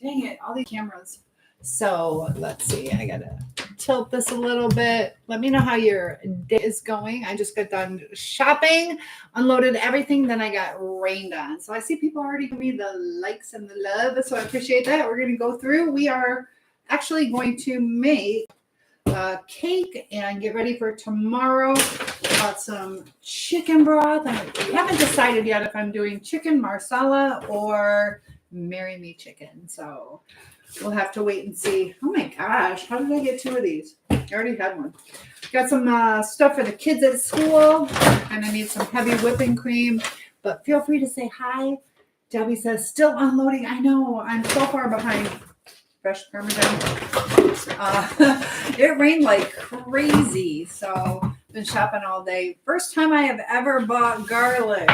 Dang it, all these cameras. So let's see. I gotta tilt this a little bit. Let me know how your day is going. I just got done shopping, unloaded everything, then I got rained on. So I see people already giving me the likes and the love. So I appreciate that. We're gonna go through. We are actually going to make a cake and get ready for tomorrow. Got some chicken broth. I haven't decided yet if I'm doing chicken marsala or marry me chicken. So we'll have to wait and see. Oh my gosh, how did I get two of these? I already had one. Got some stuff for the kids at school, and I need some heavy whipping cream. But feel free to say hi. Debbie says, still unloading. I know, I'm so far behind. Fresh Parmesan. It rained like crazy, so been shopping all day. First time I have ever bought garlic,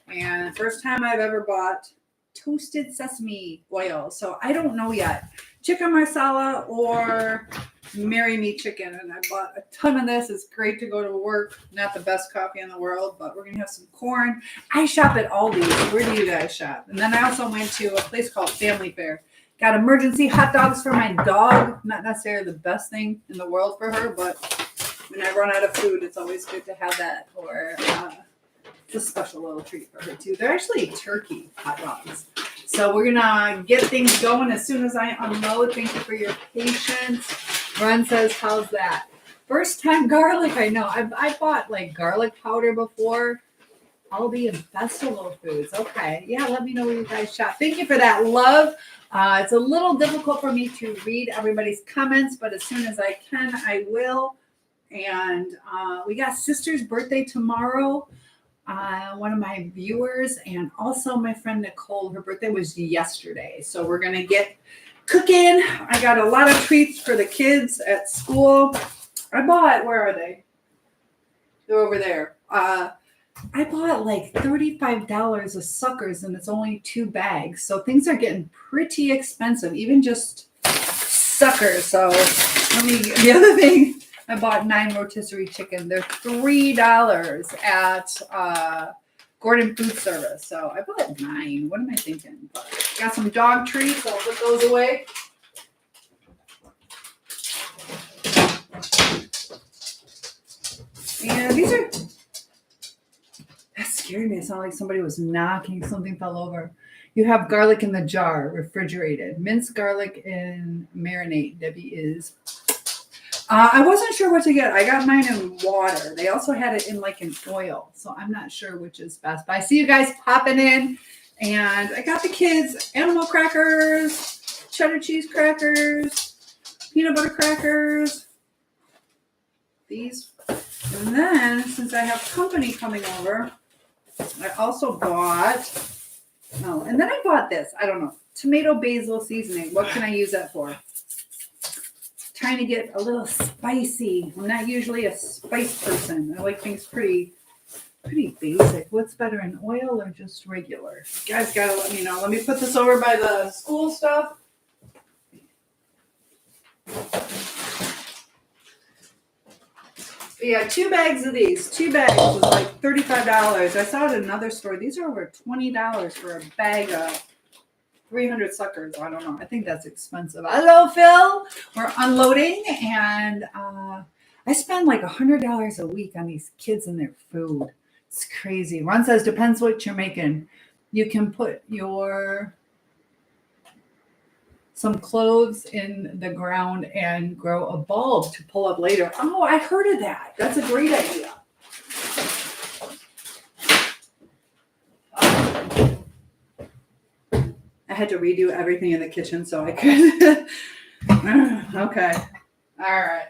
and first time I've ever bought toasted sesame oil. So I don't know yet. Chicken marsala or marry me chicken. And I bought a ton of this. It's great to go to work. Not the best coffee in the world, but we're going to have some corn. I shop at Aldi's. Where do you guys shop? And then I also went to a place called Family Fare. Got emergency hot dogs for my dog. Not necessarily the best thing in the world for her, but when I run out of food, it's always good to have that. Or it's a special little treat for her too. They're actually turkey hot dogs. So we're gonna get things going as soon as I unload. Thank you for your patience. Ron says, how's that? First time garlic, I know. I bought like garlic powder before. Aldi and Festival Foods. Okay. Yeah, let me know where you guys shop. Thank you for that love. It's a little difficult for me to read everybody's comments, but as soon as I can, I will. And we got sister's birthday tomorrow. One of my viewers, and also my friend Nicole, her birthday was yesterday. So we're going to get cooking. I got a lot of treats for the kids at school. I bought, where are they? They're over there. I bought like $35 of suckers, and it's only 2 bags. So things are getting pretty expensive, even just suckers. So the other thing, I bought 9 rotisserie chicken. They're $3 at Gordon Food Service. So I bought 9. What am I thinking? But got some dog treats. I'll put those away. And these are, that scared me. It sounded like somebody was knocking. Something fell over. You have garlic in the jar, refrigerated. Minced garlic and marinate. Debbie is. I wasn't sure what to get. I got mine in water. They also had it in like an oil. So I'm not sure which is best. But I see you guys popping in. And I got the kids animal crackers, cheddar cheese crackers, peanut butter crackers. These. And then, since I have company coming over, I also bought, and then I bought this. I don't know. Tomato basil seasoning. What can I use that for? Trying to get a little spicy. I'm not usually a spice person. I like things pretty basic. What's better, in oil or just regular? You guys gotta let me know. Let me put this over by the school stuff. But yeah, 2 bags of these. 2 bags was like $35. I saw it at another store. These are over $20 for a bag of 300 suckers. I don't know. I think that's expensive. Hello, Phil. We're unloading, and I spend like $100 a week on these kids and their food. It's crazy. Ron says, depends what you're making. You can put some cloves in the ground and grow a bulb to pull up later. Oh, I heard of that. That's a great idea. I had to redo everything in the kitchen so I could. Okay. All right.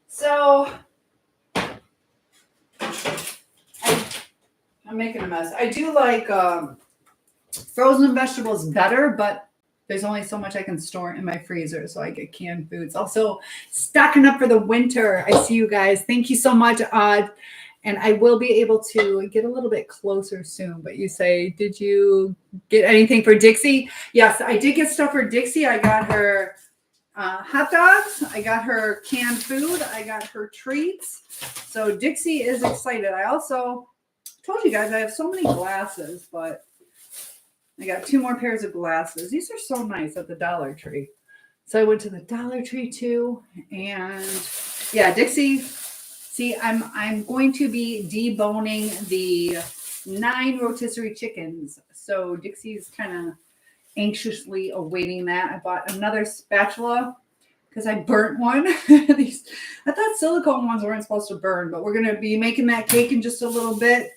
So I'm making a mess. I do like frozen vegetables better, but there's only so much I can store in my freezer, so I get canned foods. Also, stocking up for the winter. I see you guys. Thank you so much. And I will be able to get a little bit closer soon. But you say, did you get anything for Dixie? Yes, I did get stuff for Dixie. I got her hot dogs. I got her canned food. I got her treats. So Dixie is excited. I also told you guys I have so many glasses, but I got 2 more pairs of glasses. These are so nice at the Dollar Tree. So I went to the Dollar Tree too. And yeah, Dixie, see, I'm going to be deboning the 9 rotisserie chickens. So Dixie's kind of anxiously awaiting that. I bought another spatula because I burnt one. I thought silicone ones weren't supposed to burn, but we're going to be making that cake in just a little bit.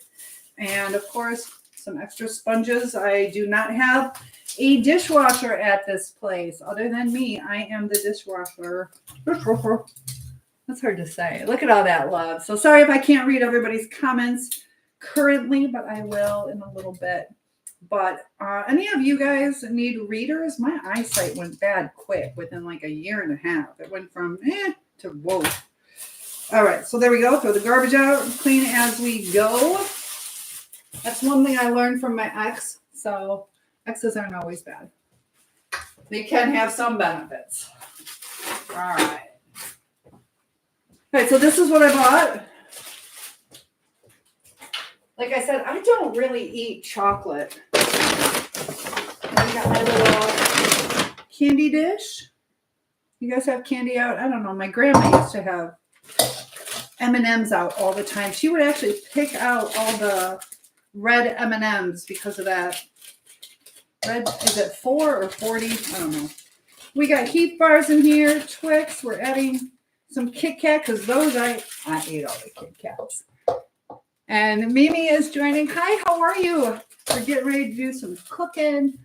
And of course, some extra sponges. I do not have a dishwasher at this place. Other than me, I am the dishwasher. That's hard to say. Look at all that love. So sorry if I can't read everybody's comments currently, but I will in a little bit. But any of you guys need readers? My eyesight went bad quick within like a year and a half. It went from to whoa. All right, so there we go. Throw the garbage out, clean as we go. That's one thing I learned from my ex. So exes aren't always bad. They can have some benefits. All right. All right, so this is what I bought. Like I said, I don't really eat chocolate. I got my little candy dish. You guys have candy out? I don't know. My grandma used to have M&Ms out all the time. She would actually pick out all the red M&Ms because of that. Red, is it 4 or 40? I don't know. We got Heath bars in here, Twix. We're adding some Kit Kat because those I ate all the Kit Kats. And Mimi is joining. Hi, how are you? We're getting ready to do some cooking.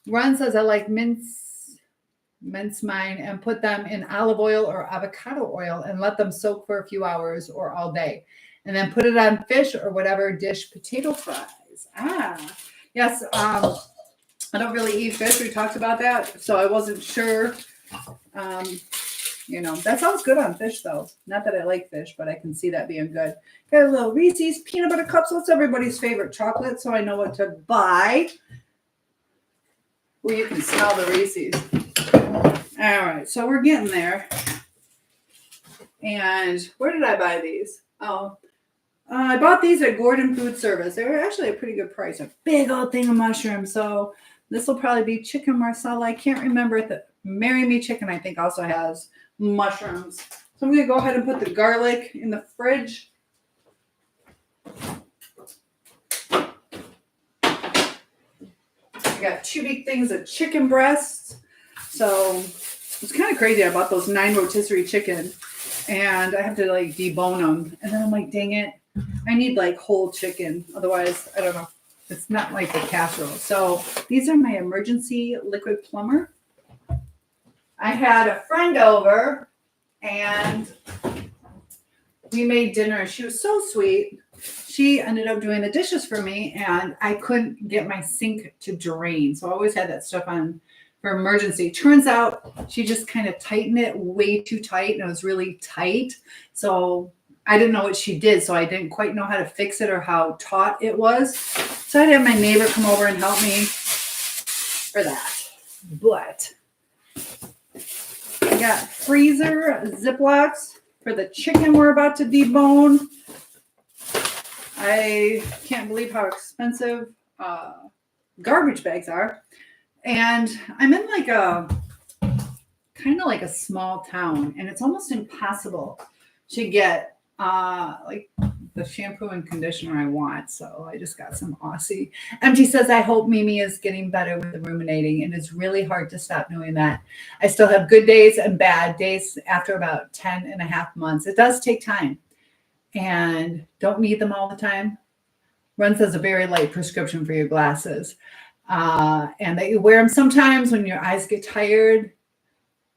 Ron says I like mince mine and put them in olive oil or avocado oil and let them soak for a few hours or all day. And then put it on fish or whatever dish, potato fries. Yes. I don't really eat fish. We talked about that. So I wasn't sure. That sounds good on fish, though. Not that I like fish, but I can see that being good. Got a little Reese's peanut butter cups. What's everybody's favorite chocolate? So I know what to buy. Well, you can smell the Reese's. All right, so we're getting there. And where did I buy these? Oh, I bought these at Gordon Food Service. They were actually a pretty good price. A big old thing of mushrooms. So this will probably be chicken marsala. I can't remember if the Marry Me Chicken, I think, also has mushrooms. So I'm going to go ahead and put the garlic in the fridge. I got 2 big things of chicken breasts. So it's kind of crazy. I bought those 9 rotisserie chicken and I have to like debone them. And then I'm like, dang it. I need like whole chicken. Otherwise, I don't know. It's not like the casserole. So these are my emergency liquid plumber. I had a friend over and we made dinner. She was so sweet. She ended up doing the dishes for me and I couldn't get my sink to drain. So I always had that stuff on for emergency. Turns out she just kind of tightened it way too tight and it was really tight. So I didn't know what she did. So I didn't quite know how to fix it or how taut it was. So I had to have my neighbor come over and help me for that. But I got freezer Ziplocs for the chicken we're about to debone. I can't believe how expensive garbage bags are. And I'm in like kind of like a small town, and it's almost impossible to get like the shampoo and conditioner I want. So I just got some Aussie. MG says, I hope Mimi is getting better with the ruminating. And it's really hard to stop doing that. I still have good days and bad days after about 10 and a half months. It does take time and don't need them all the time. Ron says a very light prescription for your glasses. And that you wear them sometimes when your eyes get tired.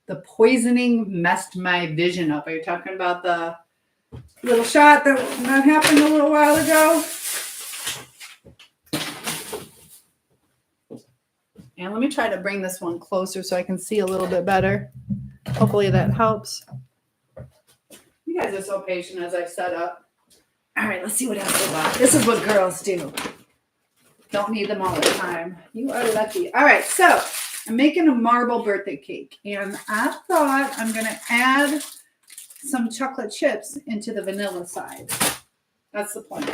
The poisoning messed my vision up. Are you talking about the little shot that happened a little while ago? And let me try to bring this one closer so I can see a little bit better. Hopefully that helps. You guys are so patient as I set up. All right, let's see what else we got. This is what girls do. Don't need them all the time. You are lucky. All right, so I'm making a marble birthday cake. And I thought I'm going to add some chocolate chips into the vanilla side. That's the plan.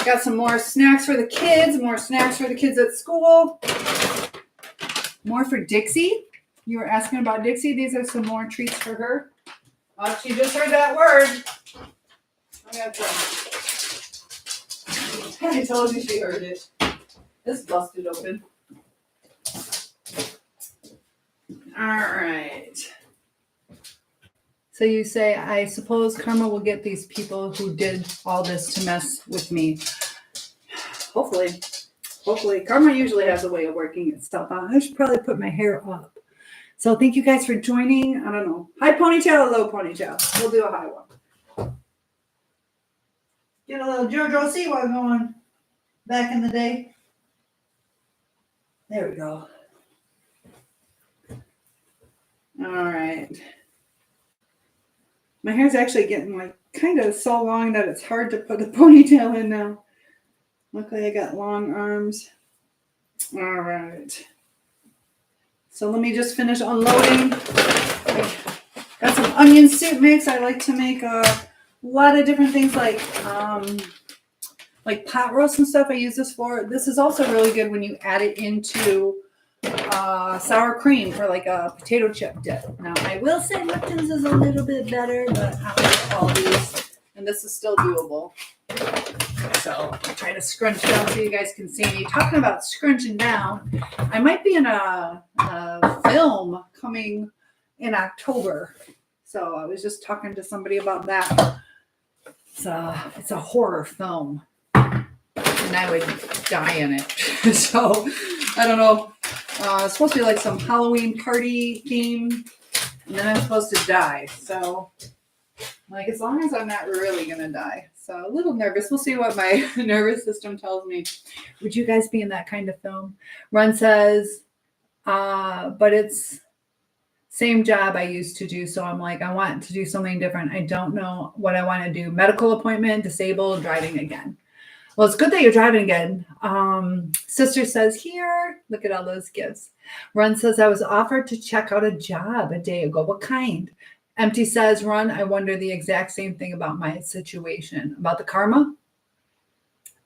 Got some more snacks for the kids, more snacks for the kids at school. More for Dixie. You were asking about Dixie. These are some more treats for her. Oh, she just heard that word. I told you she heard it. This busted open. All right. So you say, I suppose karma will get these people who did all this to mess with me. Hopefully. Hopefully. Karma usually has a way of working itself out. I should probably put my hair up. So thank you guys for joining. I don't know. High ponytail or low ponytail? We'll do a high one. Get a little JoJo Siwa going back in the day. There we go. All right. My hair's actually getting like kind of so long that it's hard to put a ponytail in now. Luckily I got long arms. All right. So let me just finish unloading. Got some onion soup mix. I like to make a lot of different things like pot roast and stuff. I use this for. This is also really good when you add it into sour cream for like a potato chip dip. Now I will say Lipton's is a little bit better, but I like all these, and this is still doable. So I'll try to scrunch down so you guys can see me. Talking about scrunching down, I might be in a film coming in October. So I was just talking to somebody about that. It's a horror film, and I would die in it. So I don't know. It's supposed to be like some Halloween party theme, and then I'm supposed to die. So, like, as long as I'm not really gonna die. So a little nervous. We'll see what my nervous system tells me. Would you guys be in that kind of film? Ron says, but it's same job I used to do. So I'm like, I want to do something different. I don't know what I want to do. Medical appointment, disabled, driving again. Well, it's good that you're driving again. Sister says here, look at all those gifts. Run says, I was offered to check out a job a day ago. What kind? Empty says, Run, I wonder the exact same thing about my situation, about the karma.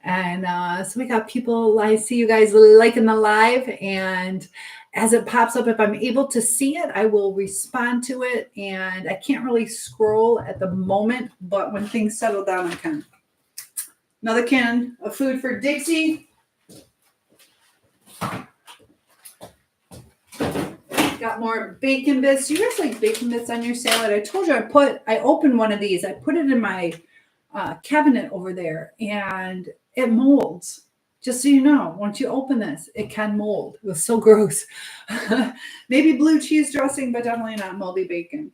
And so we got people, I see you guys liking the live. And as it pops up, if I'm able to see it, I will respond to it. And I can't really scroll at the moment, but when things settle down, I can. Another can of food for Dixie. Got more bacon bits. Do you guys like bacon bits on your salad? I told you I opened one of these. I put it in my cabinet over there, and it molds. Just so you know, once you open this, it can mold. It was so gross. Maybe blue cheese dressing, but definitely not moldy bacon.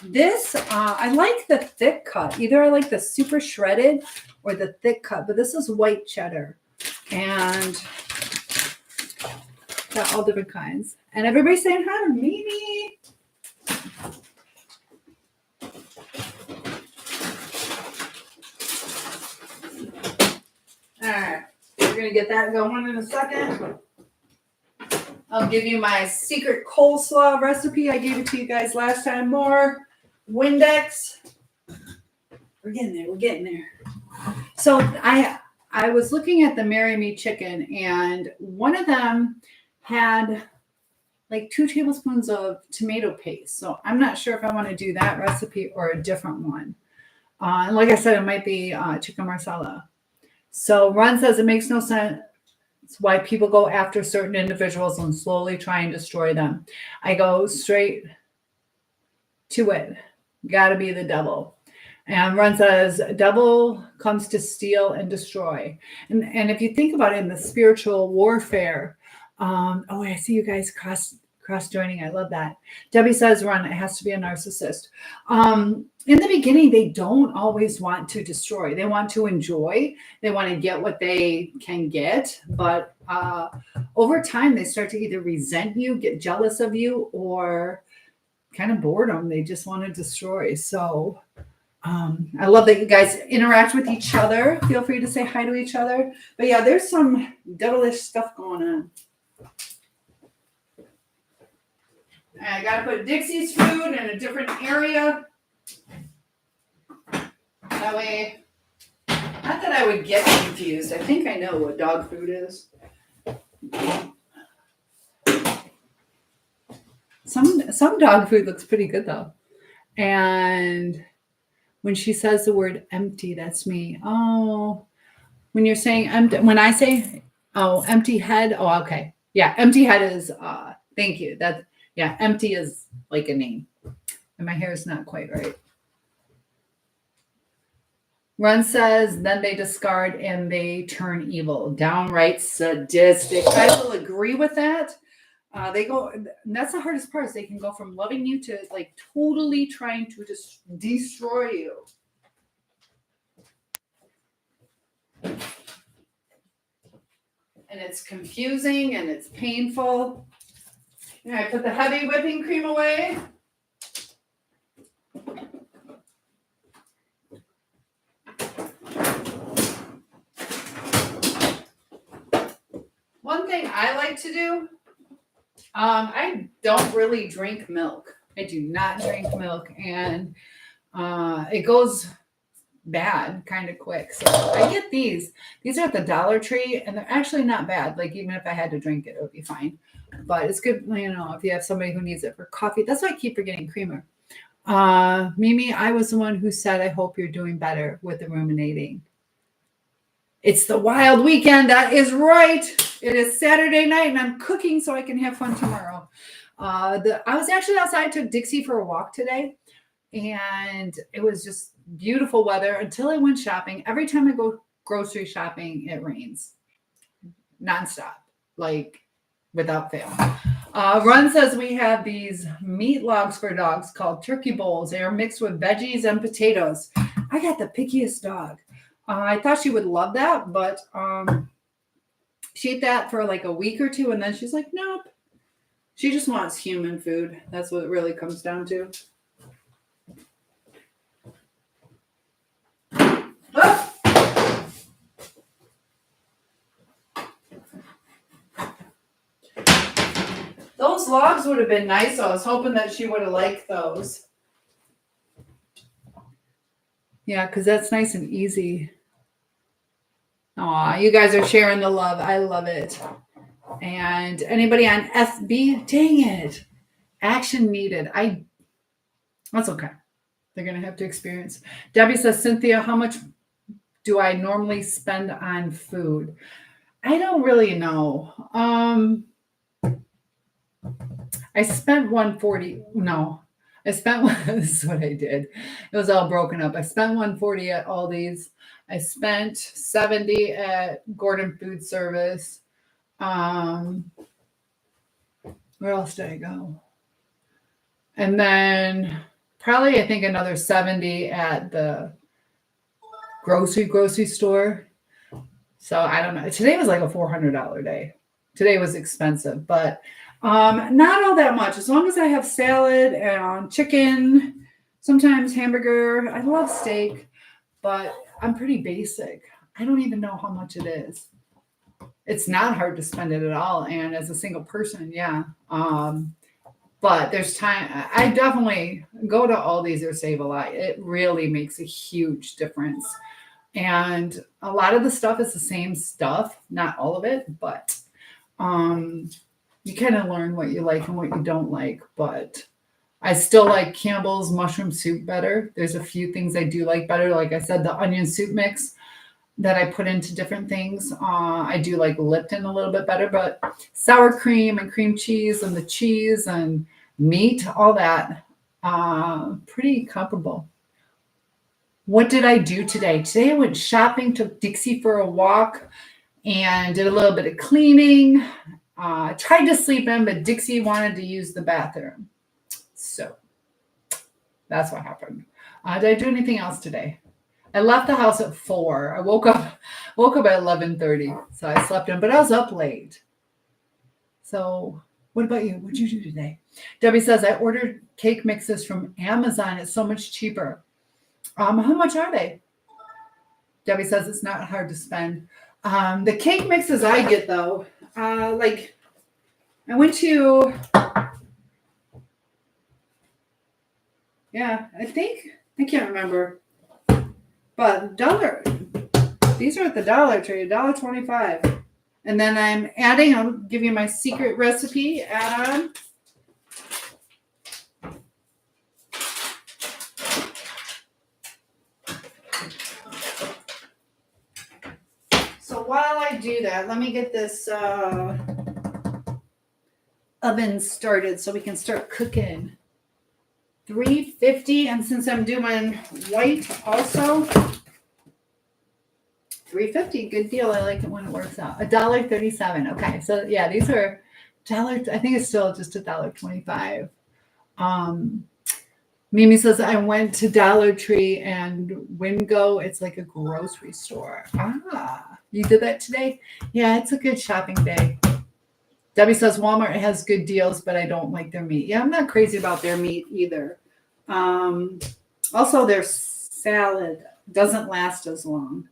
This, I like the thick cut. Either I like the super shredded or the thick cut, but this is white cheddar. And got all different kinds. And everybody's saying hi to Mimi. All right. We're going to get that going in a second. I'll give you my secret coleslaw recipe. I gave it to you guys last time. More Windex. We're getting there. So I was looking at the Marry Me chicken, and one of them had like 2 tablespoons of tomato paste. So I'm not sure if I want to do that recipe or a different one. And like I said, it might be chicken marsala. So Ron says it makes no sense. It's why people go after certain individuals and slowly try and destroy them. I go straight to it. Got to be the devil. And Ron says, devil comes to steal and destroy. And if you think about it in the spiritual warfare, I see you guys cross joining. I love that. Debbie says, Ron, it has to be a narcissist. In the beginning, they don't always want to destroy. They want to enjoy. They want to get what they can get. But over time, they start to either resent you, get jealous of you, or kind of boredom. They just want to destroy. So I love that you guys interact with each other. Feel free to say hi to each other. But yeah, there's some devilish stuff going on. I got to put Dixie's food in a different area. That way, not that I I would get confused. I think I know what dog food is. Some dog food looks pretty good though. And when she says the word empty, that's me. Oh, when you're saying empty, when I say, oh, empty head. Oh, okay. Yeah. Empty head is, thank you. Empty is like a name. And my hair is not quite right. Run says, then they discard and they turn evil. Downright sadistic. I will agree with that. They go, and that's the hardest part, is they can go from loving you to like totally trying to just destroy you. And it's confusing and it's painful. I put the heavy whipping cream away. One thing I like to do, I don't really drink milk. I do not drink milk, and it goes bad kind of quick. So I get these. These are at the Dollar Tree, and they're actually not bad. Like, even if I had to drink it, it would be fine. But it's good, if you have somebody who needs it for coffee. That's why I keep forgetting creamer. Mimi, I was the one who said, I hope you're doing better with the ruminating. It's the wild weekend. That is right. It is Saturday night, and I'm cooking so I can have fun tomorrow. I was actually outside, took Dixie for a walk today, and it was just beautiful weather until I went shopping. Every time I go grocery shopping, it rains nonstop, like without fail. Run says we have these meat logs for dogs called turkey bowls. They are mixed with veggies and potatoes. I got the pickiest dog. I thought she would love that, but she ate that for like a week or two, and then she's like, nope. She just wants human food. That's what it really comes down to. Ah! Those logs would have been nice. I was hoping that she would have liked those. Yeah, because that's nice and easy. Aw, you guys are sharing the love. I love it. And anybody on FB? Dang it. Action needed. That's okay. They're going to have to experience. Debbie says, Cynthia, how much do I normally spend on food? I don't really know. I spent $140. No, this is what I did. It was all broken up. I spent $140 at Aldi's. I spent $70 at Gordon Food Service. Where else did I go? And then probably, I think, another $70 at the grocery store. So I don't know. Today was like a $400 day. Today was expensive, but not all that much. As long as I have salad and chicken, sometimes hamburger. I love steak, but I'm pretty basic. I don't even know how much it is. It's not hard to spend it at all. And as a single person, yeah. But there's time. I definitely go to Aldi's or Save a Lot. It really makes a huge difference. And a lot of the stuff is the same stuff, not all of it, but you kind of learn what you like and what you don't like. But I still like Campbell's mushroom soup better. There's a few things I do like better. Like I said, the onion soup mix that I put into different things. I do like Lipton a little bit better, but sour cream and cream cheese and the cheese and meat, all that, pretty comparable. What did I do today? Today I went shopping, took Dixie for a walk, and did a little bit of cleaning. Tried to sleep in, but Dixie wanted to use the bathroom. So that's what happened. Did I do anything else today? I left the house at 4. I woke up at 11:30, so I slept in, but I was up late. So what about you? What did you do today? Debbie says, I ordered cake mixes from Amazon. It's so much cheaper. How much are they? Debbie says it's not hard to spend. The cake mixes I get, though, like I went to, I can't remember, but These are at the Dollar Tree, $1.25. And then I'm adding, I'll give you my secret recipe add-on. So while I do that, let me get this oven started so we can start cooking. 350, and since I'm doing white also, 350, good deal. I like it when it works out. $1.37. Okay, so yeah, these are dollar. I think it's still just $1.25. Mimi says I went to Dollar Tree and Wingo. It's like a grocery store. Ah, you did that today? Yeah, it's a good shopping day. Debbie says Walmart has good deals, but I don't like their meat. Yeah, I'm not crazy about their meat either. Also, their salad doesn't last as long.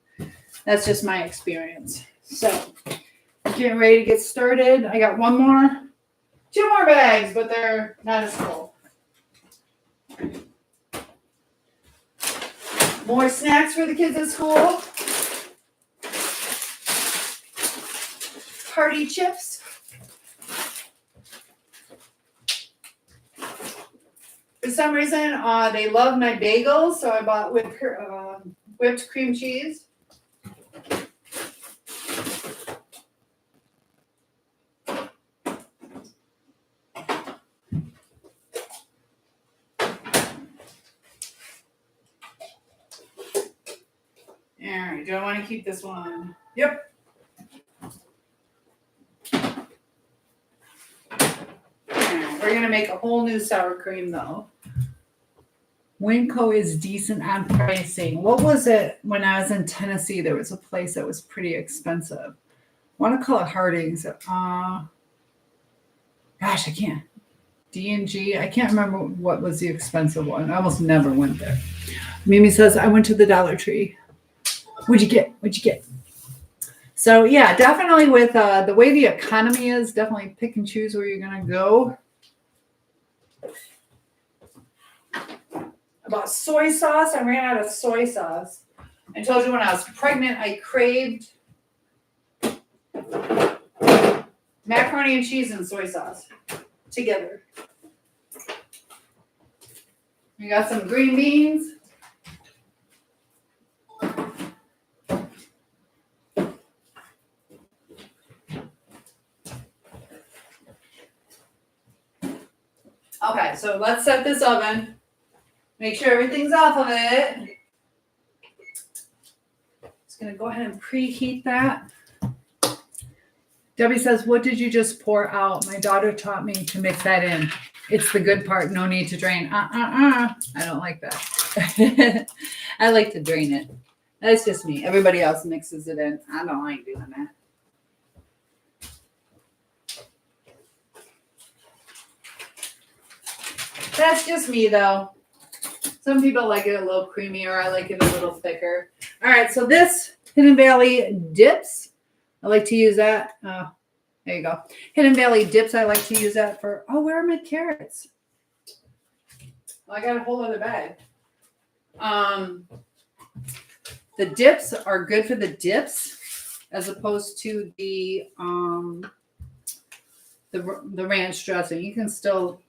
That's just my experience. So, getting ready to get started. I got two more bags, but they're not as full. More snacks for the kids at school. Party chips. For some reason, they love my bagels, so I bought whipped cream cheese. All right, do I want to keep this one? Yep. We're going to make a whole new sour cream, though. Winco is decent on pricing. What was it when I was in Tennessee? There was a place that was pretty expensive. I want to call it Harding's. Gosh, I can't. D&G. I can't remember what was the expensive one. I almost never went there. Mimi says, I went to the Dollar Tree. What'd you get? What'd you get? So, yeah, definitely with the way the economy is, definitely pick and choose where you're going to go. About soy sauce. I ran out of soy sauce. I told you when I was pregnant, I craved macaroni and cheese and soy sauce together. We got some green beans. Okay, so let's set this oven. Make sure everything's off of it. Just going to go ahead and preheat that. Debbie says, what did you just pour out? My daughter taught me to mix that in. It's the good part. No need to drain. I don't like that. I like to drain it. That's just me. Everybody else mixes it in. I don't like doing that. That's just me, though. Some people like it a little creamier. I like it a little thicker. All right, so this Hidden Valley dips, I like to use that. There you go. Hidden Valley dips, I like to use that for, where are my carrots? Well, I got a whole other bag. The dips are good for the dips as opposed to the ranch dressing. You can still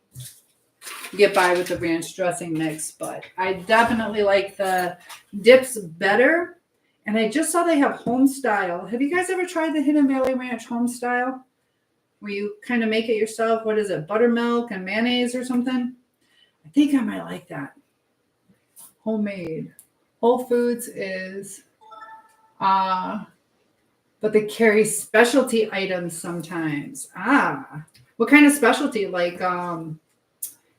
get by with the ranch dressing mix, but I definitely like the dips better. And I just saw they have home style. Have you guys ever tried the Hidden Valley Ranch home style? Where you kind of make it yourself? What is it? Buttermilk and mayonnaise or something? I think I might like that. Homemade. Whole Foods is, but they carry specialty items sometimes. What kind of specialty? Like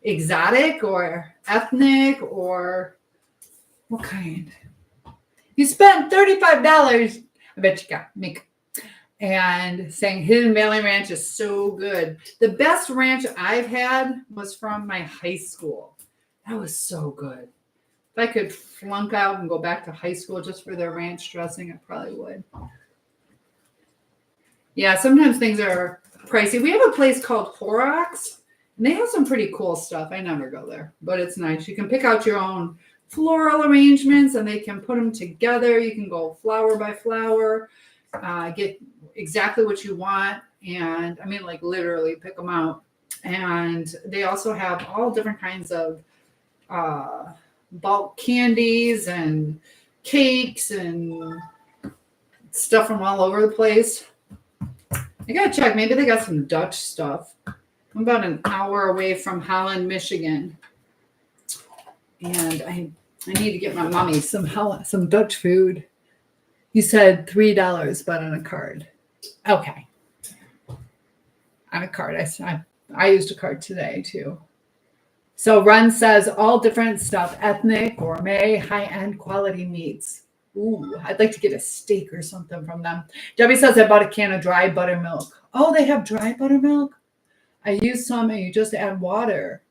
exotic or ethnic or what kind? You spent $35. I bet you got me. And saying Hidden Valley Ranch is so good. The best ranch I've had was from my high school. That was so good. If I could flunk out and go back to high school just for their ranch dressing, I probably would. Yeah, sometimes things are pricey. We have a place called Horrocks, and they have some pretty cool stuff. I never go there, but it's nice. You can pick out your own floral arrangements, and they can put them together. You can go flower by flower, get exactly what you want. And I mean, like literally pick them out. And they also have all different kinds of bulk candies and cakes and stuff from all over the place. I gotta check. Maybe they got some Dutch stuff. I'm about an hour away from Holland, Michigan, and I need to get my mommy some Dutch food. You said $3, but on a card. Okay, on a card. I used a card today too. So Run says all different stuff: ethnic, gourmet, high-end quality meats. Ooh, I'd like to get a steak or something from them. Debbie says I bought a can of dry buttermilk. Oh, they have dry buttermilk? I used some and you just add water.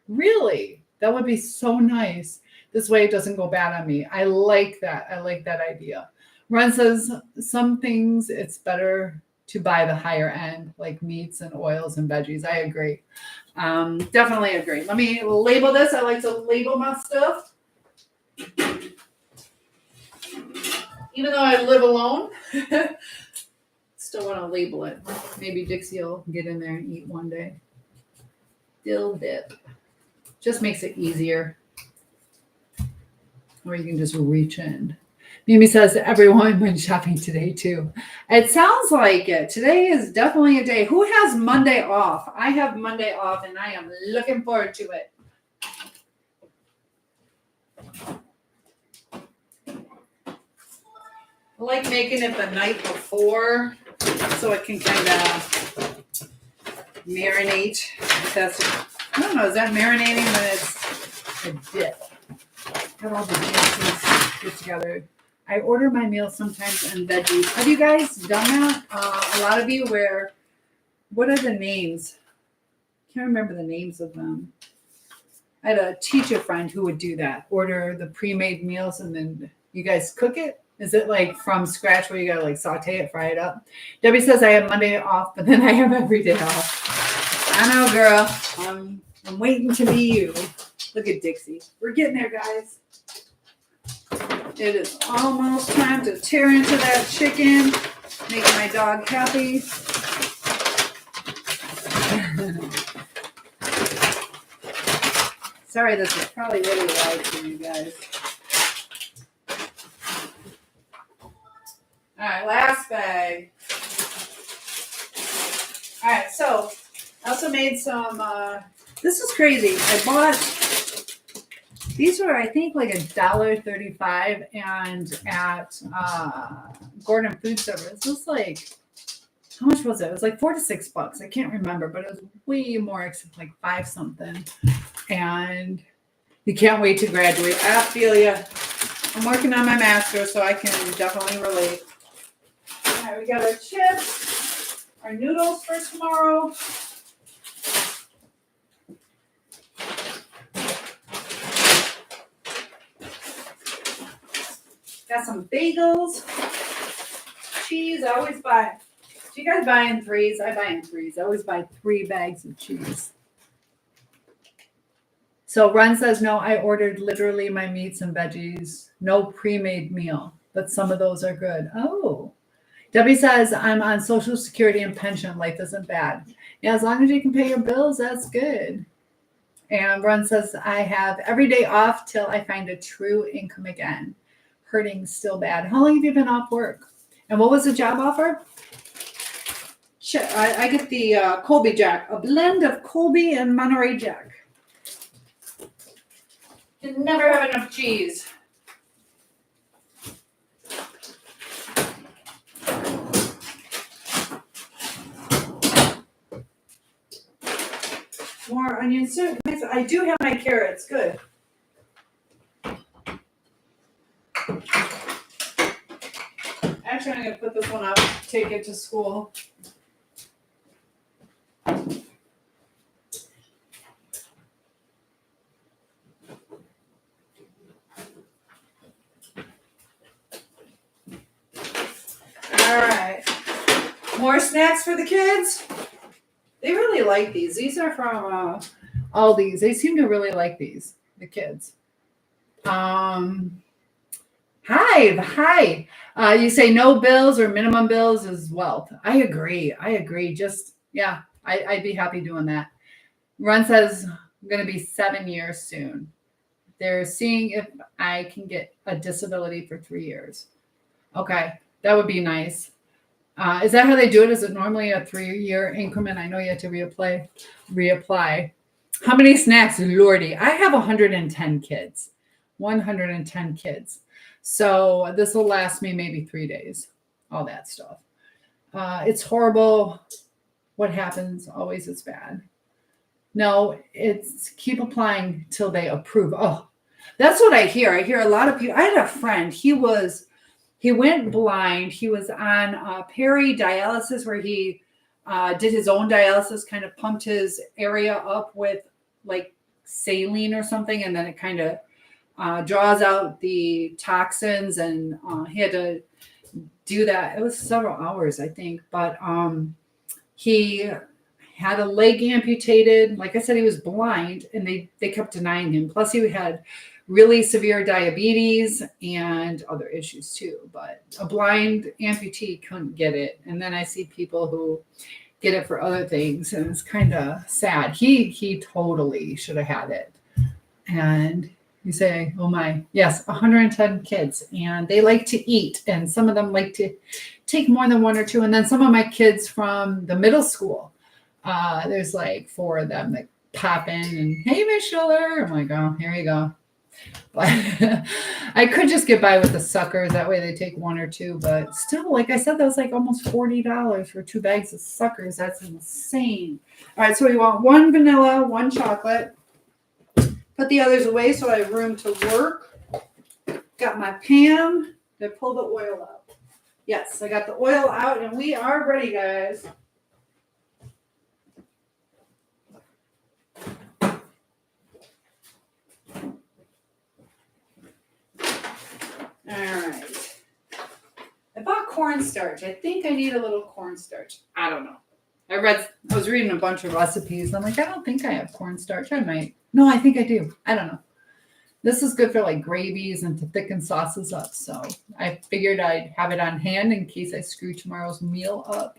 Really? That would be so nice. This way it doesn't go bad on me. I like that. I like that idea. Ron says some things it's better to buy the higher end, like meats and oils and veggies. I agree. Definitely agree. Let me label this. I like to label my stuff. Even though I live alone, still want to label it. Maybe Dixie will get in there and eat one day. Dill dip. Just makes it easier. Or you can just reach in. Mimi says everyone went shopping today too. It sounds like it. Today is definitely a day. Who has Monday off? I have Monday off and I am looking forward to it. I like making it the night before so it can kind of marinate. I don't know, is that marinating when it's a dip? Got all the juices put together. I order my meals sometimes in veggies. Have you guys done that? A lot of you what are the names? Can't remember the names of them. I had a teacher friend who would do that. Order the pre-made meals and then you guys cook it. Is it like from scratch where you gotta like saute it, fry it up? Debbie says I have Monday off, but then I have every day off. I know, girl. I'm waiting to be you. Look at Dixie. We're getting there, guys. It is almost time to tear into that chicken, make my dog happy. Sorry, this is probably really loud for you guys. All right, last bag. All right, so I also made some, this is crazy. I bought, these were, I think, like $1.35 and at Gordon Food Service. It was like, how much was it? It was like $4 to $6. I can't remember, but it was way more expensive, like $5 something. And you can't wait to graduate. I feel you. I'm working on my master's, so I can definitely relate. All right, we got our chips, our noodles for tomorrow. Got some bagels, cheese. I always buy. Do you guys buy in threes? I buy in threes. I always buy 3 bags of cheese. So Ron says, no, I ordered literally my meats and veggies. No pre-made meal, but some of those are good. Oh. Debbie says, I'm on Social Security and pension. Life isn't bad. Yeah, as long as you can pay your bills, that's good. And Ron says, I have every day off till I find a true income again. Hurting still bad. How long have you been off work? And what was the job offer? I get the Colby Jack, a blend of Colby and Monterey Jack. You never have enough cheese. More onion soup. I do have my carrots. Good. Actually, I'm going to put this one up, take it to school. All right. More snacks for the kids. They really like these. These are from Aldi's. They seem to really like these, the kids. Hi. You say no bills or minimum bills is wealth. I agree. Just, yeah, I'd be happy doing that. Ron says, I'm going to be 7 years soon. They're seeing if I can get a disability for 3 years. Okay, that would be nice. Is that how they do it? Is it normally a 3-year increment? I know you have to reapply. How many snacks? Lordy, I have 110 kids. 110 kids. So this will last me maybe 3 days. All that stuff. It's horrible. What happens always is bad. No, it's keep applying till they approve. Oh, that's what I hear. I hear a lot of people. I had a friend. He went blind. He was on peri dialysis where he did his own dialysis, kind of pumped his area up with like saline or something, and then it kind of draws out the toxins. And he had to do that. It was several hours, I think, but he had a leg amputated. Like I said, he was blind, and they kept denying him. Plus, he had really severe diabetes and other issues too. But a blind amputee couldn't get it. And then I see people who get it for other things, and it's kind of sad. He totally should have had it. And you say, oh my, yes, 110 kids, and they like to eat, and some of them like to take more than one or two. And then some of my kids from the middle school, there's like 4 of them that pop in and, hey, Miss Schiller. I'm like, oh, here you go. But I could just get by with the suckers. That way they take 1 or 2. But still, like I said, that was like almost $40 for 2 bags of suckers. That's insane. All right, so we want 1 vanilla, 1 chocolate. Put the others away so I have room to work. Got my pan. Did I pull the oil out? Yes, I got the oil out, and we are ready, guys. All right. I bought cornstarch. I think I need a little cornstarch. I don't know. I was reading a bunch of recipes. I'm like, I don't think I have cornstarch. I might. No, I think I do. I don't know. This is good for like gravies and to thicken sauces up. So I figured I'd have it on hand in case I screw tomorrow's meal up.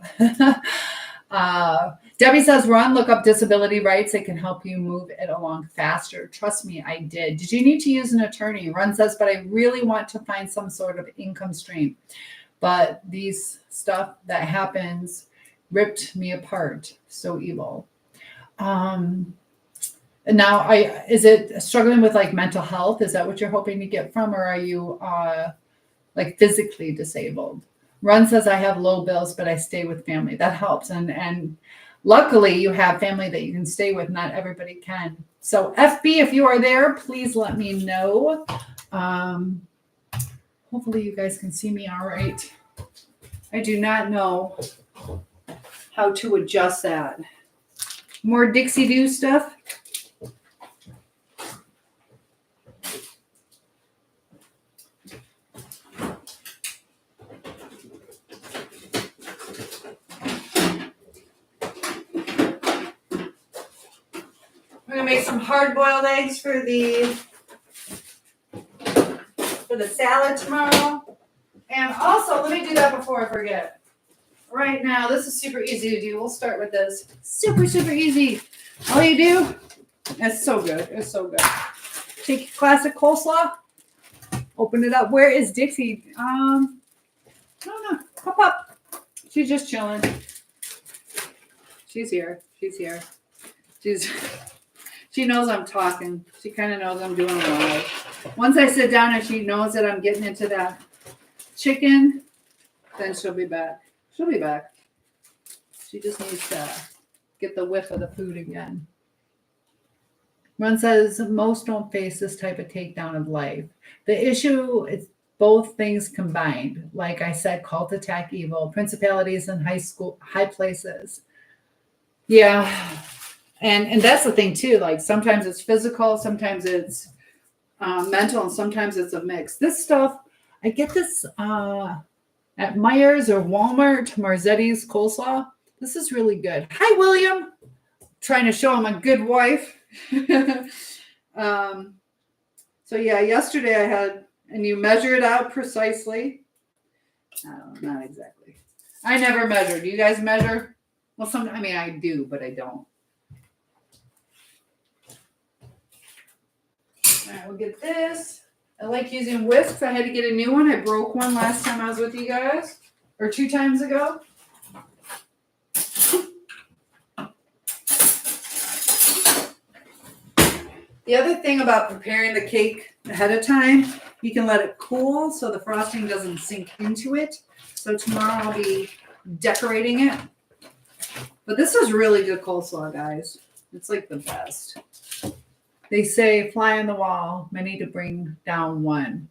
Debbie says, Ron, look up disability rights. It can help you move it along faster. Trust me, I did. Did you need to use an attorney? Ron says, but I really want to find some sort of income stream. But these stuff that happens ripped me apart. So evil. Now, is it struggling with like mental health? Is that what you're hoping to get from? Or are you like physically disabled? Ron says, I have low bills, but I stay with family. That helps. And luckily, you have family that you can stay with. Not everybody can. So FB, if you are there, please let me know. Hopefully, you guys can see me all right. I do not know how to adjust that. More Dixie Doo stuff. We're gonna make some hard-boiled eggs for the salad tomorrow. And also, let me do that before I forget. Right now, this is super easy to do. We'll start with this. Super, super easy. All you do, it's so good. It's so good. Take classic coleslaw, open it up. Where is Dixie? I don't know. Pop up. She's just chilling. She's here. She's here. She knows I'm talking. She kind of knows I'm doing a live. Once I sit down and she knows that I'm getting into that chicken, then she'll be back. She'll be back. She just needs to get the whiff of the food again. Ron says, most don't face this type of takedown of life. The issue is both things combined. Like I said, cult attack evil, principalities in high places. Yeah. And that's the thing too. Like sometimes it's physical, sometimes it's mental, and sometimes it's a mix. This stuff, I get this at Myers or Walmart, Marzetti's coleslaw. This is really good. Hi, William. So So yeah, yesterday I had, and you measure it out precisely. No, not exactly. I never measure. Do you guys measure? Well, I mean, I do, but I don't. All right, we'll get this. I like using whisks. I had to get a new one. I broke one last time I was with you guys, or 2 times ago. The other thing about preparing the cake ahead of time, you can let it cool so the frosting doesn't sink into it. So tomorrow I'll be decorating it. But this is really good coleslaw, guys. It's like the best. They say fly on the wall, many to bring down one.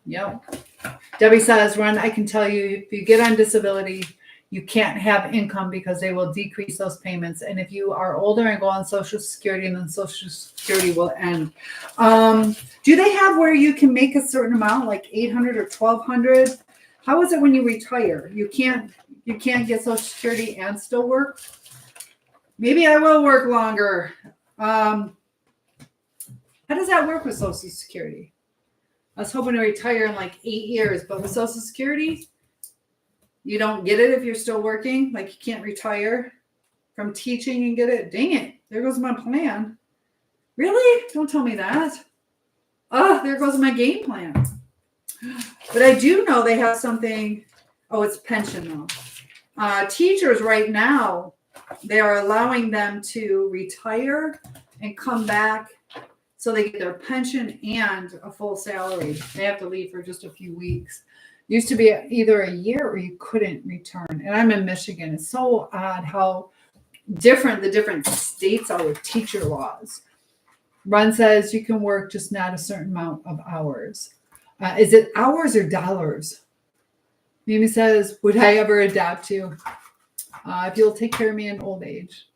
Yep. Debbie says, Ron, I can tell you, if you get on disability, you can't have income because they will decrease those payments. And if you are older and go on Social Security, and then Social Security will end. Do they have where you can make a certain amount, like $800 or $1,200? How is it when you retire? You can't get Social Security and still work? Maybe I will work longer. How does that work with Social Security? I was hoping to retire in like 8 years, but with Social Security, you don't get it if you're still working. Like you can't retire from teaching and get it. Dang it. There goes my plan. Really? Don't tell me that. Oh, there goes my game plan. But I do know they have something. Oh, it's pension though. Teachers right now, they are allowing them to retire and come back so they get their pension and a full salary. They have to leave for just a few weeks. Used to be either a year or you couldn't return. And I'm in Michigan. It's so odd how different the different states are with teacher laws. Ron says you can work just not a certain amount of hours. Is it hours or dollars? Mimi says, would I ever adopt you? If you'll take care of me in old age.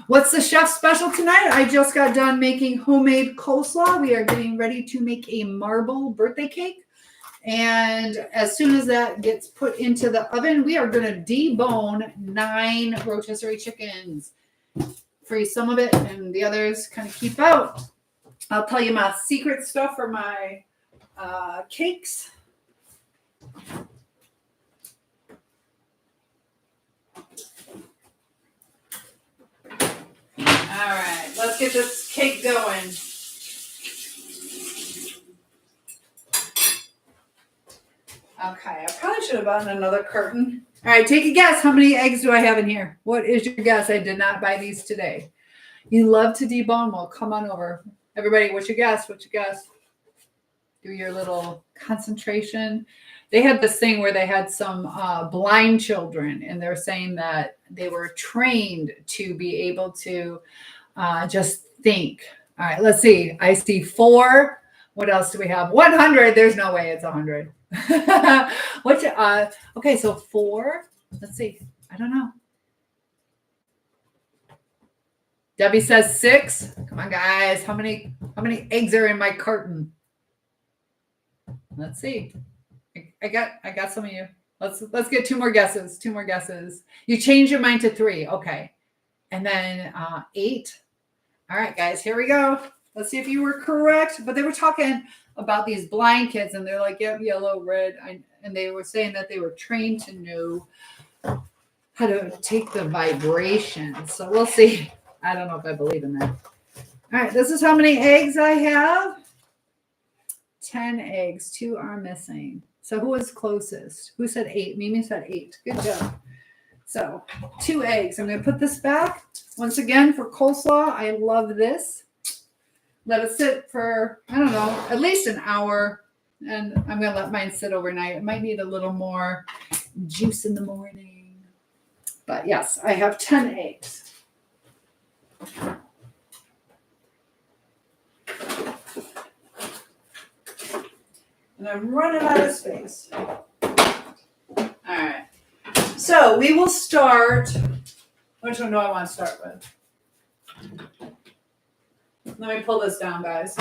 What's the chef special tonight? I just got done making homemade coleslaw. We are getting ready to make a marble birthday cake. And as soon as that gets put into the oven, we are going to debone 9 rotisserie chickens. Freeze some of it and the others kind of keep out. I'll tell you my secret stuff for my cakes. All right, let's get this cake going. Okay, I probably should have bought another curtain. All right, take a guess. How many eggs do I have in here? What is your guess? I did not buy these today. You love to debone. Well, come on over. Everybody, what's your guess? What's your guess? Do your little concentration. They had this thing where they had some blind children, and they're saying that they were trained to be able to just think. All right, let's see. I see 4. What else do we have? 100. There's no way it's 100. Okay, so 4. Let's see. I don't know. Debbie says 6. Come on, guys. How many eggs are in my carton? Let's see. I got some of you. Let's get 2 more guesses. 2 more guesses. You change your mind to 3. Okay. And then 8. All right, guys, here we go. Let's see if you were correct. But they were talking about these blind kids, and they're like, yep, yellow, red. And they were saying that they were trained to know how to take the vibration. So we'll see. I don't know if I believe in that. All right, this is how many eggs I have. 10 eggs. 2 are missing. So who was closest? Who said 8? Mimi said 8. Good job. So 2 eggs. I'm going to put this back. Once again, for coleslaw, I love this. Let it sit for, I don't know, at least an hour. And I'm going to let mine sit overnight. It might need a little more juice in the morning. But yes, I have 10 eggs. And I'm running out of space. All right. So we will start. Which one do I want to start with? Let me pull this down, guys.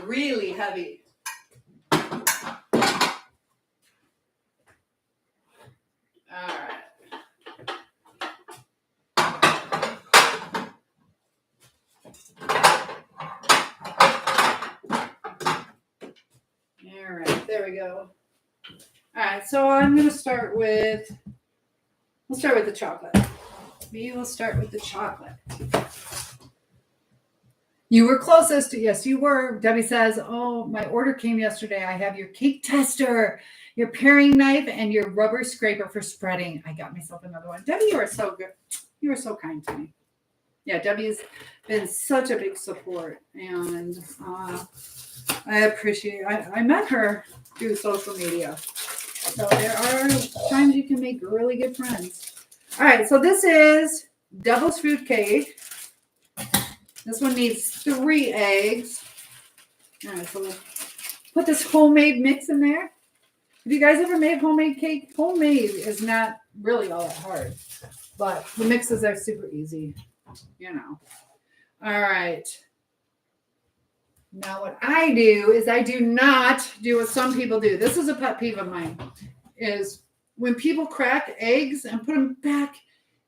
really heavy. All right. All right, there we go. All right, so I'm going to start with, we'll start with the chocolate. We will start with the chocolate. You were closest. Yes, you were. Debbie says, oh, my order came yesterday. I have your cake tester, your paring knife, and your rubber scraper for spreading. I got myself another one. Debbie, you are so good. You are so kind to me. Yeah, Debbie's been such a big support, and I appreciate it. I met her through social media. So there are times you can make really good friends. All right, so this is devil's food cake. This one needs 3 eggs. All right, so we'll put this homemade mix in there. Have you guys ever made homemade cake? Homemade is not really all that hard, but the mixes are super easy, you know. All right. Now what I do is I do not do what some people do. This is a pet peeve of mine, is when people crack eggs and put them back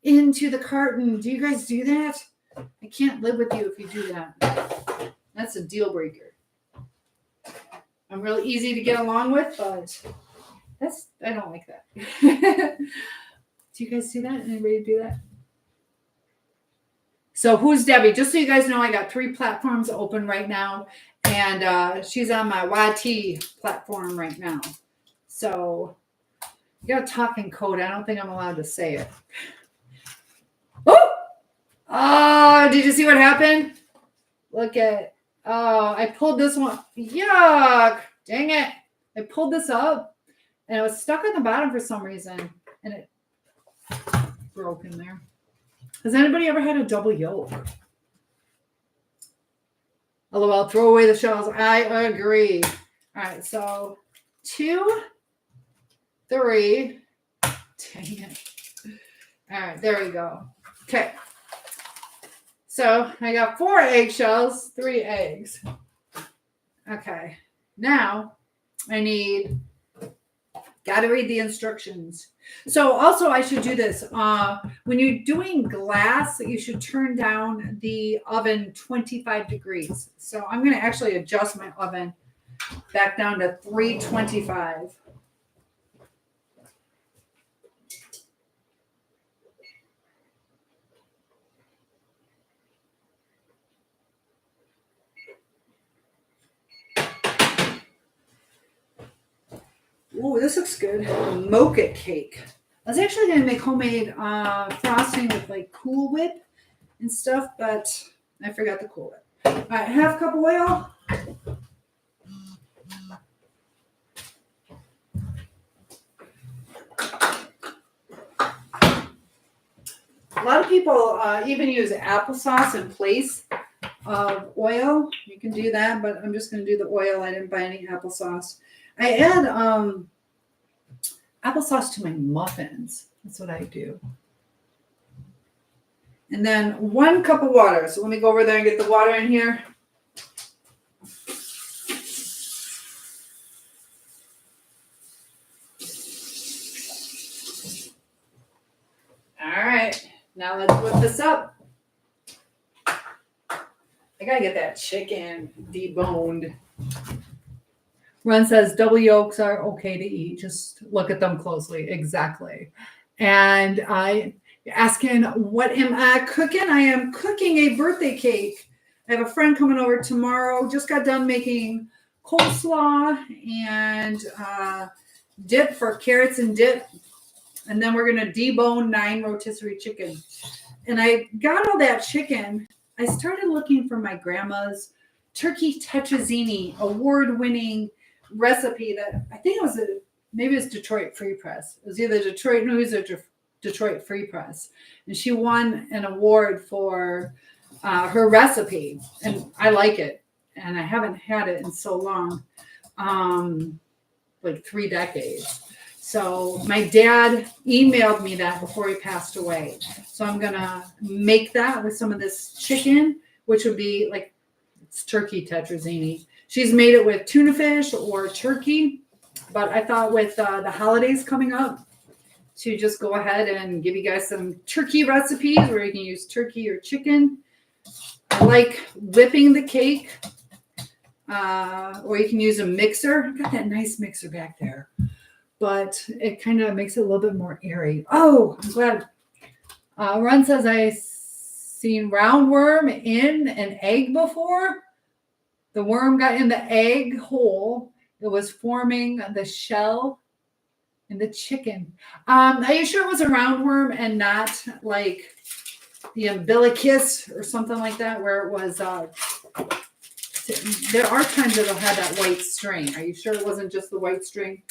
into the carton. Do you guys do that? I can't live with you if you do that. That's a deal breaker. I'm really easy to get along with, but I don't like that. Do you guys see that? Anybody do that? So who's Debbie? Just so you guys know, I got 3 platforms open right now, and she's on my YT platform right now. So you got a talking code. I don't think I'm allowed to say it. Oh, did you see what happened? Look at, I pulled this one. Yuck. Dang it. I pulled this up and it was stuck on the bottom for some reason and it broke in there. Has anybody ever had a double yolk? LOL, throw away the shells. I agree. All right, so 2, 3. Dang it. All right, there we go. Okay. So I got 4 eggshells, 3 eggs. Okay. Now I gotta read the instructions. So also I should do this. When you're doing glass, you should turn down the oven 25 degrees. So I'm going to actually adjust my oven back down to 325. Ooh, this looks good. Mocha cake. I was actually going to make homemade frosting with like Cool Whip and stuff, but I forgot the Cool Whip. All right, 1/2 cup of oil. A lot of people even use applesauce in place of oil. You can do that, but I'm just going to do the oil. I didn't buy any applesauce. I add applesauce to my muffins. That's what I do. And then 1 cup of water. So let me go over there and get the water in here. All right. Now let's whip this up. I got to get that chicken deboned. Ron says double yolks are okay to eat. Just look at them closely. Exactly. And asking, what am I cooking? I am cooking a birthday cake. I have a friend coming over tomorrow. Just got done making coleslaw and dip for carrots and dip. And then we're going to debone 9 rotisserie chicken. And I got all that chicken. I started looking for my grandma's turkey tetrazzini award-winning recipe that I think it was maybe it's Detroit Free Press. It was either Detroit News or Detroit Free Press. And she won an award for her recipe. And I like it. And I haven't had it in so long, like 3 decades. So my dad emailed me that before he passed away. So I'm going to make that with some of this chicken, which would be like, it's turkey tetrazzini. She's made it with tuna fish or turkey, but I thought with the holidays coming up to just go ahead and give you guys some turkey recipes where you can use turkey or chicken. I like whipping the cake, or you can use a mixer. I've got that nice mixer back there, but it kind of makes it a little bit more airy. Oh, I'm glad. Ron says I seen roundworm in an egg before. The worm got in the egg hole. It was forming the shell in the chicken. Are you sure it was a roundworm and not like the umbilicus or something like that, where it was? There are times it'll have that white string. Are you sure it wasn't just the white string?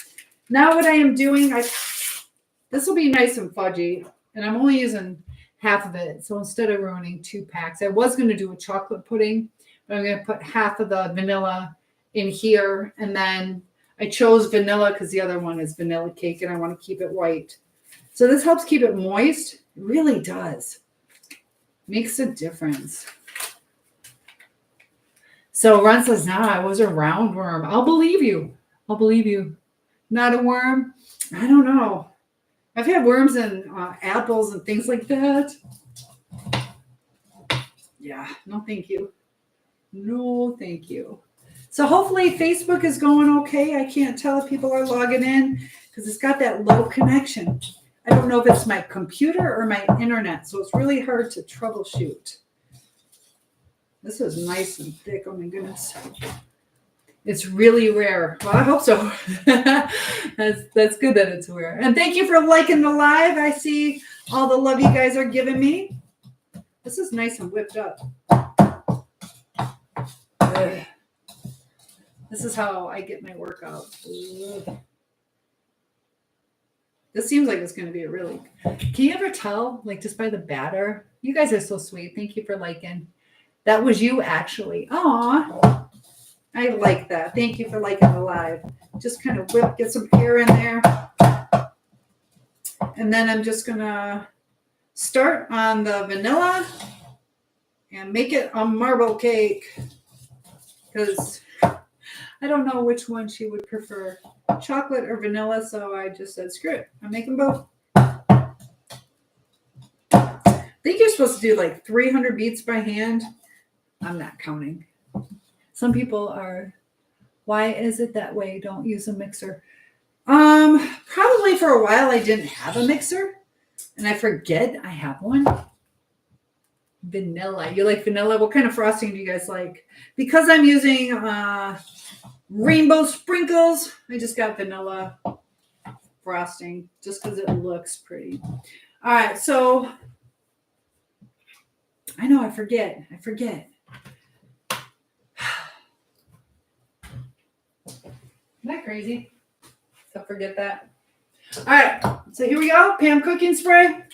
Now what I am doing, this will be nice and fudgy, and I'm only using half of it. So instead of ruining 2 packs, I was going to do a chocolate pudding, but I'm going to put half of the vanilla in here. And then I chose vanilla because the other one is vanilla cake and I want to keep it white. So this helps keep it moist. It really does. Makes a difference. So Ron says, nah, I was a roundworm. I'll believe you. I'll believe you. Not a worm? I don't know. I've had worms in apples and things like that. Yeah, no thank you. No, thank you. So hopefully Facebook is going okay. I can't tell if people are logging in because it's got that low connection. I don't know if it's my computer or my internet, so it's really hard to troubleshoot. This is nice and thick. Oh my goodness. It's really rare. Well, I hope so. That's good that it's rare. And thank you for liking the live. I see all the love you guys are giving me. This is nice and whipped up. Ugh. This is how I get my workout. Ugh. This seems like it's going to be a really... Can you ever tell, like just by the batter? You guys are so sweet. Thank you for liking. That was you, actually. Aw. I like that. Thank you for liking the live. Just kind of whip, get some air in there. And then I'm just going to start on the vanilla and make it a marble cake. Because I don't know which one she would prefer, chocolate or vanilla. So I just said, screw it. I'm making both. I think you're supposed to do like 300 beats by hand. I'm not counting. Some people are, why is it that way? Don't use a mixer. Probably for a while I didn't have a mixer and I forget I have one. Vanilla. You like vanilla? What kind of frosting do you guys like? Because I'm using rainbow sprinkles, I just got vanilla frosting just because it looks pretty. All right, so I know I forget. Isn't that crazy? So forget that. All right, so here we go. Pam cooking spray.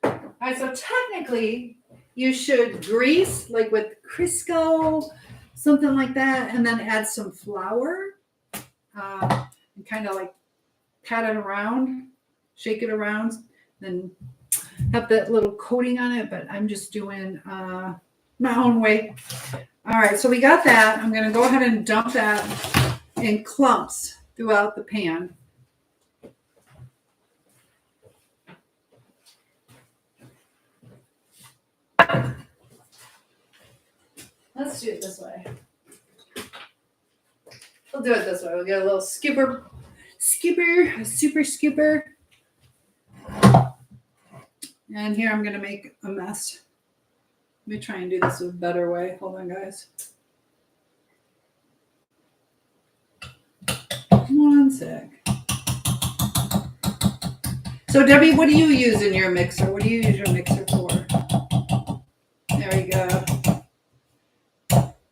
All right, so technically you should grease like with Crisco, something like that, and then add some flour and kind of like pat it around, shake it around, then have that little coating on it, but I'm just doing my own way. All right, so we got that. I'm going to go ahead and dump that in clumps throughout the pan. Let's do it this way. We'll do it this way. We'll get a little super scooper. And here I'm going to make a mess. Let me try and do this a better way. Hold on, guys. One sec. So, Debbie, what do you use in your mixer? What do you use your mixer for? There we go.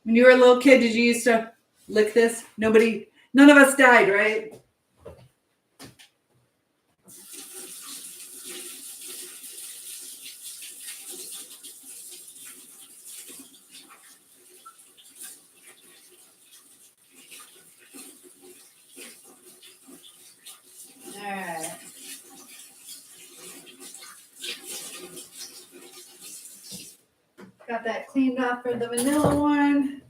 When you were a little kid, did you used to lick this? None of us died, right? All right. got that cleaned up for the vanilla one.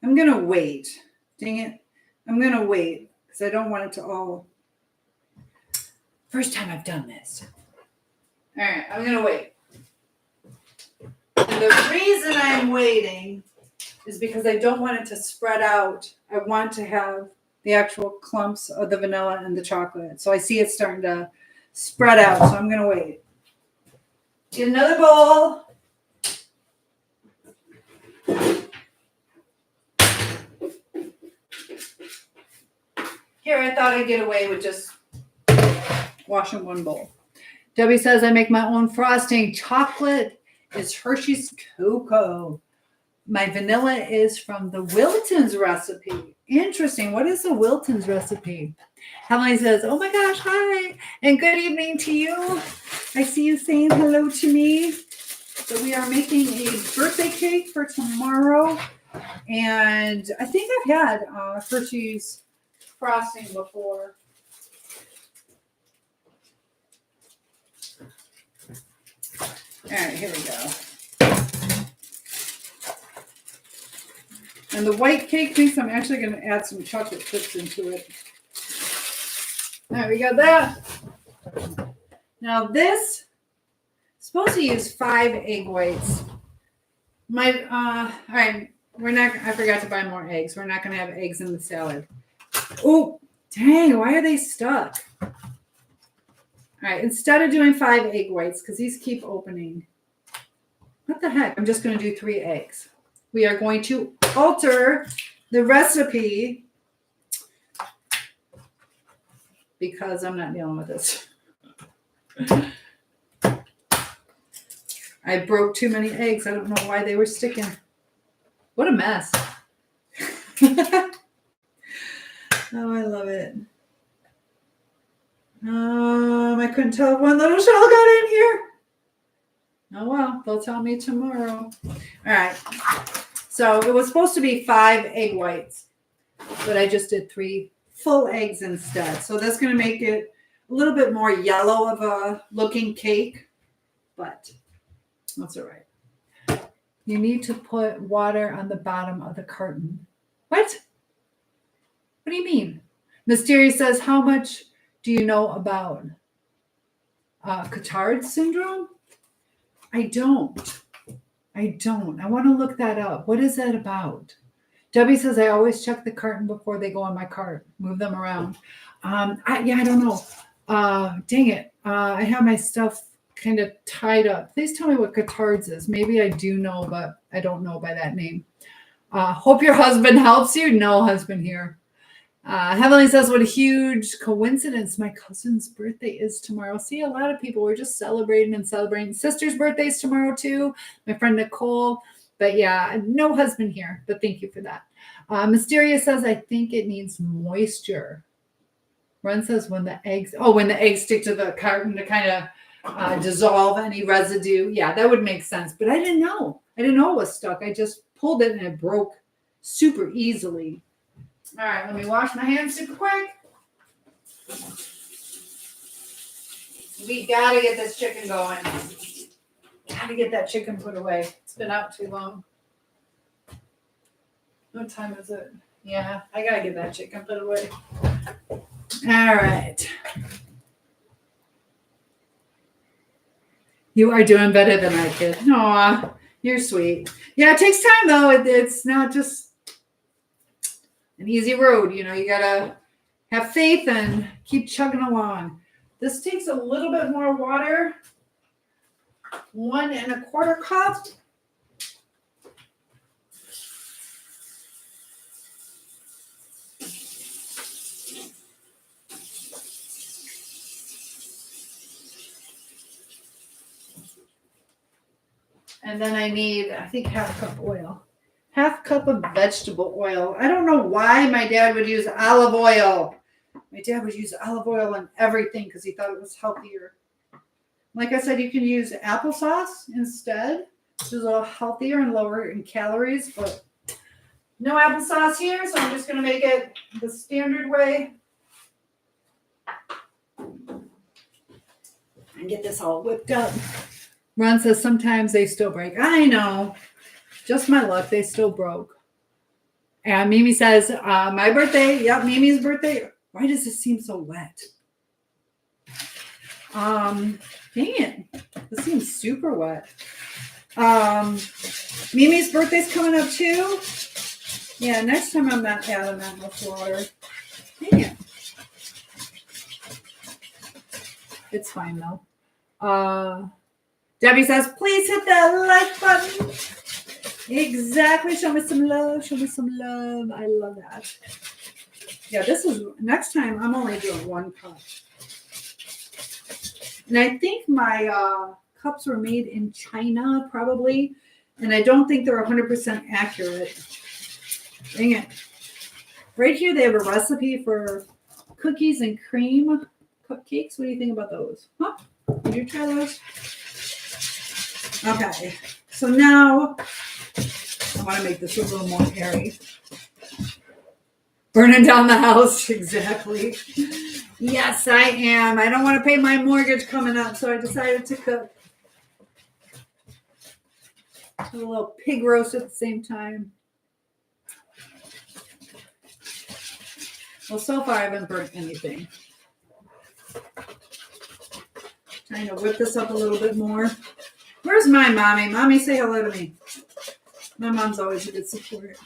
I'm going to wait. Dang it. I'm going to wait because I don't want it to all. First time I've done this. All right, I'm going to wait. And the reason I'm waiting is because I don't want it to spread out. I want to have the actual clumps of the vanilla and the chocolate. So I see it starting to spread out. So I'm going to wait. Get another bowl. Here, I thought I'd get away with just washing one bowl. Debbie says, I make my own frosting. Chocolate is Hershey's Cocoa. My vanilla is from the Wilton's recipe. Interesting. What is the Wilton's recipe? Emily says, oh my gosh, hi. And good evening to you. I see you saying hello to me. So we are making a birthday cake for tomorrow. And I think I've had Hershey's frosting before. All right, here we go. And the white cake mix, I'm actually going to add some chocolate chips into it. All right, we got that. Now this is supposed to use 5 egg whites. All right, I forgot to buy more eggs. We're not going to have eggs in the salad. Oh, dang, why are they stuck? All right, instead of doing 5 egg whites, because these keep opening. What the heck? I'm just going to do 3 eggs. We are going to alter the recipe because I'm not dealing with this. I broke too many eggs. I don't know why they were sticking. What a mess. Oh, I love it. I couldn't tell if one little shell got in here. Oh, well, they'll tell me tomorrow. All right. So it was supposed to be 5 egg whites, but I just did 3 full eggs instead. So that's going to make it a little bit more yellow of a looking cake, but that's all right. You need to put water on the bottom of the carton. What? What do you mean? Mysterious says, how much do you know about Cotard syndrome? I don't. I want to look that up. What is that about? Debbie says, I always check the carton before they go on my cart. Move them around. I don't know. Dang it. I have my stuff kind of tied up. Please tell me what Cotard's is. Maybe I do know, but I don't know by that name. Hope your husband helps you. No husband here. Heavenly says, what a huge coincidence. My cousin's birthday is tomorrow. See, a lot of people were just celebrating. Sister's birthday's tomorrow too. My friend Nicole. But yeah, no husband here. But thank you for that. Mysterious says, I think it needs moisture. Ren says when the eggs stick to the carton to kind of dissolve any residue. Yeah, that would make sense. But I didn't know. I didn't know it was stuck. I just pulled it and it broke super easily. All right, let me wash my hands super quick. We got to get this chicken going. Got to get that chicken put away. It's been out too long. What time is it? Yeah, I got to get that chicken put away. All right. You are doing better than I could. Aw, you're sweet. Yeah, it takes time, though. It's not just an easy road. You know, you got to have faith and keep chugging along. This takes a little bit more water. 1 1/4 cup. And then I need, I think, 1/2 cup oil. 1/2 cup of vegetable oil. I don't know why my dad would use olive oil. My dad would use olive oil on everything because he thought it was healthier. Like I said, you can use applesauce instead, which is a little healthier and lower in calories, but no applesauce here, so I'm just going to make it the standard way. and get this all whipped up. Ron says sometimes they still break. I know. Just my luck. They still broke. And Mimi says, my birthday. Yep, Mimi's birthday. Why does this seem so wet? Dang it. This seems super wet. Mimi's birthday's coming up too. Yeah, next time I'm not adding that much water. Dang it. It's fine though. Debbie says, please hit that like button. Exactly. Show me some love. Show me some love. I love that. Yeah, this is next time I'm only doing 1 cup. And I think my cups were made in China probably. And I don't think they're 100% accurate. Dang it. Right here they have a recipe for cookies and cream cupcakes. What do you think about those? Huh? Did you try those? Okay. So now I want to make this a little more hairy. Burning down the house. Exactly. Yes, I am. I don't want to pay my mortgage coming up, so I decided to cook a little pig roast at the same time. Well, so far I haven't burnt anything. Trying to whip this up a little bit more. Where's my mommy? Mommy, say hello to me. My mom's always a good support.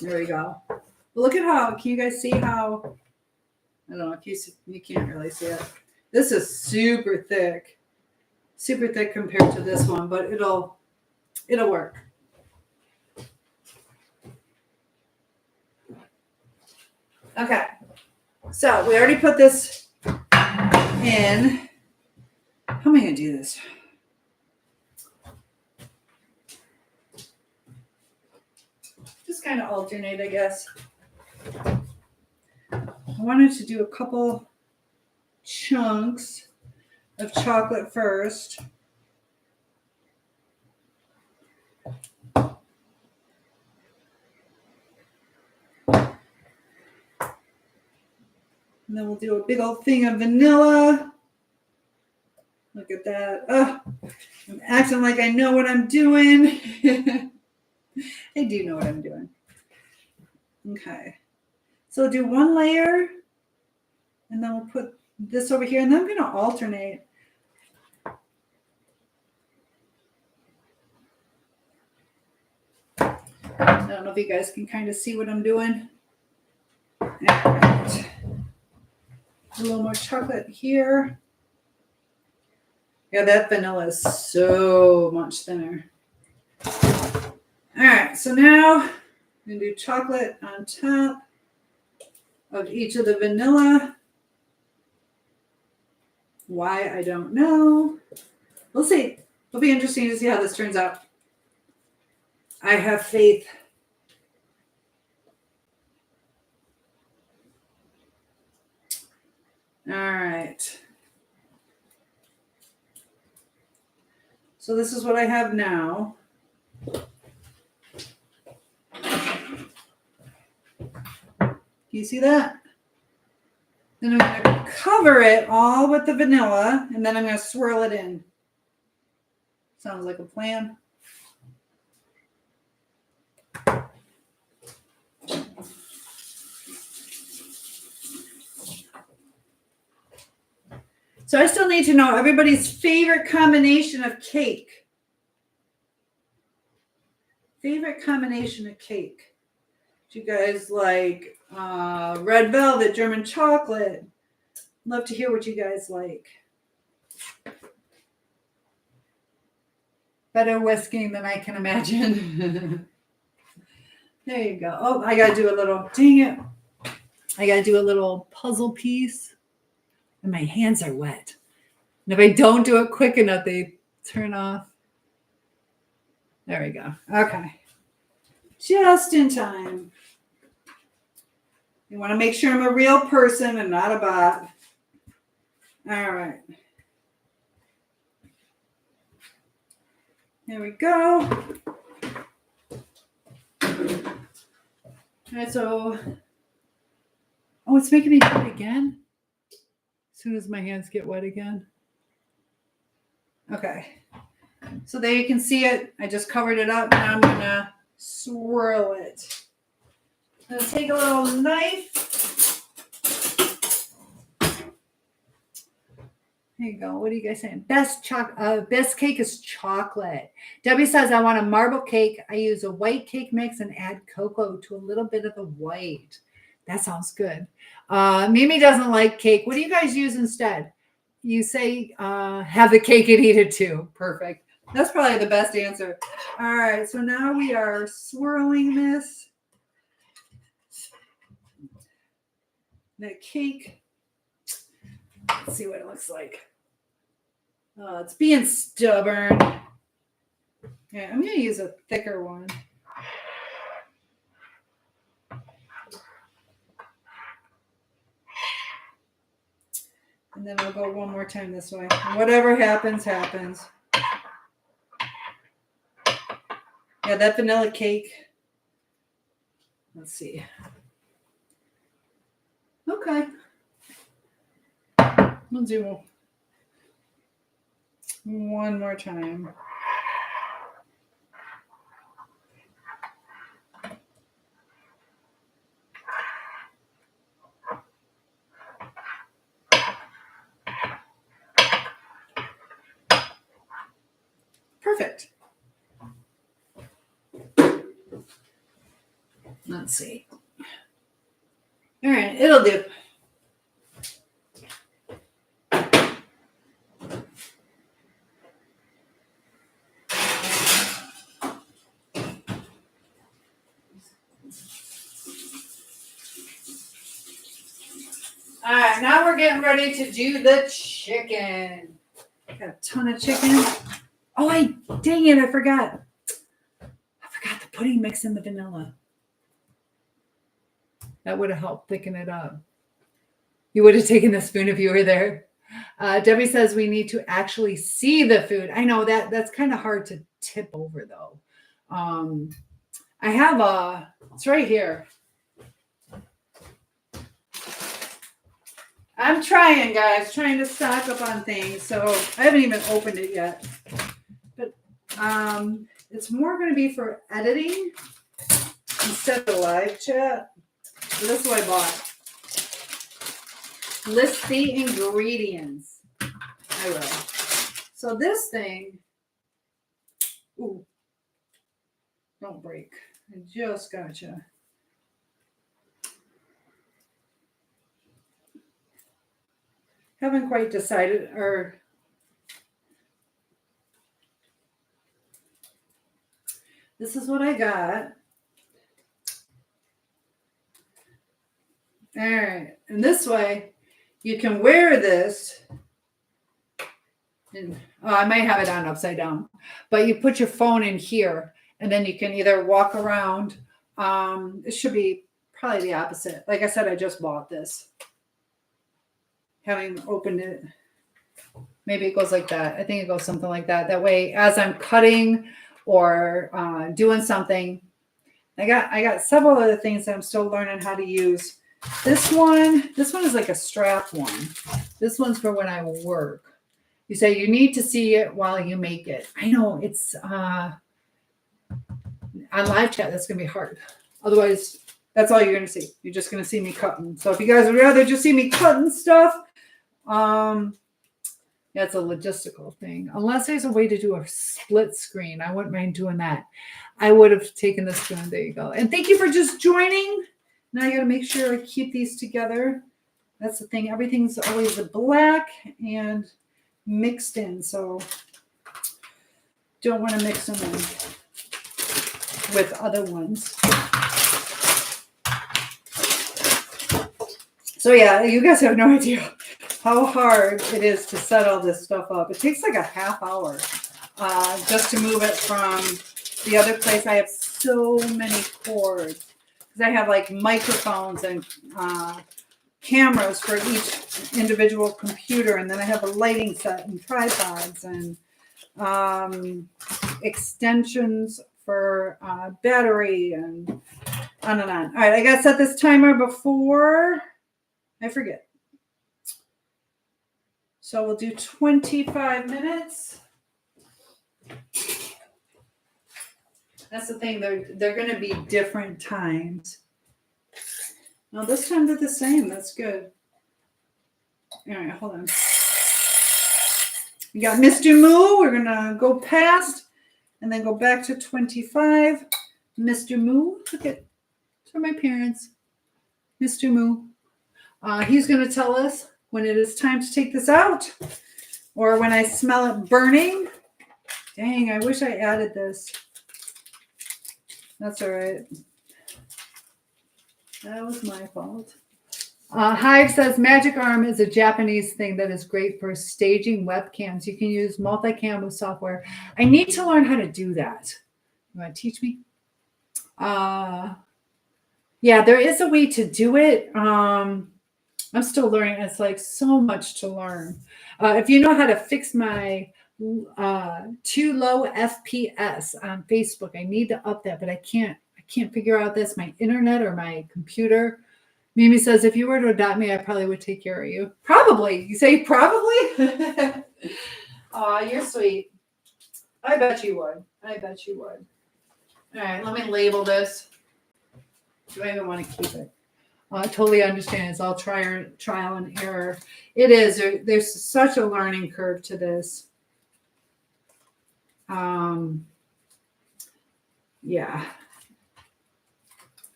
There we go. Well, look at how, can you guys see how, I don't know if you can't really see it. This is super thick compared to this one, but it'll work. Okay. So we already put this in. How am I going to do this? Just kind of alternate, I guess. I wanted to do a couple chunks of chocolate first. And then we'll do a big old thing of vanilla. Look at that. Oh, I'm acting like I know what I'm doing. I do know what I'm doing. Okay. So we'll do 1 layer. And then we'll put this over here. And then I'm going to alternate. I don't know if you guys can kind of see what I'm doing. All right. A little more chocolate here. Yeah, that vanilla is so much thinner. All right, so now I'm going to do chocolate on top of each of the vanilla. Why, I don't know. We'll see. It'll be interesting to see how this turns out. I have faith. All right. So this is what I have now. Can you see that? Then I'm going to cover it all with the vanilla, and then I'm going to swirl it in. Sounds like a plan. So I still need to know everybody's favorite combination of cake. Favorite combination of cake. Do you guys like red velvet, German chocolate? Love to hear what you guys like. Better whisking than I can imagine. There you go. Oh, I got to do a little, dang it. I got to do a little puzzle piece. And my hands are wet. And if I don't do it quick enough, they turn off. There we go. Okay. Just in time. You want to make sure I'm a real person and not a bot. All right. There we go. All right, so, oh it's making me do it again. As soon as my hands get wet again. Okay. So there you can see it. I just covered it up. Now I'm going to swirl it. I'm going to take a little knife. There you go. What are you guys saying? Best cake is chocolate. Debbie says, I want a marble cake. I use a white cake mix and add cocoa to a little bit of the white. That sounds good. Mimi doesn't like cake. What do you guys use instead? You say have the cake and eat it too. Perfect. That's probably the best answer. All right. So now we are swirling this. The cake. Let's see what it looks like. It's being stubborn. Yeah, I'm going to use a thicker one. And then I'll go one more time this way. And whatever happens, happens. Yeah, that vanilla cake. Let's see. Okay. We'll do one more time. Perfect. Let's see. All right, it'll do. All right, now we're getting ready to do the chicken. Got a ton of chicken. Oh, dang it, I forgot. I forgot the pudding mix in the vanilla. That would have helped thicken it up. You would have taken the spoon if you were there. Debbie says we need to actually see the food. I know that's kind of hard to tip over though. I have it's right here. I'm trying, guys, trying to stock up on things. So I haven't even opened it yet. But it's more going to be for editing instead of live chat. So this is what I bought. List the ingredients. I will. So this thing, ooh, don't break. I just gotcha. Haven't quite decided, or this is what I got. All right, and this way you can wear this. And I might have it on upside down, but you put your phone in here, and then you can either walk around. It should be probably the opposite. Like I said, I just bought this. Having opened it, maybe it goes like that. I think it goes something like that. That way, as I'm cutting or doing something, I got several other things that I'm still learning how to use. This one is like a strap one. This one's for when I work. You say you need to see it while you make it. I know it's on live chat. That's gonna be hard. Otherwise, that's all you're gonna see. You're just gonna see me cutting. So if you guys would rather just see me cutting stuff, yeah, it's a logistical thing. Unless there's a way to do a split screen, I wouldn't mind doing that. I would have taken the spoon. There you go. And thank you for just joining. Now I got to make sure I keep these together. That's the thing. Everything's always a black and mixed in, so don't want to mix them in with other ones. So yeah, you guys have no idea how hard it is to set all this stuff up. It takes like a half hour just to move it from the other place. I have so many cords because I have like microphones and cameras for each individual computer, and then I have a lighting set and tripods and extensions for battery and on and on. All right, I got to set this timer before I forget. So we'll do 25 minutes. That's the thing. They're going to be different times. Now this time they're the same. That's good. All right, hold on. We got Mr. Moo. We're going to go past and then go back to 25. Mr. Moo. Look at for my parents. Mr. Moo. He's going to tell us when it is time to take this out or when I smell it burning. Dang, I wish I added this. That's all right. That was my fault. Hive says Magic Arm is a Japanese thing that is great for staging webcams. You can use multicam with software. I need to learn how to do that. You want to teach me? Yeah, there is a way to do it. I'm still learning. It's like so much to learn. If you know how to fix my too low FPS on Facebook, I need to up that, but I can't figure out that's my internet or my computer. Mimi says, if you were to adopt me, I probably would take care of you. Probably. You say probably? Aw, you're sweet. I bet you would. I bet you would. All right, let me label this. Do I even want to keep it? I totally understand. It's all trial and error. It is. There's such a learning curve to this. Yeah.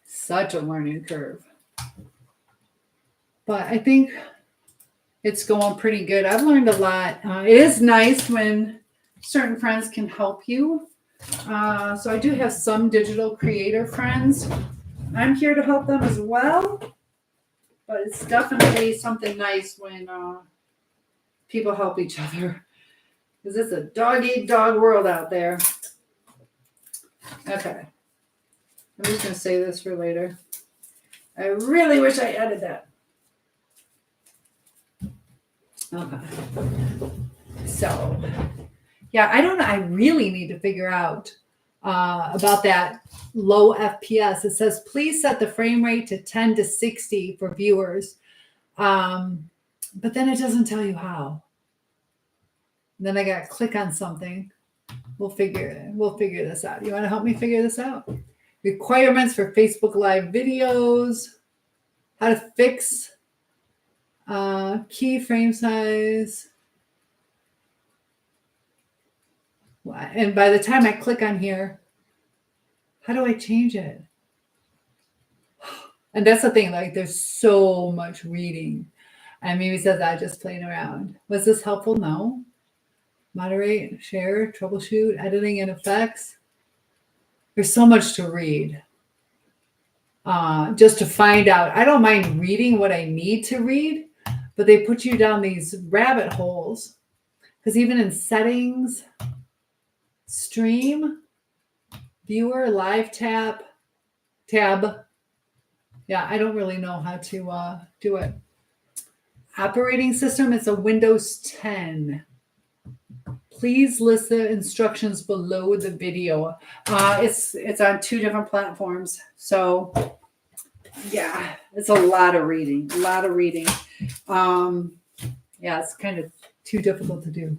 Such a learning curve. But I think it's going pretty good. I've learned a lot. It is nice when certain friends can help you. So I do have some digital creator friends. I'm here to help them as well. But it's definitely something nice when people help each other. Because it's a dog-eat-dog world out there. Okay. I'm just going to say this for later. I really wish I added that. Okay. So, yeah, I don't know. I really need to figure out about that low FPS. It says, please set the frame rate to 10 to 60 for viewers. But then it doesn't tell you how. Then I got to click on something. We'll figure this out. You want to help me figure this out? Requirements for Facebook Live videos. How to fix key frame size. And by the time I click on here, how do I change it? And that's the thing, like there's so much reading. And Mimi says I just playing around. Was this helpful? No. Moderate, share, troubleshoot, editing and effects. There's so much to read. Just to find out. I don't mind reading what I need to read, but they put you down these rabbit holes. Because even in settings, stream, viewer, live tab. Yeah, I don't really know how to do it. Operating system is a Windows 10. Please list the instructions below the video. It's on 2 different platforms. So yeah, it's a lot of reading. Yeah, it's kind of too difficult to do.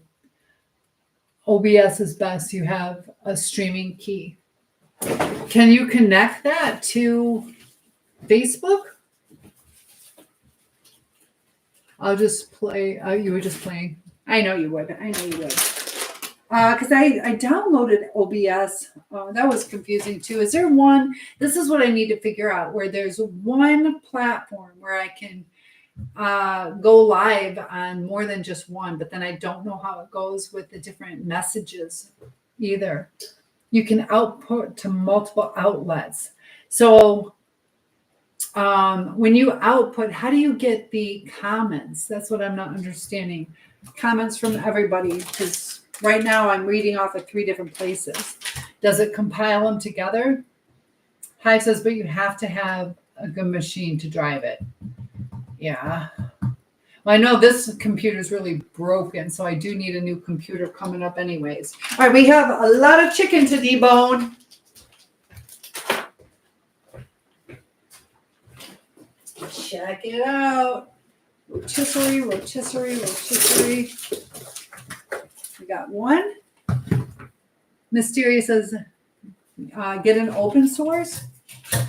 OBS is best. You have a streaming key. Can you connect that to Facebook? I'll just play. You were just playing. I know you would. Because I downloaded OBS. That was confusing too. Is there one? This is what I need to figure out, where there's one platform where I can go live on more than just one, but then I don't know how it goes with the different messages either. You can output to multiple outlets. So when you output, how do you get the comments? That's what I'm not understanding. Comments from everybody, because right now I'm reading off of 3 different places. Does it compile them together? Hive says, but you have to have a good machine to drive it. Yeah. Well, I know this computer is really broken, so I do need a new computer coming up anyways. All right, we have a lot of chicken to debone. Check it out. rotisserie, rotisserie, rotisserie. We got one. Mysterious says, get an open source.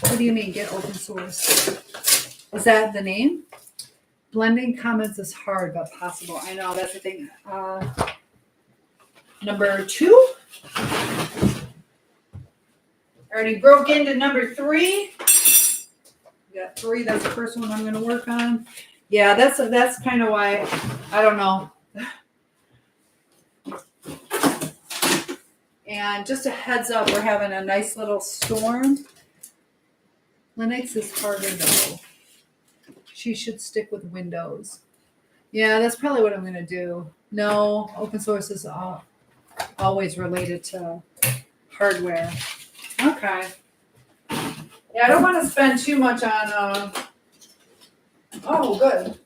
What do you mean, get open source? Is that the name? Blending comments is hard, but possible. I know, that's the thing. Number 2. Already broke into number 3. We got 3. That's the first one I'm going to work on. Yeah, that's kind of why, I don't know. And just a heads up, we're having a nice little storm. Linux is harder though. She should stick with Windows. Yeah, that's probably what I'm going to do. No, open source is always related to hardware. Okay. Yeah, I don't want to spend too much on... Oh, good.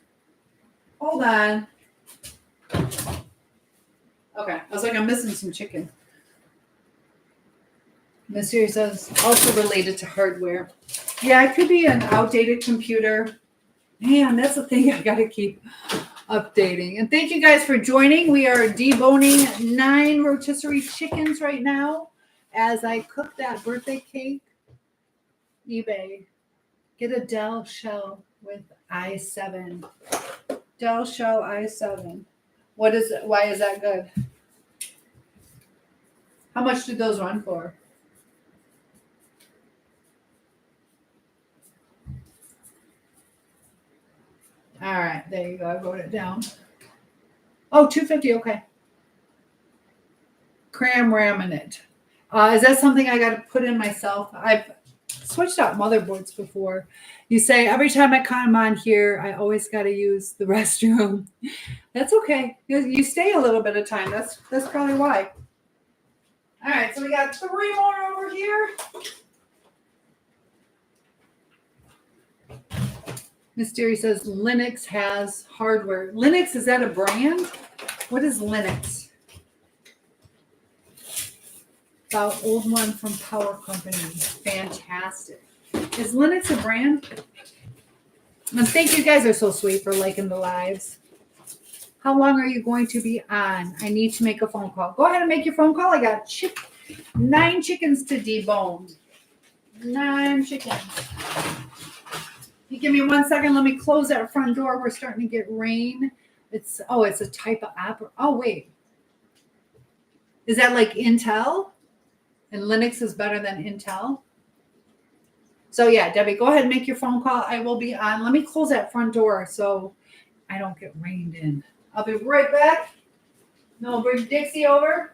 Hold on. Okay, I was like, I'm missing some chicken. Mysterious says, also related to hardware. Yeah, it could be an outdated computer. Man, that's the thing I got to keep updating. And thank you guys for joining. We are deboning 9 rotisserie chickens right now as I cook that birthday cake. eBay. Get a Dell shell with i7. Dell shell i7. What is it? Why is that good? How much did those run for? All right, there you go. I wrote it down. Oh, $250. Okay. Cram raminate. Is that something I got to put in myself? I've switched out motherboards before. You say every time I come on here, I always got to use the restroom. That's okay. You stay a little bit of time. That's probably why. All right, so we got 3 more over here. Mystery says Linux has hardware. Linux, is that a brand? What is Linux? About old one from Power Company. Fantastic. Is Linux a brand? And thank you guys are so sweet for liking the lives. How long are you going to be on? I need to make a phone call. Go ahead and make your phone call. I got 9 chickens to debone. 9 chickens. You give me 1 second. Let me close that front door. We're starting to get rain. It's a type of app. Oh, wait. Is that like Intel? And Linux is better than Intel? So yeah, Debbie, go ahead and make your phone call. I will be on. Let me close that front door so I don't get rained in. I'll be right back. No, bring Dixie over.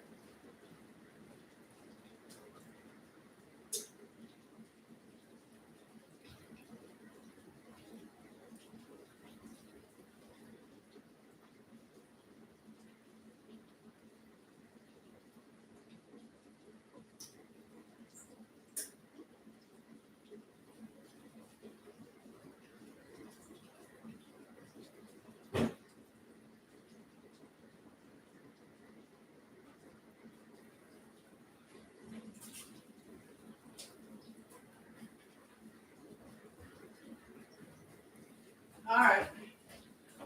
All right.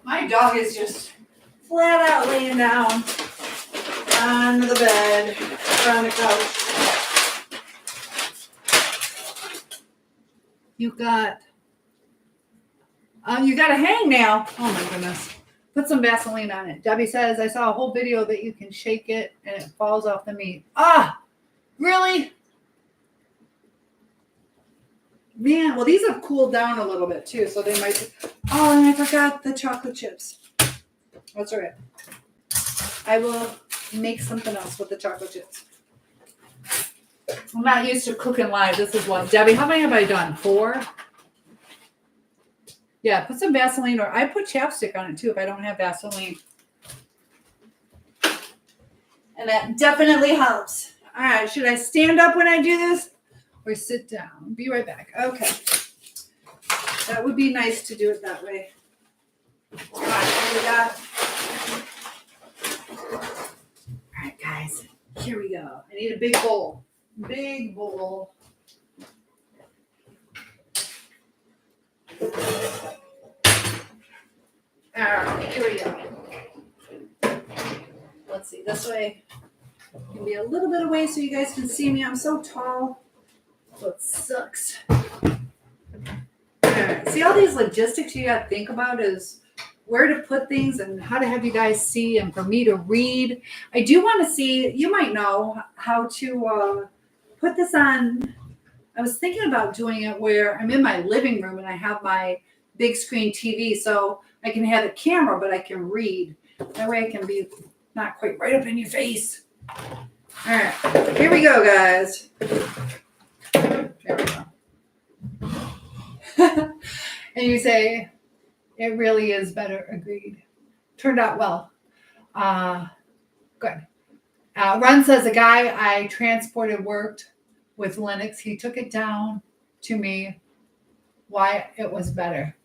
My dog is just flat out laying down on the bed or on the couch. You got a hangnail. Oh my goodness. Put some Vaseline on it. Debbie says, I saw a whole video that you can shake it and it falls off the meat. Ah, really? Man, well, these have cooled down a little bit too, so they might. Oh, and I forgot the chocolate chips. That's all right. I will make something else with the chocolate chips. I'm not used to cooking live. This is one. Debbie, how many have I done? 4? Yeah, put some Vaseline, or I put chapstick on it too if I don't have Vaseline. And that definitely helps. All right, should I stand up when I do this or sit down? Be right back. Okay. That would be nice to do it that way. All right, here we go. All right, guys, here we go. I need a big bowl. Big bowl. All right, here we go. Let's see, this way. Can be a little bit away so you guys can see me. I'm so tall. So it sucks. Right. See all these logistics you got to think about is where to put things and how to have you guys see and for me to read. I do want to see, you might know how to put this on. I was thinking about doing it where I'm in my living room and I have my big screen TV so I can have a camera, but I can read. That way I can be not quite right up in your face. All right, here we go, guys. There we go. And you say, it really is better. Agreed. Turned out well. Good. Ron says, a guy I transported worked with Linux. He took it down to me why it was better.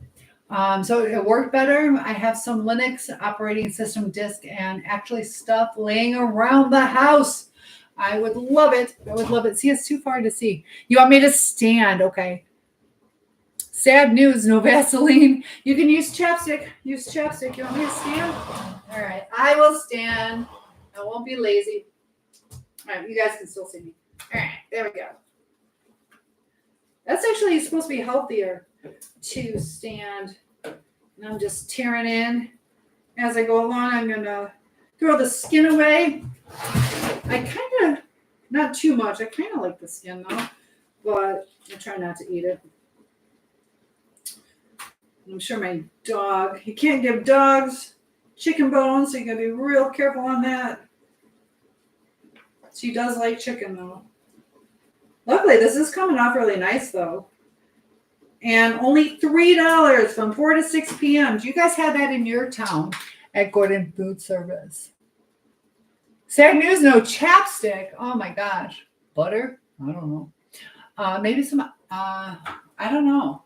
So it worked better. I have some Linux operating system disk and actually stuff laying around the house. I would love it. I would love it. See, it's too far to see. You want me to stand? Okay. Sad news, no Vaseline. You can use chapstick. Use chapstick. You want me to stand? All right. I will stand. I won't be lazy. All right. You guys can still see me. All right. There we go. That's actually supposed to be healthier to stand. And I'm just tearing in. As I go along, I'm going to throw the skin away. I kind of, not too much. I kind of like the skin though, but I try not to eat it. I'm sure my dog, you can't give dogs chicken bones, so you gotta be real careful on that. She does like chicken though. Luckily, this is coming off really nice though. And only $3 from 4 to 6 p.m. Do you guys have that in your town at Gordon Food Service? Sad news, no chapstick. Oh my gosh. Butter? I don't know. Maybe some, I don't know.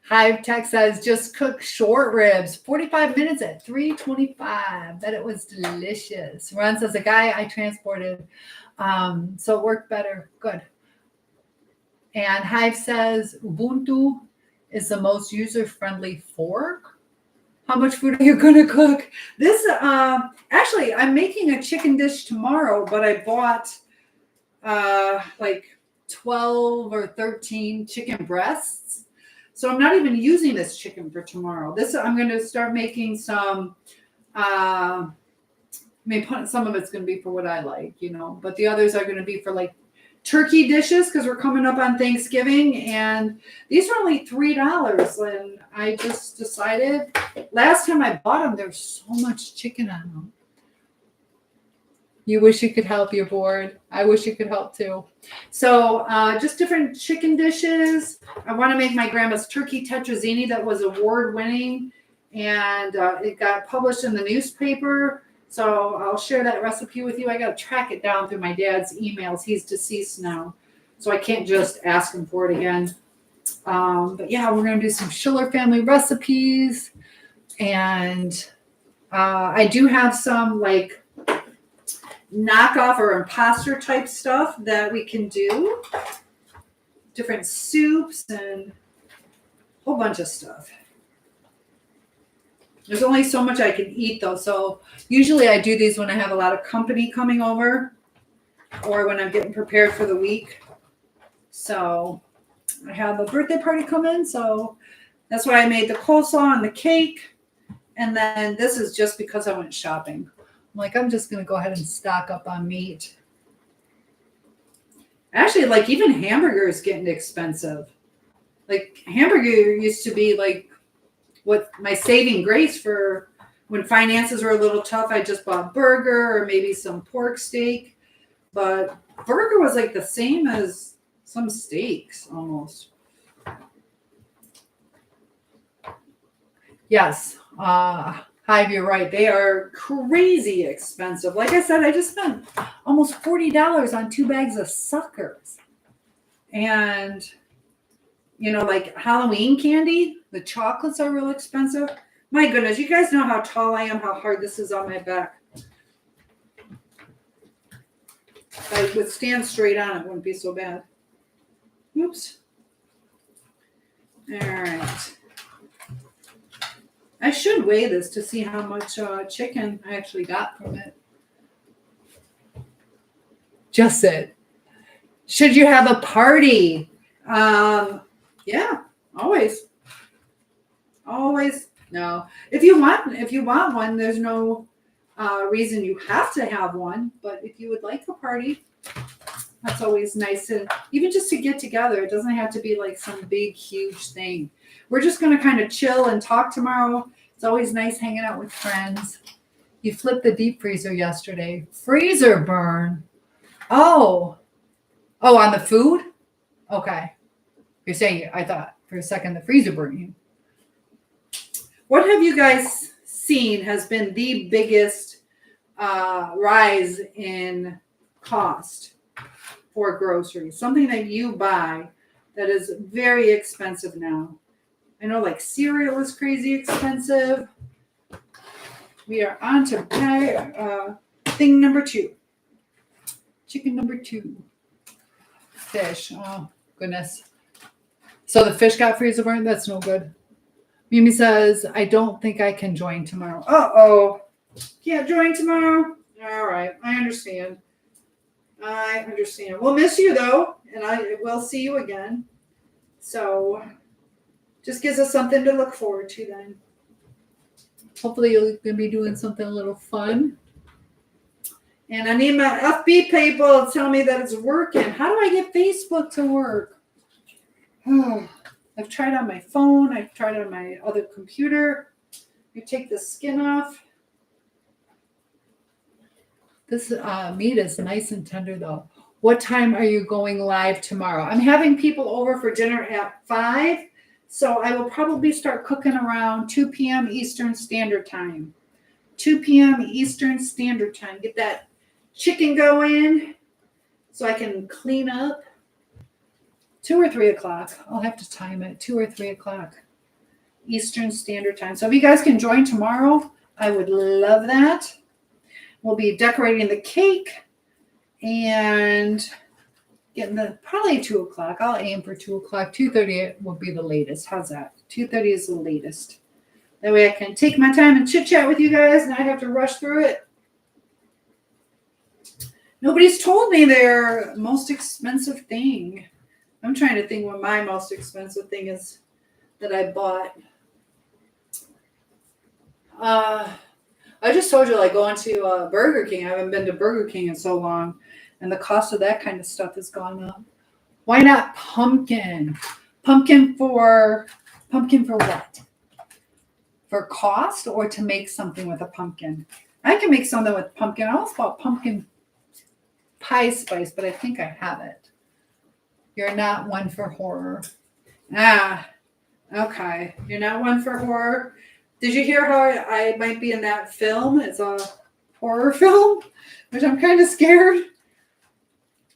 Hive Tech says, just cook short ribs, 45 minutes at 325. Bet it was delicious. Ron says, a guy I transported, so it worked better. Good. And Hive says, Ubuntu is the most user-friendly fork. How much food are you going to cook? This, actually, I'm making a chicken dish tomorrow, but I bought like 12 or 13 chicken breasts. So I'm not even using this chicken for tomorrow. This, I'm going to start making some, some of it's going to be for what I like, you know, but the others are going to be for like turkey dishes because we're coming up on Thanksgiving, and these are only $3. And I just decided last time I bought them, there's so much chicken on them. You wish you could help, you're bored. I wish you could help too. So just different chicken dishes. I want to make my grandma's turkey tetrazzini that was award winning, and it got published in the newspaper. So I'll share that recipe with you. I got to track it down through my dad's emails. He's deceased now, so I can't just ask him for it again. But yeah, we're going to do some Schiller family recipes. And I do have some like knockoff or imposter type stuff that we can do. Different soups and a whole bunch of stuff. There's only so much I can eat though. So usually I do these when I have a lot of company coming over or when I'm getting prepared for the week. So I have a birthday party coming. So that's why I made the coleslaw and the cake. And then this is just because I went shopping. I'm like, I'm just going to go ahead and stock up on meat. Actually, like even hamburger is getting expensive. Like hamburger used to be like what my saving grace for when finances were a little tough. I just bought burger or maybe some pork steak. But burger was like the same as some steaks almost. Yes. Hive, you're right. They are crazy expensive. Like I said, I just spent almost $40 on 2 bags of suckers. And, you know, like Halloween candy, the chocolates are real expensive. My goodness, you guys know how tall I am, how hard this is on my back. If I would stand straight on, it wouldn't be so bad. Oops. All right. I should weigh this to see how much chicken I actually got from it. Just it. Should you have a party? Yeah, always. Always. No. If you want one, there's no reason you have to have one. But if you would like a party, that's always nice. And even just to get together, it doesn't have to be like some big, huge thing. We're just going to kind of chill and talk tomorrow. It's always nice hanging out with friends. You flipped the deep freezer yesterday. Freezer burn. Oh, on the food? Okay. You're saying, I thought for a second the freezer burned you. What have you guys seen has been the biggest rise in cost for groceries? Something that you buy that is very expensive now. I know like cereal is crazy expensive. We are on to thing number 2. Chicken number 2. Fish. Oh, goodness. So the fish got freezer burned? That's no good. Mimi says, I don't think I can join tomorrow. Uh-oh. Can't join tomorrow? All right. I understand. We'll miss you, though, and I will see you again. So just gives us something to look forward to then. Hopefully you're going to be doing something a little fun. And I need my FB people to tell me that it's working. How do I get Facebook to work? I've tried on my phone. I've tried on my other computer. You take the skin off. This meat is nice and tender, though. What time are you going live tomorrow? I'm having people over for dinner at 5, so I will probably start cooking around 2 p.m. Eastern Standard Time. 2 p.m. Eastern Standard Time. Get that chicken going so I can clean up. 2 or 3 o'clock. I'll have to time it. 2 or 3 o'clock Eastern Standard Time. So if you guys can join tomorrow, I would love that. We'll be decorating the cake and getting probably 2 o'clock. I'll aim for 2 o'clock. 2:30 will be the latest. How's that? 2:30 is the latest. That way I can take my time and chit chat with you guys and I have to rush through it. Nobody's told me their most expensive thing. I'm trying to think what my most expensive thing is that I bought. I just told you, like, going to Burger King. I haven't been to Burger King in so long, and the cost of that kind of stuff has gone up. Why not pumpkin? Pumpkin for what? For cost or to make something with a pumpkin? I can make something with pumpkin. I almost bought pumpkin pie spice, but I think I have it. You're not one for horror. Okay. You're not one for horror. Did you hear how I might be in that film? It's a horror film, which I'm kind of scared.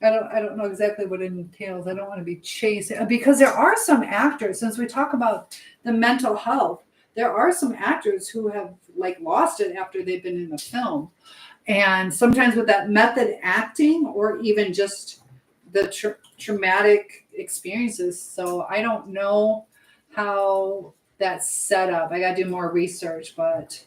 I don't know exactly what it entails. I don't want to be chased because there are some actors, since we talk about the mental health, there are some actors who have like lost it after they've been in the film. And sometimes with that method acting or even just the traumatic experiences. So I don't know how that's set up. I got to do more research, but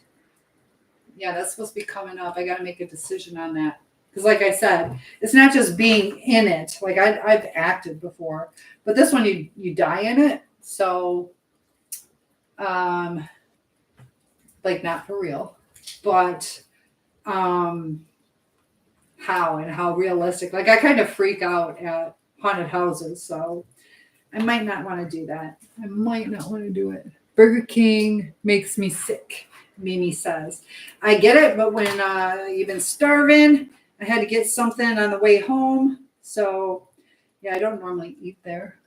yeah, that's supposed to be coming up. I got to make a decision on that. Because like I said, it's not just being in it. Like I've acted before, but this one you die in it. So, like not for real, but how realistic. Like I kind of freak out at haunted houses, so I might not want to do that. I might not want to do it. Burger King makes me sick, Mimi says. I get it, but when you've been starving, I had to get something on the way home. So, yeah, I don't normally eat there.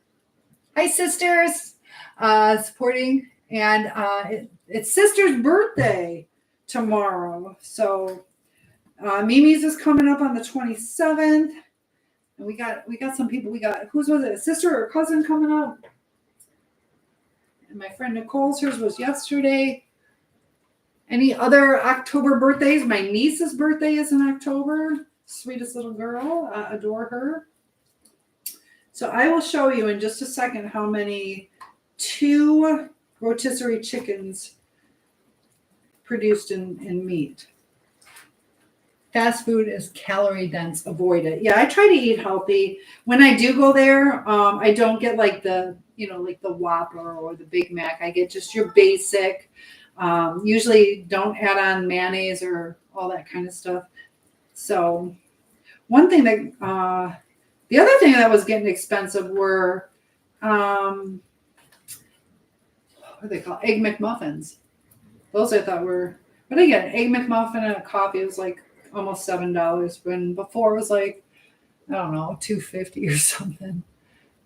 Hi, sisters. Supporting. And it's sister's birthday tomorrow. So, Mimi's is coming up on the 27th. And we got some people. Whose was it? A sister or a cousin coming up? And my friend Nicole's, hers was yesterday. Any other October birthdays? My niece's birthday is in October. Sweetest little girl. Adore her. So I will show you in just a second how many 2 rotisserie chickens produced in meat. Fast food is calorie dense. Avoid it. Yeah, I try to eat healthy. When I do go there, I don't get like the Whopper or the Big Mac. I get just your basic. Usually don't add on mayonnaise or all that kind of stuff. So one thing that the other thing that was getting expensive were what are they called? Egg McMuffins. Those I thought were, but again, egg McMuffin and a coffee was like almost $7 when before it was like, I don't know, $2.50 or something.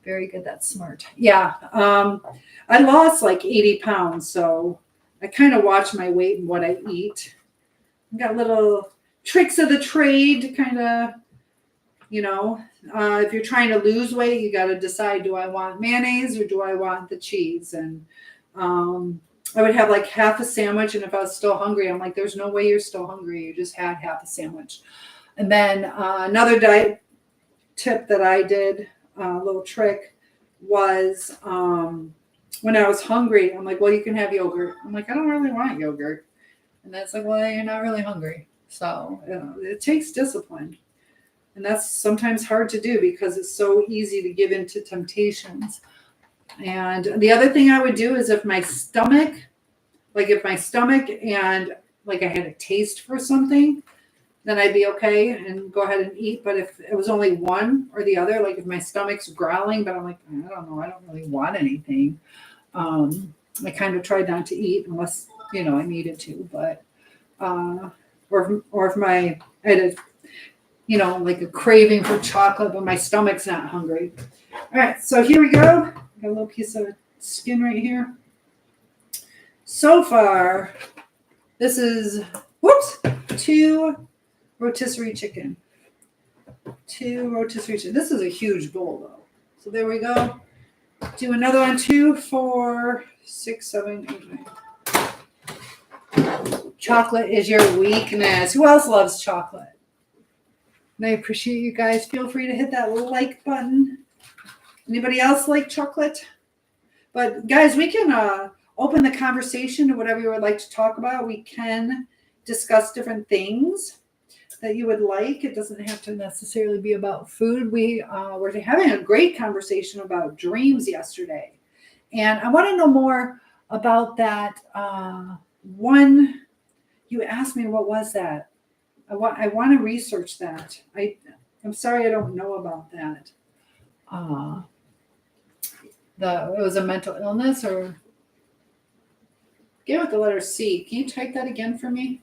Very good. That's smart. Yeah. I lost like 80 pounds. So I kind of watch my weight and what I eat. I've got little tricks of the trade to kind of, if you're trying to lose weight, you got to decide, do I want mayonnaise or do I want the cheese? And I would have like half a sandwich. And if I was still hungry, I'm like, there's no way you're still hungry. You just had half a sandwich. And then another diet tip that I did, a little trick, was when I was hungry, I'm like, well, you can have yogurt. I'm like, I don't really want yogurt. And that's like, well, you're not really hungry. So it takes discipline. And that's sometimes hard to do because it's so easy to give into temptations. And the other thing I would do is if my stomach and like I had a taste for something, then I'd be okay and go ahead and eat. But if it was only one or the other, like if my stomach's growling, but I'm like, I don't know, I don't really want anything. I kind of tried not to eat unless, I needed to, but, or if I had a, like a craving for chocolate, but my stomach's not hungry. All right, so here we go. Got a little piece of skin right here. So far, this is, 2 rotisserie chicken. 2 rotisserie chicken. This is a huge bowl, though. So there we go. Do another one, 2, 4, 6, 7, 8, 9. Chocolate is your weakness. Who else loves chocolate? And I appreciate you guys. Feel free to hit that like button. Anybody else like chocolate? But guys, we can open the conversation to whatever you would like to talk about. We can discuss different things that you would like. It doesn't have to necessarily be about food. We were having a great conversation about dreams yesterday. And I want to know more about that. One, you asked me, what was that? I want to research that. I'm sorry I don't know about that. It was a mental illness or get with the letter C. Can you type that again for me?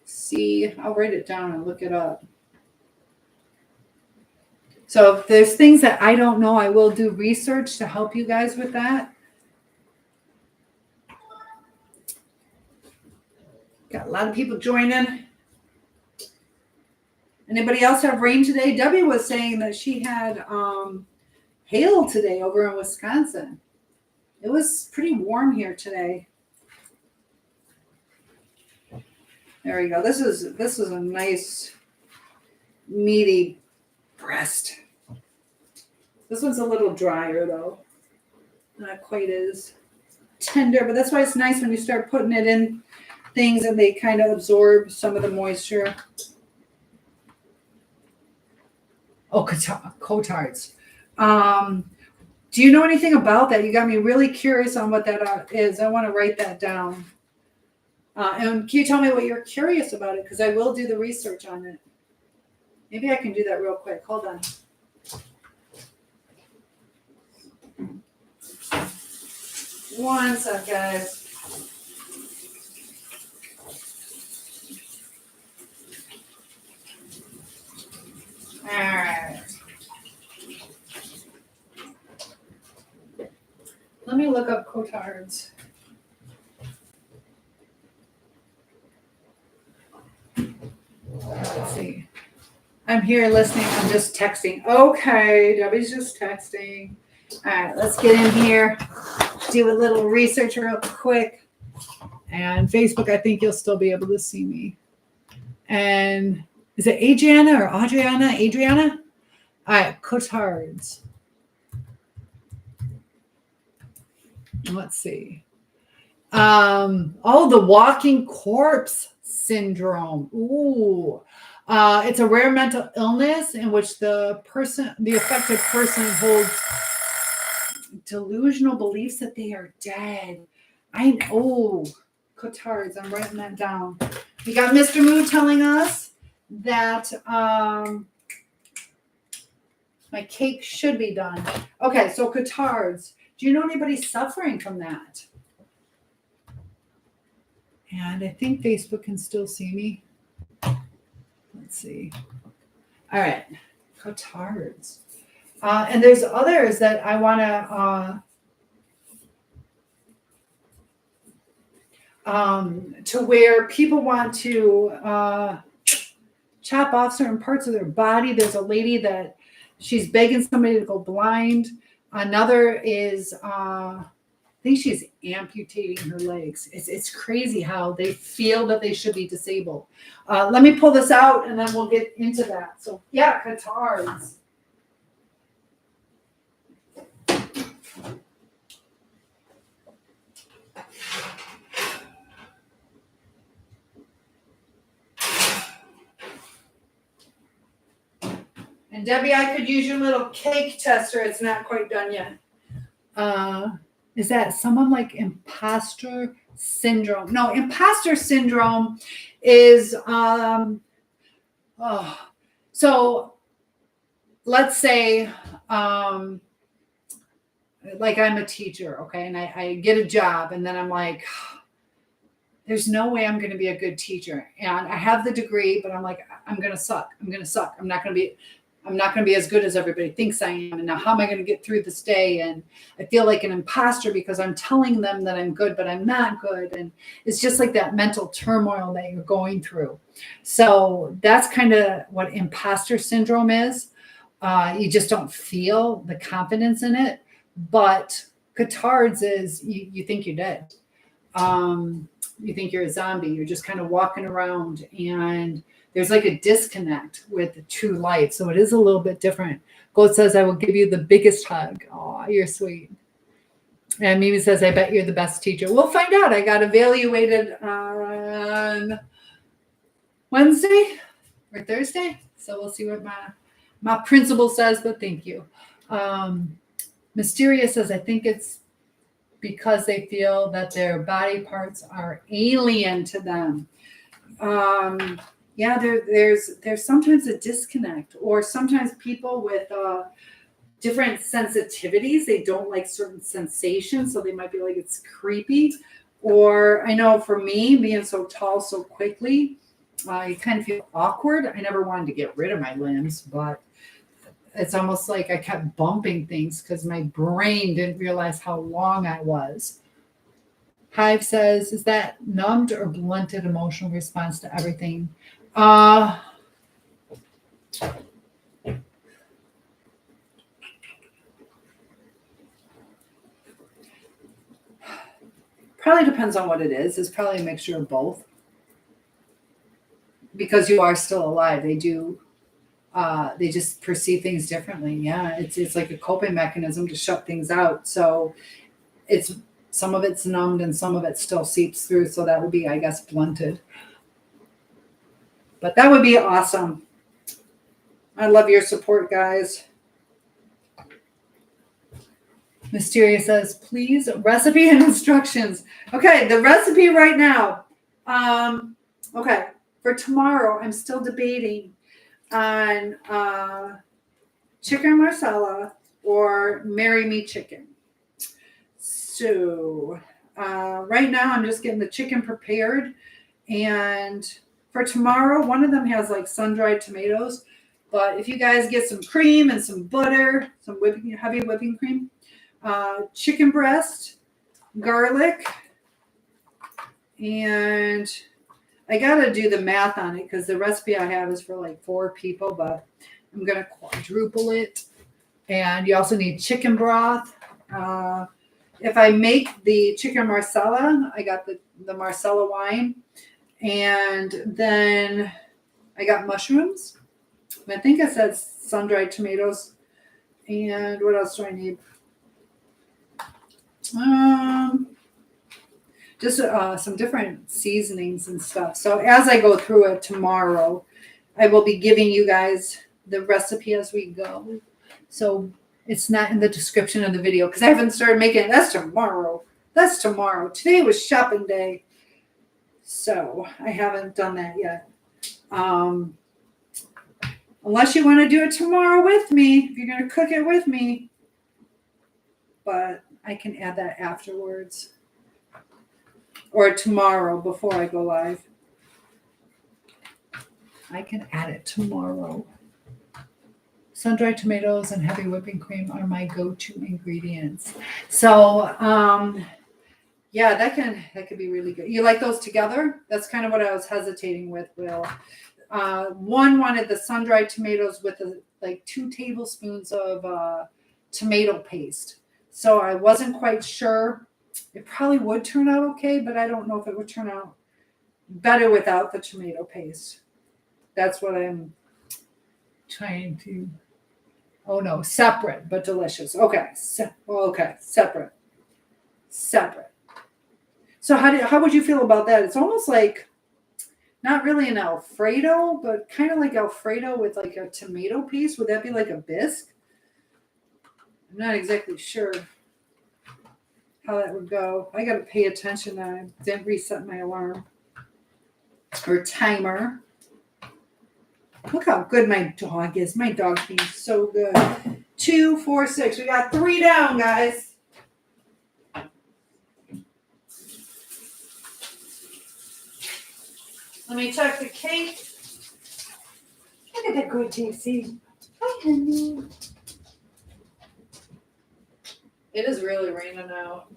C. I'll write it down and look it up. So if there's things that I don't know, I will do research to help you guys with that. Got a lot of people joining. Anybody else have rain today? Debbie was saying that she had hail today over in Wisconsin. It was pretty warm here today. There we go. This is a nice meaty breast. This one's a little drier though. Not quite as tender, but that's why it's nice when you start putting it in things and they kind of absorb some of the moisture. Oh, cotards. Do you know anything about that? You got me really curious on what that is. I want to write that down. And can you tell me what you're curious about it? Because I will do the research on it. Maybe I can do that real quick. Hold on. One sec, guys. All right. Let me look up cotards. Let's see. I'm here listening. I'm just texting. Okay, Debbie's just texting. All right, let's get in here. Do a little research real quick. And Facebook, I think you'll still be able to see me. And is it Adriana or Adriana? Adriana? All right, cotards. Let's see. The walking corpse syndrome. Ooh. It's a rare mental illness in which the affected person holds delusional beliefs that they are dead. Cotards, I'm writing that down. We got Mr. Moo telling us that my cake should be done. Okay, so Cotards. Do you know anybody suffering from that? And I think Facebook can still see me. Let's see. All right, Cotards. And there's others that I want to where people want to chop off certain parts of their body. There's a lady that she's begging somebody to go blind. Another is, I think she's amputating her legs. It's crazy how they feel that they should be disabled. Let me pull this out and then we'll get into that. So yeah, Catards. And Debbie, I could use your little cake tester. It's not quite done yet. Is that someone like imposter syndrome? No, imposter syndrome is, so let's say, like I'm a teacher, okay, and I get a job, and then I'm like, there's no way I'm going to be a good teacher, and I have the degree, but I'm like, I'm going to suck. I'm not going to be as good as everybody thinks I am. And now how am I going to get through this day? And I feel like an imposter because I'm telling them that I'm good, but I'm not good. And it's just like that mental turmoil that you're going through. So that's kind of what imposter syndrome is. You just don't feel the confidence in it. But Catards is you think you're dead. You think you're a zombie. You're just kind of walking around, and there's like a disconnect with true life. So it is a little bit different. Gold says, I will give you the biggest hug. Oh, you're sweet. And Mimi says, I bet you're the best teacher. We'll find out. I got evaluated on Wednesday or Thursday. So we'll see what my principal says, but thank you. Mysterious says, I think it's because they feel that their body parts are alien to them. Yeah, there's sometimes a disconnect, or sometimes people with different sensitivities, they don't like certain sensations, so they might be like, it's creepy. Or I know for me, being so tall so quickly, I kind of feel awkward. I never wanted to get rid of my limbs, but it's almost like I kept bumping things because my brain didn't realize how long I was. Hive says, is that numbed or blunted emotional response to everything? Probably depends on what it is. It's probably a mixture of both. Because you are still alive, they just perceive things differently. Yeah, it's like a coping mechanism to shut things out. So it's some of it's numbed and some of it still seeps through. So that would be, I guess, blunted. But that would be awesome. I love your support, guys. Mysterious says, please, recipe and instructions. Okay, the recipe right now. Okay, for tomorrow, I'm still debating on chicken marsala or marry me chicken. So right now, I'm just getting the chicken prepared. And for tomorrow, one of them has like sun-dried tomatoes. But if you guys get some cream and some butter, some heavy whipping cream, chicken breast, garlic, and I got to do the math on it because the recipe I have is for like 4 people, but I'm going to quadruple it. And you also need chicken broth. If I make the chicken marsala, I got the marsala wine. And then I got mushrooms. I think I said sun-dried tomatoes. And what else do I need? just some different seasonings and stuff. So as I go through it tomorrow, I will be giving you guys the recipe as we go. So it's not in the description of the video because I haven't started making it. That's tomorrow. That's tomorrow. Today was shopping day. So I haven't done that yet. Unless you want to do it tomorrow with me, if you're going to cook it with me. But I can add that afterwards. Or tomorrow before I go live. I can add it tomorrow. Sun-dried tomatoes and heavy whipping cream are my go-to ingredients. So, yeah, that could be really good. You like those together? That's kind of what I was hesitating with, Will. One wanted the sun-dried tomatoes with like 2 tablespoons of tomato paste. So I wasn't quite sure. It probably would turn out okay, but I don't know if it would turn out better without the tomato paste. That's what I'm trying to. Oh no, separate but delicious. Okay, separate. So how would you feel about that? It's almost like not really an Alfredo, but kind of like Alfredo with like a tomato paste. Would that be like a bisque? I'm not exactly sure how that would go. I got to pay attention. I didn't reset my alarm or timer. Look how good my dog is. My dog's being so good. 2, 4, 6. We got 3 down, guys. Let me check the cake. Look at that good JC. Hi, honey. It is really raining out.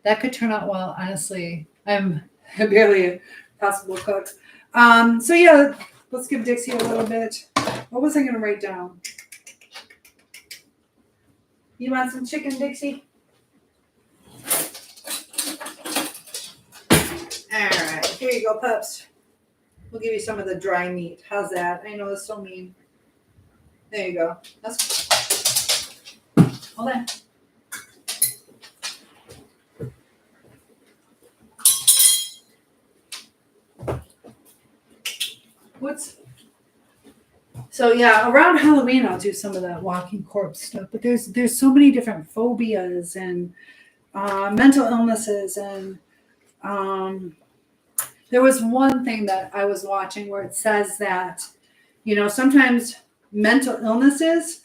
That could turn out well. Honestly, I'm barely a possible cook. So yeah, let's give Dixie a little bit. What was I going to write down? You want some chicken, Dixie? All right, here you go, pups. We'll give you some of the dry meat. How's that? I know it's so mean. There you go. Hold on. So yeah, around Halloween I'll do some of that walking corpse stuff. But there's so many different phobias and mental illnesses, and there was one thing that I was watching where it says that, sometimes mental illnesses,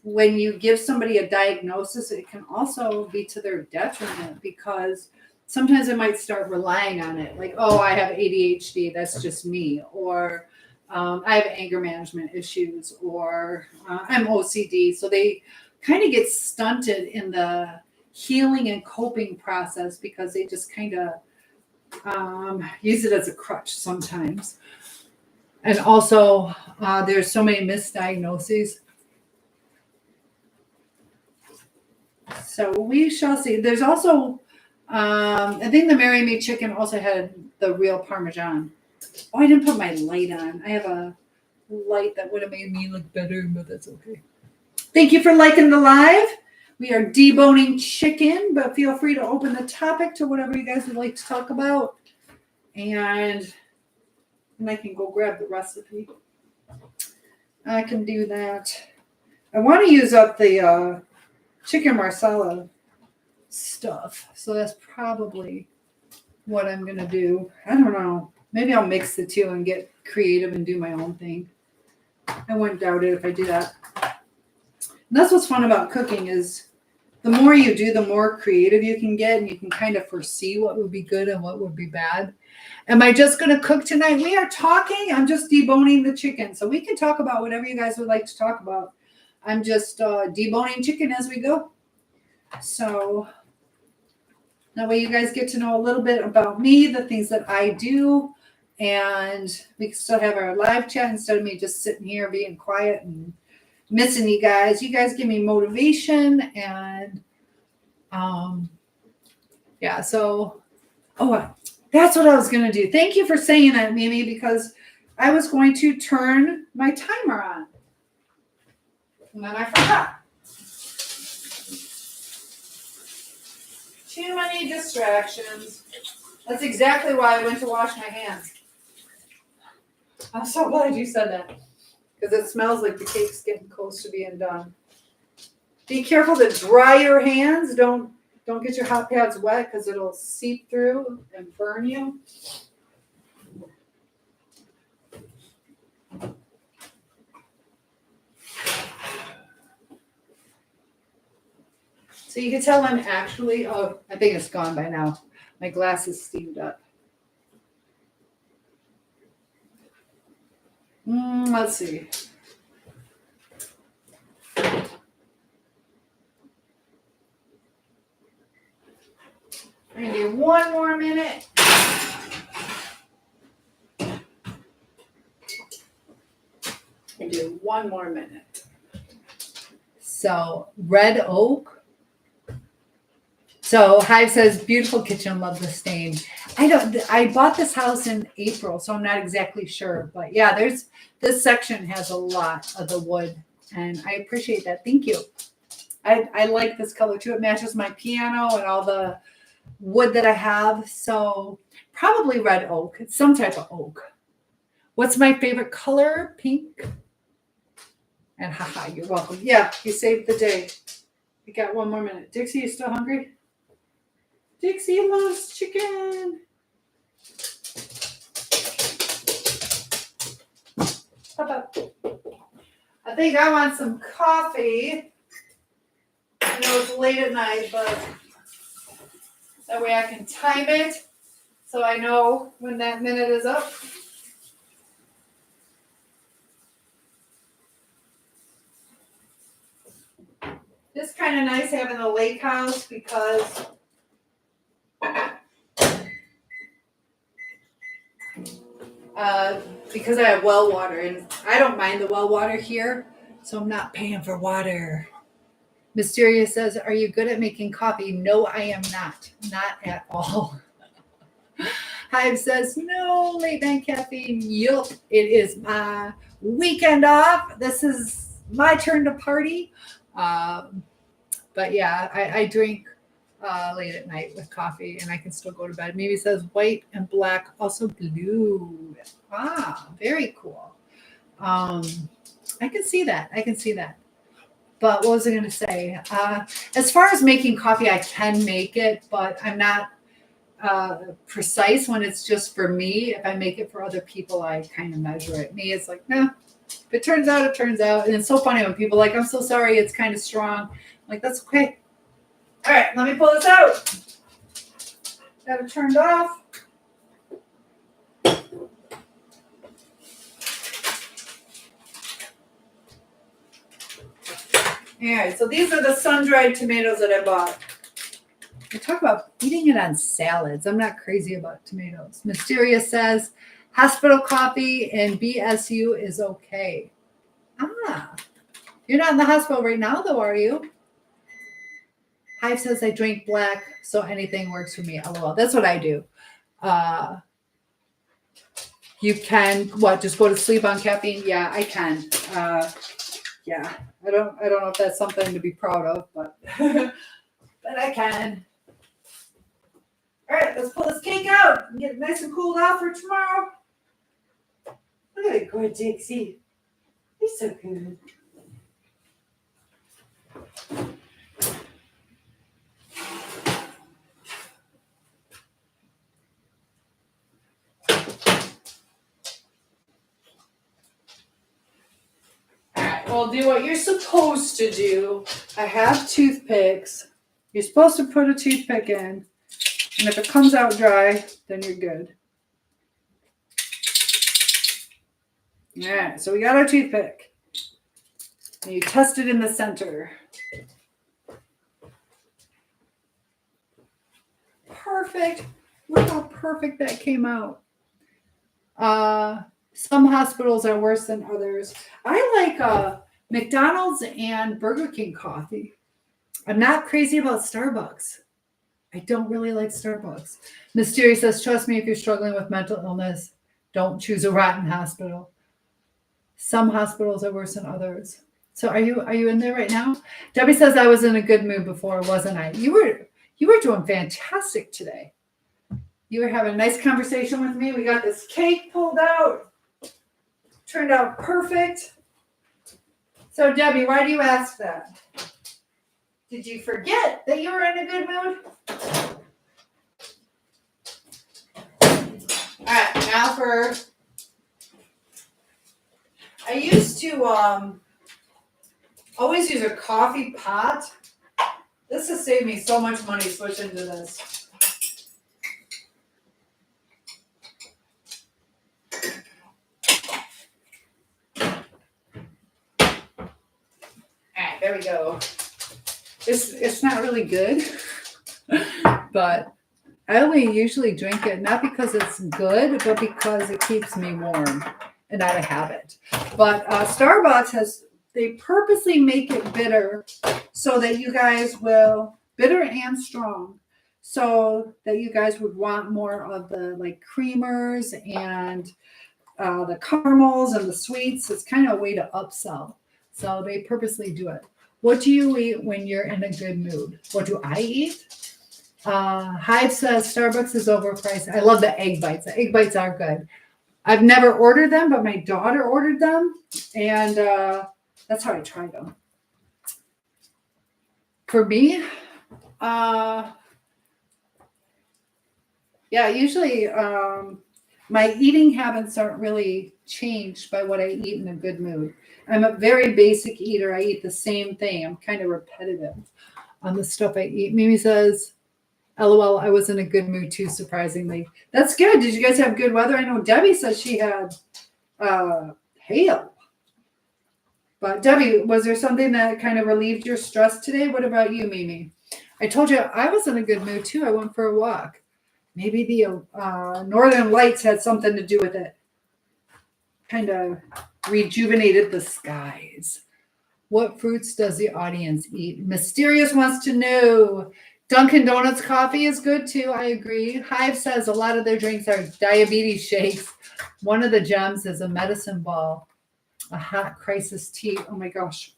when you give somebody a diagnosis, it can also be to their detriment, because sometimes they might start relying on it. Like, oh, I have ADHD, that's just me. Or I have anger management issues, or I'm OCD. So they kind of get stunted in the healing and coping process because they just kind of use it as a crutch sometimes. And also, there's so many misdiagnoses. So we shall see. There's also, I think the Marry Me chicken also had the real Parmesan. Oh, I didn't put my light on. I have a light that would have made me look better, but that's okay. Thank you for liking the live. We are deboning chicken, but feel free to open the topic to whatever you guys would like to talk about. And I can go grab the recipe. I can do that. I want to use up the chicken marsala stuff. So that's probably what I'm going to do. I don't know. Maybe I'll mix the two and get creative and do my own thing. I wouldn't doubt it if I do that. And that's what's fun about cooking, is the more you do, the more creative you can get, and you can kind of foresee what would be good and what would be bad. Am I just going to cook tonight? We are talking. I'm just deboning the chicken. So we can talk about whatever you guys would like to talk about. I'm just deboning chicken as we go. So that way you guys get to know a little bit about me, the things that I do, and we can still have our live chat instead of me just sitting here being quiet and missing you guys. You guys give me motivation, and yeah, so that's what I was going to do. Thank you for saying that, Mimi, because I was going to turn my timer on. And then I forgot. Too many distractions. That's exactly why I went to wash my hands. I'm so glad you said that. Because it smells like the cake's getting close to being done. Be careful to dry your hands. Don't get your hot pads wet because it'll seep through and burn you. So you can tell I'm actually, oh, I think it's gone by now. My glass is steamed up. Let's see. I'm going to do one more minute. And do one more minute. So, red oak. So, Hive says, beautiful kitchen, love the stain. I bought this house in April, so I'm not exactly sure. But yeah, this section has a lot of the wood, and I appreciate that. Thank you. I like this color too. It matches my piano and all the wood that I have. So, probably red oak. It's some type of oak. What's my favorite color? Pink. And haha, you're welcome. Yeah, you saved the day. We got one more minute. Dixie, you still hungry? Dixie loves chicken. I think I want some coffee. I know it's late at night, but that way I can time it so I know when that minute is up. It's kind of nice having a lake house because I have well water, and I don't mind the well water here, so I'm not paying for water. Mysterious says, are you good at making coffee? No, I am not. Not at all. Hive says, no late night caffeine. Yup, it is my weekend off. This is my turn to party. But yeah, I drink late at night with coffee, and I can still go to bed. Maybe it says white and black, also blue. Ah, very cool. I can see that. But what was I going to say? As far as making coffee, I can make it, but I'm not precise when it's just for me. If I make it for other people, I kind of measure it. Me, it's like, nah. If it turns out, it turns out. And it's so funny when people are like, I'm so sorry, it's kind of strong. I'm like, that's okay. All right, let me pull this out. Got it turned off. All right, so these are the sun-dried tomatoes that I bought. I talk about eating it on salads. I'm not crazy about tomatoes. Mysterious says, hospital coffee and BSU is okay. Ah, you're not in the hospital right now, though, are you? Hive says, I drink black, so anything works for me. LOL. That's what I do. You can, just go to sleep on caffeine? Yeah, I can. Yeah, I don't know if that's something to be proud of, but but I can. All right, let's pull this cake out and get it nice and cooled out for tomorrow. Look at it, good Dixie. He's so good. Well, do what you're supposed to do. I have toothpicks. You're supposed to put a toothpick in. And if it comes out dry, then you're good. All right, so we got our toothpick. And you test it in the center. Perfect. Look how perfect that came out. Some hospitals are worse than others. I like McDonald's and Burger King coffee. I'm not crazy about Starbucks. I don't really like Starbucks. Mysterious says, trust me, if you're struggling with mental illness, don't choose a rotten hospital. Some hospitals are worse than others. So are you in there right now? Debbie says, I was in a good mood before, wasn't I? You You were doing fantastic today. You were having a nice conversation with me. We got this cake pulled out. Turned out perfect. So, Debbie, why do you ask that? Did you forget that you were in a good mood? All right, now I used to always use a coffee pot. This has saved me so much money switching to this. Alright, there we go. It's not really good, but I only usually drink it not because it's good, but because it keeps me warm and out of habit. But Starbucks they purposely make it bitter so that you guys will, bitter and strong, so that you guys would want more of the like creamers and the caramels and the sweets. It's kind of a way to upsell. So they purposely do it. What do you eat when you're in a good mood? What do I eat? Hive says Starbucks is overpriced. I love the egg bites. The egg bites are good. I've never ordered them, but my daughter ordered them, and that's how I tried them. For me, usually my eating habits aren't really changed by what I eat in a good mood. I'm a very basic eater. I eat the same thing. I'm kind of repetitive on the stuff I eat. Mimi says, LOL, I was in a good mood too, surprisingly. That's good. Did you guys have good weather? I know Debbie says she had hail. But Debbie, was there something that kind of relieved your stress today? What about you, Mimi? I told you I was in a good mood too. I went for a walk. Maybe the northern lights had something to do with it. Kind of rejuvenated the skies. What fruits does the audience eat? Mysterious wants to know. Dunkin' Donuts coffee is good too. I agree. Hive says a lot of their drinks are diabetes shakes. One of the gems is a medicine ball, a hot crisis tea. Oh my gosh.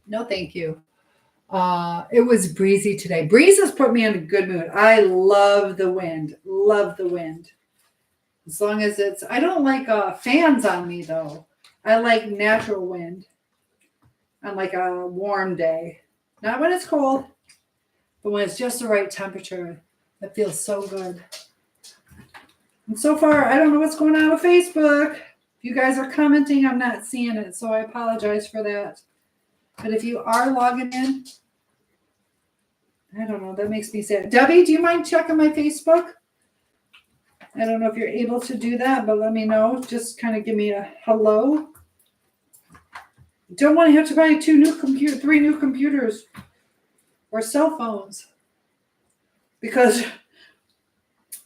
No, thank you. It was breezy today. Breeze has put me in a good mood. I love the wind. Love the wind. As long as I don't like fans on me though. I like natural wind on like a warm day. Not when it's cold, but when it's just the right temperature. It feels so good. And so far, I don't know what's going on with Facebook. If you guys are commenting, I'm not seeing it, so I apologize for that. But if you are logging in, I don't know, that makes me sad. Debbie, do you mind checking my Facebook? I don't know if you're able to do that, but let me know. Just kind of give me a hello. Don't want to have to buy 3 new computers or cell phones because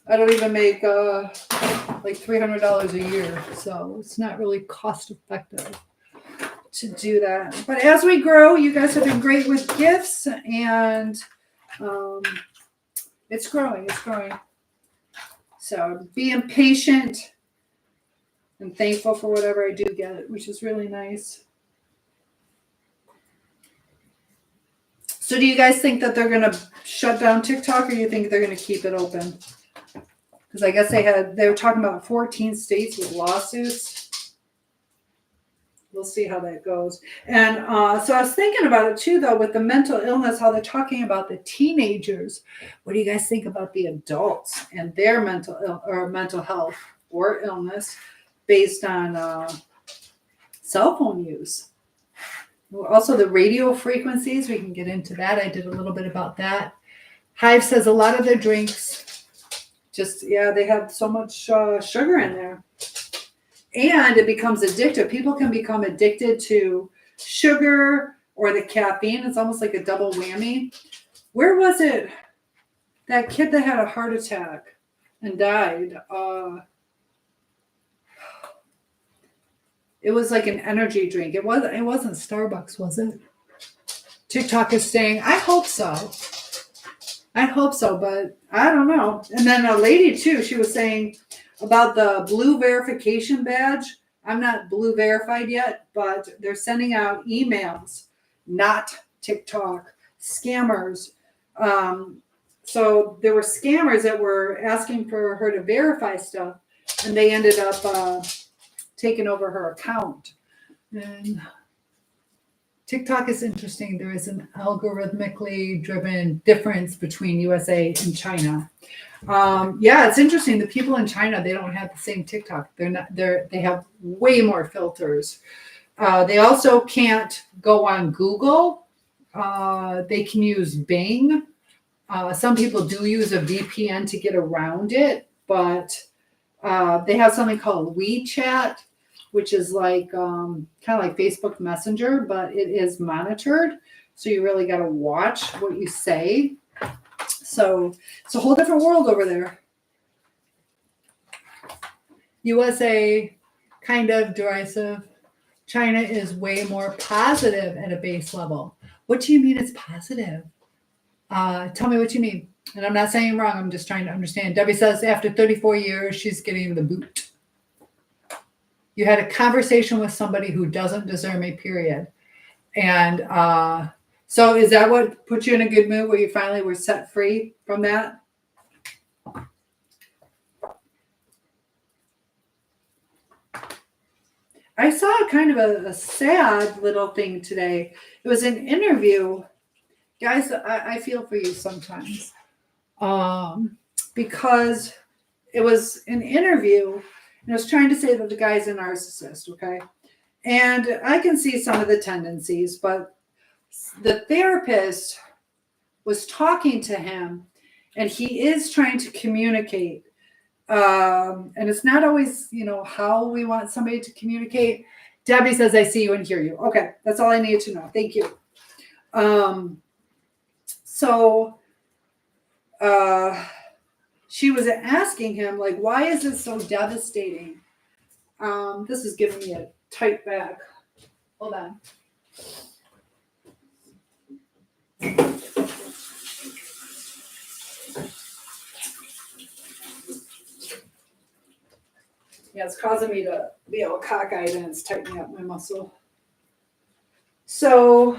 I don't even make like $300 a year, so it's not really cost effective to do that. But as we grow, you guys have been great with gifts, and it's growing. It's growing. So being patient and thankful for whatever I do get, which is really nice. So do you guys think that they're going to shut down TikTok, or you think they're going to keep it open? Because I guess they were talking about 14 states with lawsuits. We'll see how that goes. And so I was thinking about it too, though, with the mental illness, how they're talking about the teenagers. What do you guys think about the adults and their mental health or illness based on cell phone use? Also, the radio frequencies, we can get into that. I did a little bit about that. Hive says a lot of their drinks they have so much sugar in there. And it becomes addictive. People can become addicted to sugar or the caffeine. It's almost like a double whammy. Where was it? That kid that had a heart attack and died. It was like an energy drink. It wasn't Starbucks, was it? TikTok is saying, I hope so. I hope so, but I don't know. And then a lady too, she was saying about the blue verification badge. I'm not blue verified yet, but they're sending out emails, not TikTok, scammers, So there were scammers that were asking for her to verify stuff, and they ended up taking over her account. And TikTok is interesting. There is an algorithmically driven difference between USA and China. Yeah, it's interesting. The people in China, they don't have the same TikTok. They have way more filters. They also can't go on Google. They can use Bing. Some people do use a VPN to get around it, but they have something called WeChat, which is like kind of like Facebook Messenger, but it is monitored. So you really got to watch what you say. So it's a whole different world over there. USA, kind of derisive. China is way more positive at a base level. What do you mean it's positive? Tell me what you mean. And I'm not saying wrong. I'm just trying to understand. Debbie says after 34 years, she's getting the boot. You had a conversation with somebody who doesn't deserve a period. And so is that what put you in a good mood where you finally were set free from that? I saw kind of a sad little thing today. It was an interview. Guys, I feel for you sometimes. Because it was an interview, and I was trying to say that the guy's a narcissist, okay? And I can see some of the tendencies, but the therapist was talking to him, and he is trying to communicate. And it's not always, how we want somebody to communicate. Debbie says, I see you and hear you. Okay, that's all I need to know. Thank you. So she was asking him, like, why is it so devastating? This is giving me a tight back. Hold on. Yeah, it's causing me to be all cockeyed and it's tightening up my muscle. So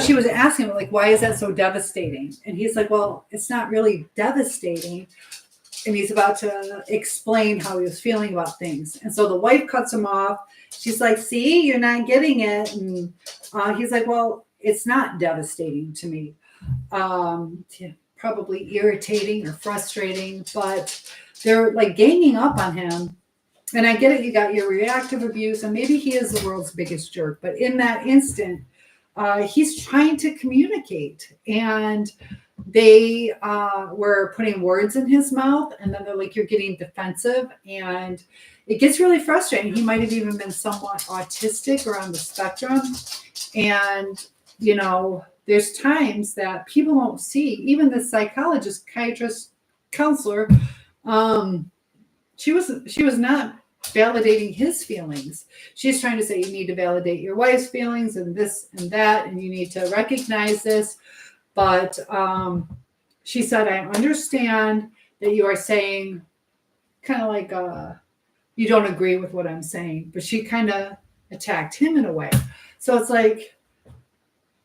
she was asking him, like, why is that so devastating? And he's like, well, it's not really devastating. And he's about to explain how he was feeling about things. And so the wife cuts him off. She's like, see, you're not getting it. And he's like, well, it's not devastating to me. Yeah, probably irritating or frustrating, but they're like ganging up on him. And I get it. You got your reactive abuse, and maybe he is the world's biggest jerk. But in that instant, he's trying to communicate, and they were putting words in his mouth, and then they're like, you're getting defensive, and it gets really frustrating. He might have even been somewhat autistic or on the spectrum. And, there's times that people won't see, even the psychologist, psychiatrist, counselor, she was not validating his feelings. She's trying to say, you need to validate your wife's feelings and this and that, and you need to recognize this. But she said, I understand that you are saying kind of like you don't agree with what I'm saying, but she kind of attacked him in a way. So it's like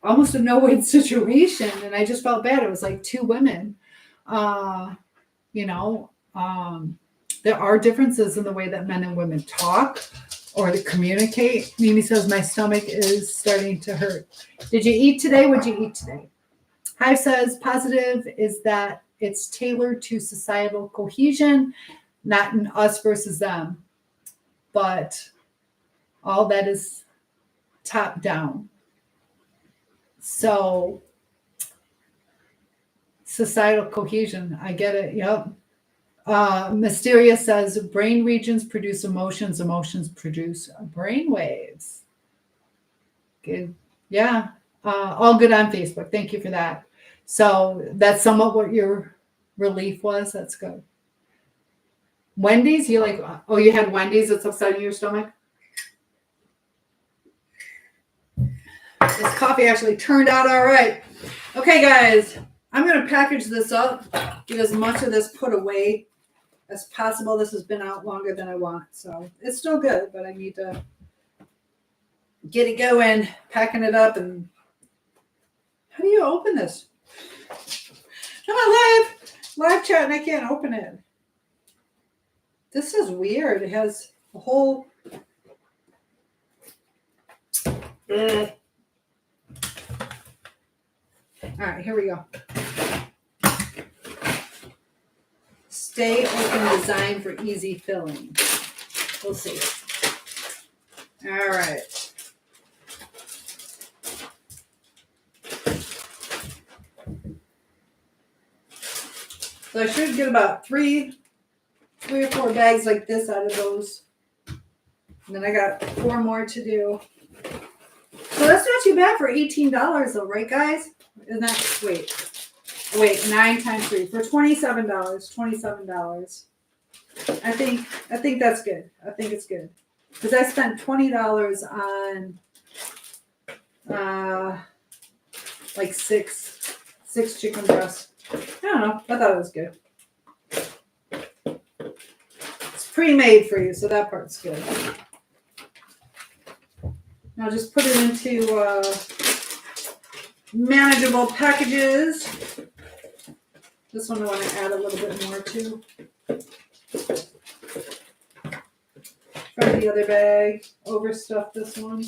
almost a no-win situation. And I just felt bad. It was like two women, there are differences in the way that men and women talk or to communicate. Mimi says, my stomach is starting to hurt. Did you eat today? What'd you eat today? Hive says, positive is that it's tailored to societal cohesion, not in us versus them. But all that is top down. So societal cohesion, I get it. Yep. Mysteria says brain regions produce emotions. Emotions produce brain waves. Good. Yeah. All good on Facebook. Thank you for that. So that's somewhat what your relief was. That's good. Wendy's, you like, oh, you had Wendy's that's upsetting your stomach? This coffee actually turned out all right. Okay, guys, I'm going to package this up, get as much of this put away as possible. This has been out longer than I want, so it's still good, but I need to get it going, packing it up. And how do you open this? I'm on live chat and I can't open it. This is weird. It has a whole. All right, here we go. Stay open, design for easy filling. We'll see. All right. So I should get about three or four bags like this out of those. And then I got 4 more to do. So that's not too bad for $18 though, right guys? Isn't that, wait, 9 times 3 for $27. $27. I think that's good. I think it's good. Because I spent $20 on like six chicken breasts. I don't know. I thought it was good. It's pre-made for you, so that part's good. Now just put it into manageable packages. This one I want to add a little bit more to. From the other bag, overstuff this one.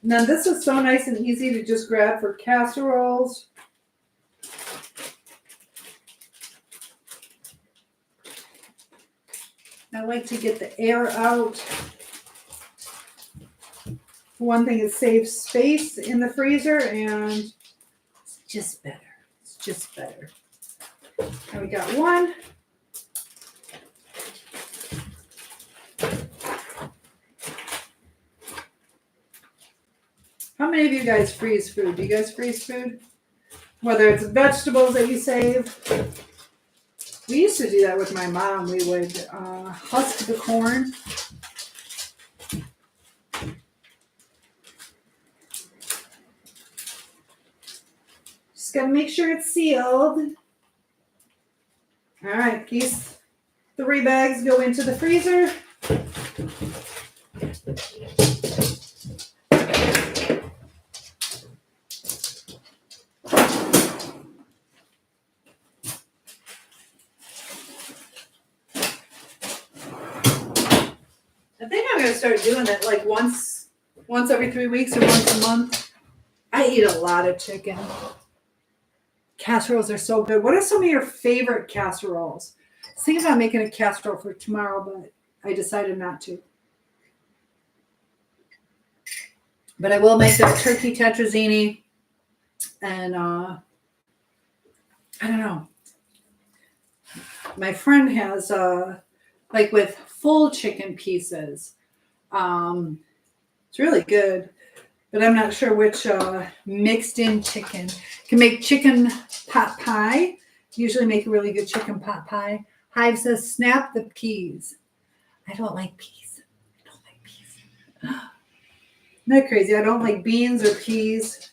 Now this is so nice and easy to just grab for casseroles. I like to get the air out. One thing, it saves space in the freezer and it's just better. It's just better. And we got one. How many of you guys freeze food? Do you guys freeze food? Whether it's vegetables that you save. We used to do that with my mom. We would husk the corn. Just got to make sure it's sealed. All right, these 3 bags go into the freezer. I think I'm going to start doing it like once every 3 weeks or once a month. I eat a lot of chicken. Casseroles are so good. What are some of your favorite casseroles? I was thinking about making a casserole for tomorrow, but I decided not to. But I will make that turkey tetrazzini. And I don't know. My friend has like with full chicken pieces. It's really good. But I'm not sure which mixed in chicken. Can make chicken pot pie. Usually make a really good chicken pot pie. Hive says, snap the peas. I don't like peas. Isn't that crazy? I don't like beans or peas.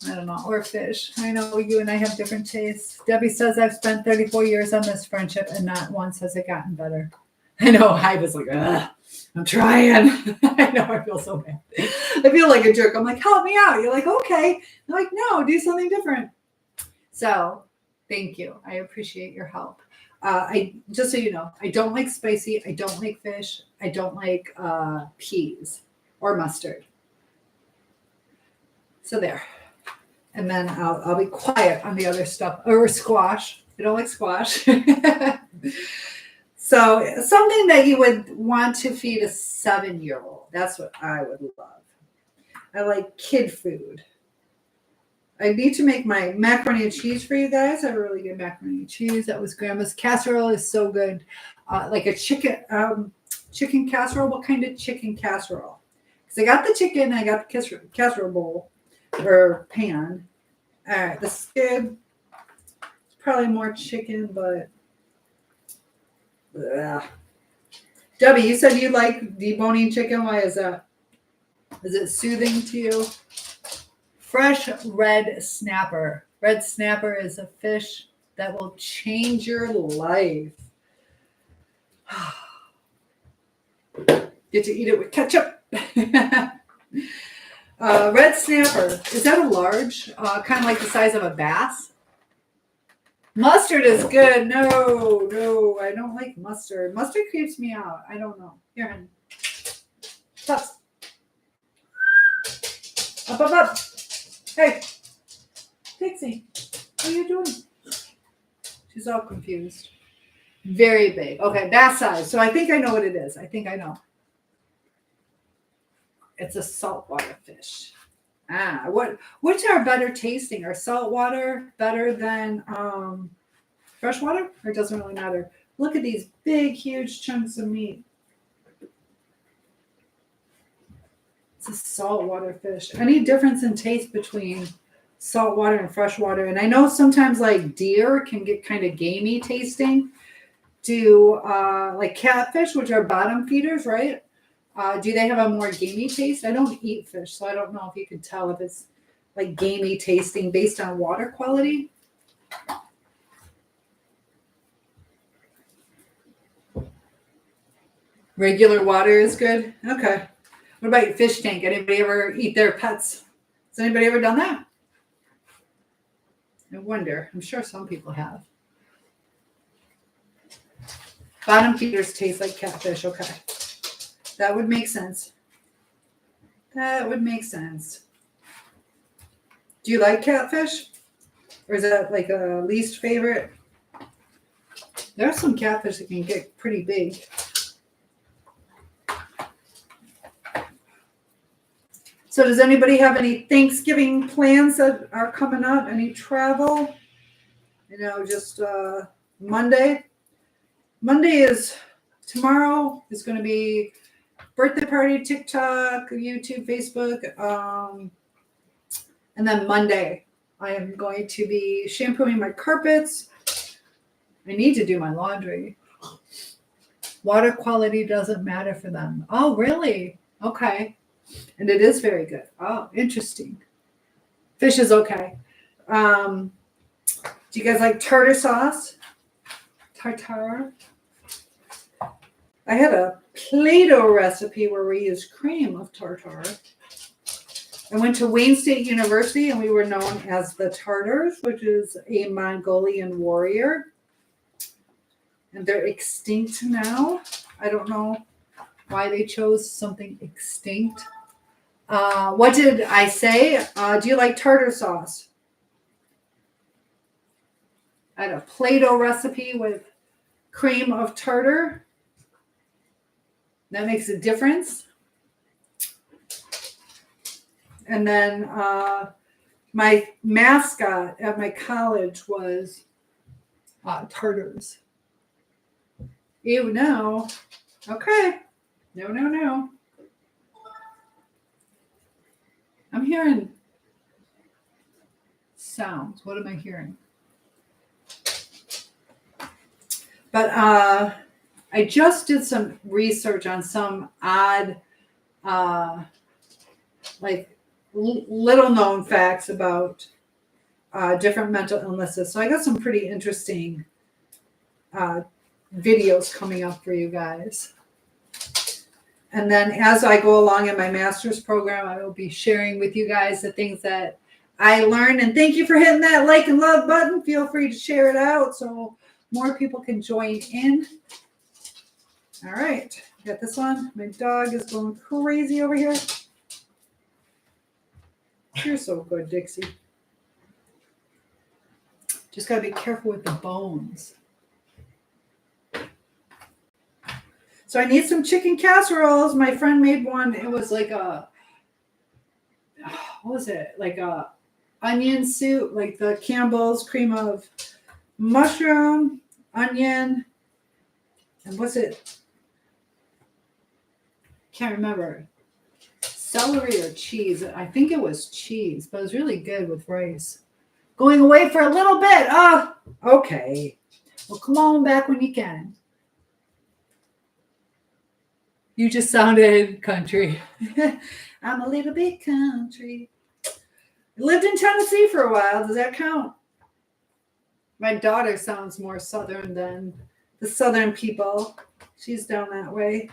I don't know. Or fish. I know you and I have different tastes. Debbie says, I've spent 34 years on this friendship and not once has it gotten better. I know. Hive is like, ugh. I'm trying. I know, I feel so bad. I feel like a jerk. I'm like, help me out. You're like, okay. I'm like, no, do something different. So thank you. I appreciate your help. I just so you know, I don't like spicy. I don't like fish. I don't like peas or mustard. So there. And then I'll be quiet on the other stuff. Or squash. I don't like squash. So something that you would want to feed a 7-year-old. That's what I would love. I like kid food. I need to make my macaroni and cheese for you guys. I have a really good macaroni and cheese. That was Grandma's casserole. Is so good. Like a chicken casserole. What kind of chicken casserole? Because I got the chicken. I got the casserole bowl or pan. All right, this is good. It's probably more chicken, but. Ugh. Debbie, you said you like deboning chicken. Why is that? Is it soothing to you? Fresh red snapper. Red snapper is a fish that will change your life. Get to eat it with ketchup. Red snapper. Is that a large? Kind of like the size of a bass? Mustard is good. No, I don't like mustard. Mustard creeps me out. I don't know. Here, honey. Pups. Up. Hey. Pixie, what are you doing? She's all confused. Very big. Okay, bass size. So I think I know what it is. I think I know. It's a saltwater fish. Which are better tasting? Are saltwater better than freshwater? Or it doesn't really matter? Look at these big, huge chunks of meat. It's a saltwater fish. Any difference in taste between saltwater and freshwater? And I know sometimes like deer can get kind of gamey tasting. Do like catfish, which are bottom feeders, right? Do they have a more gamey taste? I don't eat fish, so I don't know if you can tell if it's like gamey tasting based on water quality. Regular water is good? Okay. What about your fish tank? Anybody ever eat their pets? Has anybody ever done that? I wonder. I'm sure some people have. Bottom feeders taste like catfish. Okay. That would make sense. That would make sense. Do you like catfish? Or is that like a least favorite? There are some catfish that can get pretty big. So does anybody have any Thanksgiving plans that are coming up? Any travel? You know, just Monday. Tomorrow is going to be birthday party, TikTok, YouTube, Facebook. And then Monday, I am going to be shampooing my carpets. I need to do my laundry. Water quality doesn't matter for them. Oh, really? Okay. And it is very good. Oh, interesting. Fish is okay. Do you guys like tartar sauce? Tartar. I had a Play-Doh recipe where we used cream of tartar. I went to Wayne State University and we were known as the Tartars, which is a Mongolian warrior. And they're extinct now. I don't know why they chose something extinct. What did I say? Do you like tartar sauce? I had a Play-Doh recipe with cream of tartar. That makes a difference. And then my mascot at my college was Tartars. Ew, no. Okay. No. I'm hearing sounds. What am I hearing? But I just did some research on some odd, like little known facts about different mental illnesses. So I got some pretty interesting videos coming up for you guys. And then as I go along in my master's program, I will be sharing with you guys the things that I learned. And thank you for hitting that like and love button. Feel free to share it out so more people can join in. All right, got this one. My dog is going crazy over here. You're so good, Dixie. Just got to be careful with the bones. So I need some chicken casseroles. My friend made one. It was like what was it? Like a onion soup, like the Campbell's cream of mushroom, onion, and what's it? Can't remember. Celery or cheese. I think it was cheese, but it was really good with rice. Going away for a little bit. Oh, okay. Well, come on back when you can. You just sounded country. I'm a little bit country. I lived in Tennessee for a while. Does that count? My daughter sounds more southern than the southern people. She's down that way.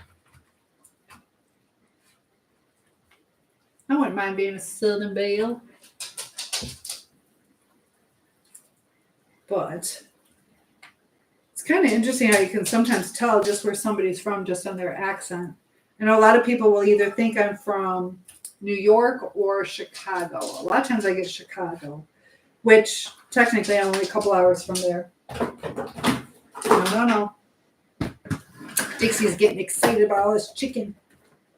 I wouldn't mind being a Southern Belle. But it's kind of interesting how you can sometimes tell just where somebody's from just on their accent. I know a lot of people will either think I'm from New York or Chicago. A lot of times I get Chicago, which technically I'm only a couple hours from there. No. Dixie's getting excited about all this chicken.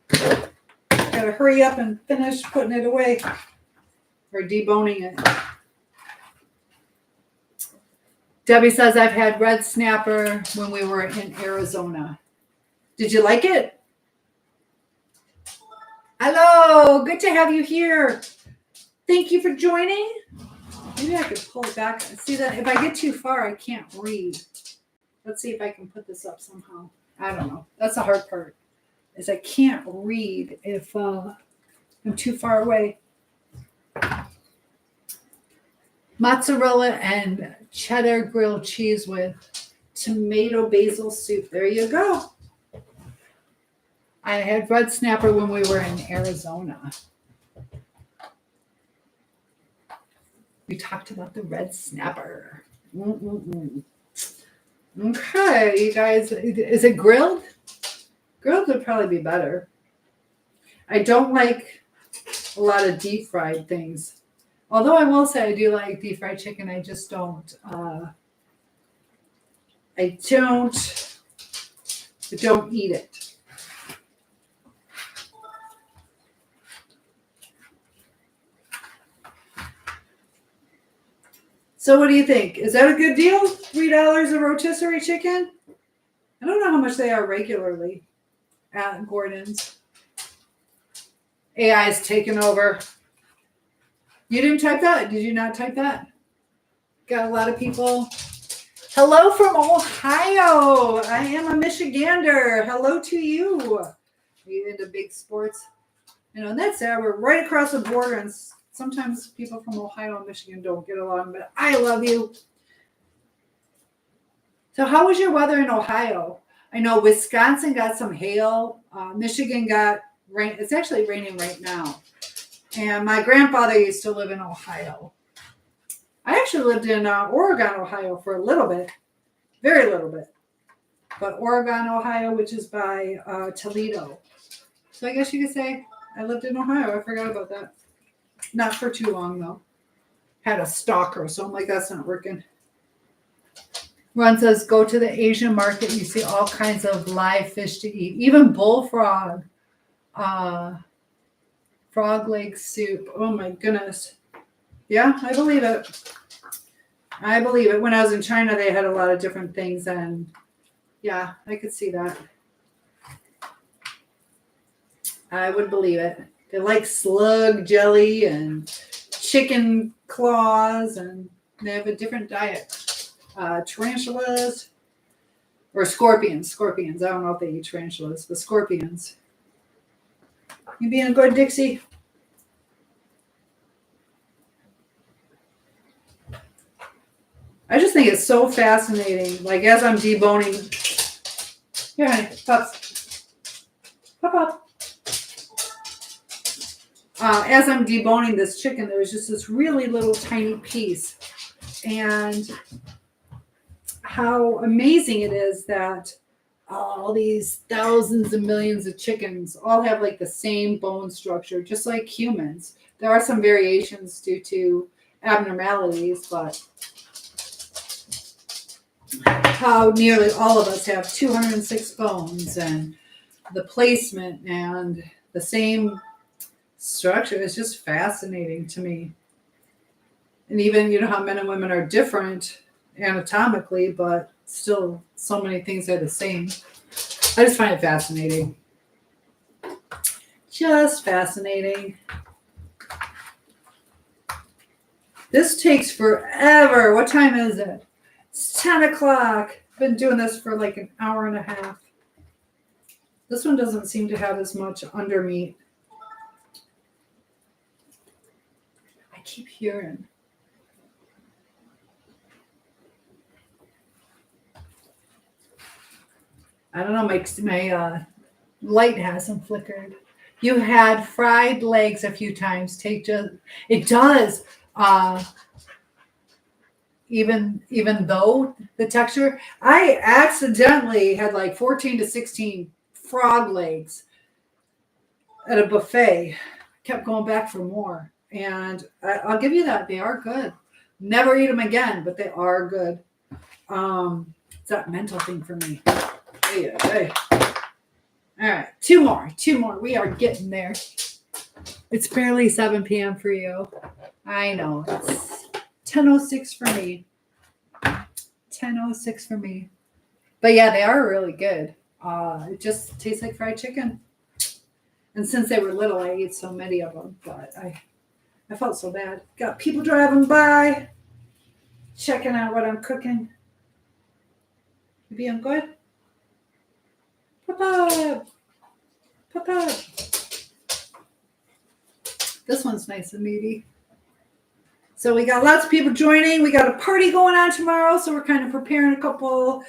Gotta hurry up and finish putting it away or deboning it. Debbie says, I've had red snapper when we were in Arizona. Did you like it? Hello, good to have you here. Thank you for joining. Maybe I could pull it back. See that if I get too far, I can't read. Let's see if I can put this up somehow. I don't know. That's the hard part, is I can't read if I'm too far away. Mozzarella and cheddar grilled cheese with tomato basil soup. There you go. I had red snapper when we were in Arizona. We talked about the red snapper. Okay, you guys, is it grilled? Grilled would probably be better. I don't like a lot of deep fried things. Although I will say I do like deep fried chicken, I just don't. I don't eat it. So what do you think? Is that a good deal? $3 a rotisserie chicken? I don't know how much they are regularly at Gordon's. AI is taking over. You didn't type that? Did you not type that? Got a lot of people. Hello from Ohio. I am a Michigander. Hello to you. Are you into big sports? And that's sad. We're right across the border, and sometimes people from Ohio and Michigan don't get along, but I love you. So how was your weather in Ohio? I know Wisconsin got some hail. Michigan got rain. It's actually raining right now. And my grandfather used to live in Ohio. I actually lived in Oregon, Ohio for a little bit. Very little bit. But Oregon, Ohio, which is by Toledo. So I guess you could say I lived in Ohio. I forgot about that. Not for too long, though. Had a stalker, so I'm like, that's not working. Ron says, go to the Asian market. You see all kinds of live fish to eat. Even bullfrog. Frog leg soup. Oh, my goodness. Yeah, I believe it. I believe it. When I was in China, they had a lot of different things. And, yeah, I could see that. I would believe it. They like slug jelly and chicken claws, and they have a different diet. Tarantulas or scorpions. Scorpions. I don't know if they eat tarantulas, but scorpions. You being good, Dixie? I just think it's so fascinating. Like, as I'm deboning. Here, honey, pups. Pop. As I'm deboning this chicken, there was just this really little tiny piece. And how amazing it is that all these thousands and millions of chickens all have like the same bone structure, just like humans. There are some variations due to abnormalities, but how nearly all of us have 206 bones, and the placement and the same structure is just fascinating to me. And even, how men and women are different anatomically, but still so many things are the same. I just find it fascinating. Just fascinating. This takes forever. What time is it? It's 10 o'clock. I've been doing this for like an hour and a half. This one doesn't seem to have as much under meat. I keep hearing. I don't know, my light hasn't flickered. You had fried legs a few times. It does. Uh, even though the texture, I accidentally had like 14 to 16 frog legs at a buffet. Kept going back for more, and I'll give you that, they are good. Never eat them again, but they are good. It's that mental thing for me. Hey, hey. All right, two more. We are getting there. It's barely 7 p.m. for you. I know, it's 10:06 for me. 10:06 for me. But yeah, they are really good. It just tastes like fried chicken. And since they were little, I ate so many of them. But I felt so bad. Got people driving by, checking out what I'm cooking. You being good? Pop up. Pop up. This one's nice and meaty. So we got lots of people joining. We got a party going on tomorrow. So we're kind of preparing a couple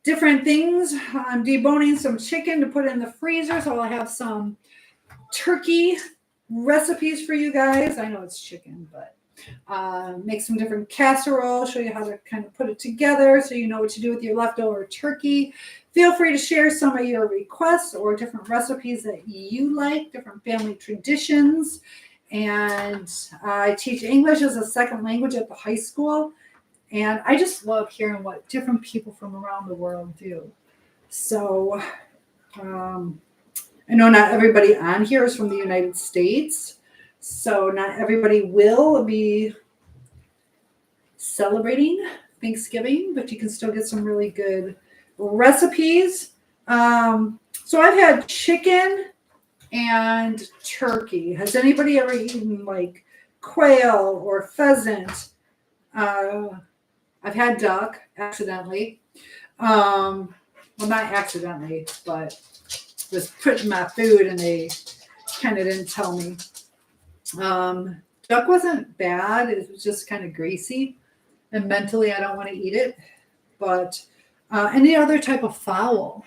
different things. I'm deboning some chicken to put in the freezer. So I'll have some turkey recipes for you guys. I know it's chicken, but make some different casserole, show you how to kind of put it together so you know what to do with your leftover turkey. Feel free to share some of your requests or different recipes that you like, different family traditions. And I teach English as a second language at the high school. And I just love hearing what different people from around the world do. So I know not everybody on here is from the United States. So not everybody will be celebrating Thanksgiving, but you can still get some really good recipes. So I've had chicken and turkey. Has anybody ever eaten like quail or pheasant? I've had duck accidentally. Well, not accidentally, but was putting my food and they kind of didn't tell me. Duck wasn't bad. It was just kind of greasy. And mentally, I don't want to eat it. But any other type of fowl.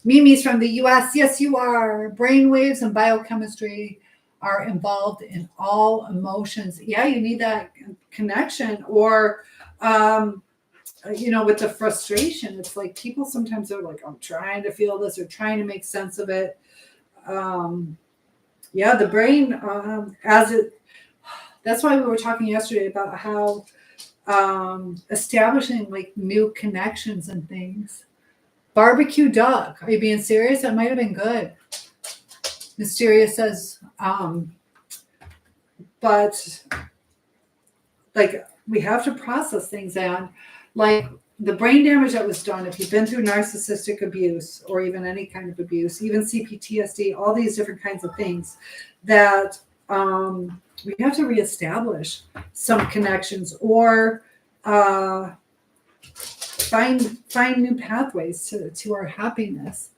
Mimi's from the U.S. Yes, you are. Brainwaves and biochemistry are involved in all emotions. Yeah, you need that connection. Or, with the frustration, it's like people sometimes are like, I'm trying to feel this or trying to make sense of it. The brain, that's why we were talking yesterday about how establishing like new connections and things. Barbecue duck. Are you being serious? That might have been good. Mysterious says, but like we have to process things, and like the brain damage that was done, if you've been through narcissistic abuse or even any kind of abuse, even CPTSD, all these different kinds of things, that we have to reestablish some connections or find new pathways to our happiness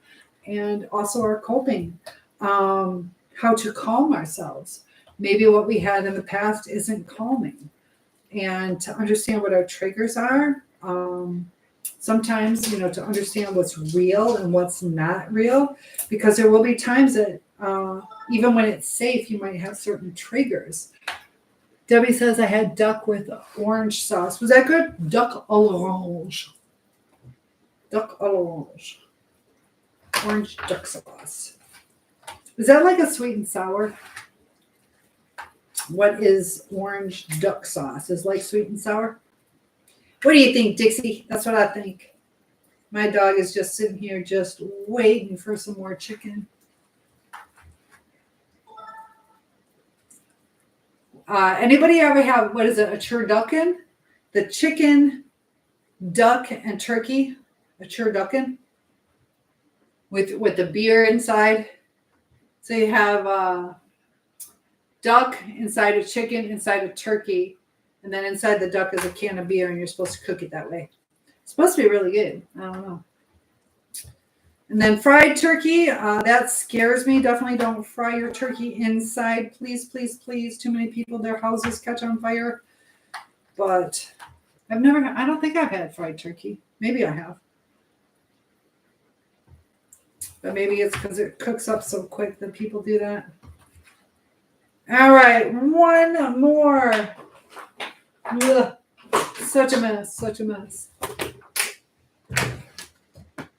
and also our coping, how to calm ourselves. Maybe what we had in the past isn't calming, and to understand what our triggers are. Sometimes, to understand what's real and what's not real, because there will be times that even when it's safe, you might have certain triggers. Debbie says I had duck with orange sauce. Was that good? Duck à l'orange. Duck à l'orange. Orange duck sauce. Is that like a sweet and sour? What is orange duck sauce? Is like sweet and sour? What do you think, Dixie? That's what I think. My dog is just sitting here just waiting for some more chicken. Anybody ever have, what is it, a turducken? The chicken, duck, and turkey. A turducken with the beer inside. So you have duck inside a chicken, inside a turkey, and then inside the duck is a can of beer, and you're supposed to cook it that way. It's supposed to be really good. I don't know. And then fried turkey, that scares me. Definitely don't fry your turkey inside. Please, please, please. Too many people, their houses catch on fire. But I don't think I've had fried turkey. Maybe I have. But maybe it's because it cooks up so quick that people do that. All right, one more. Ugh. Such a mess, such a mess.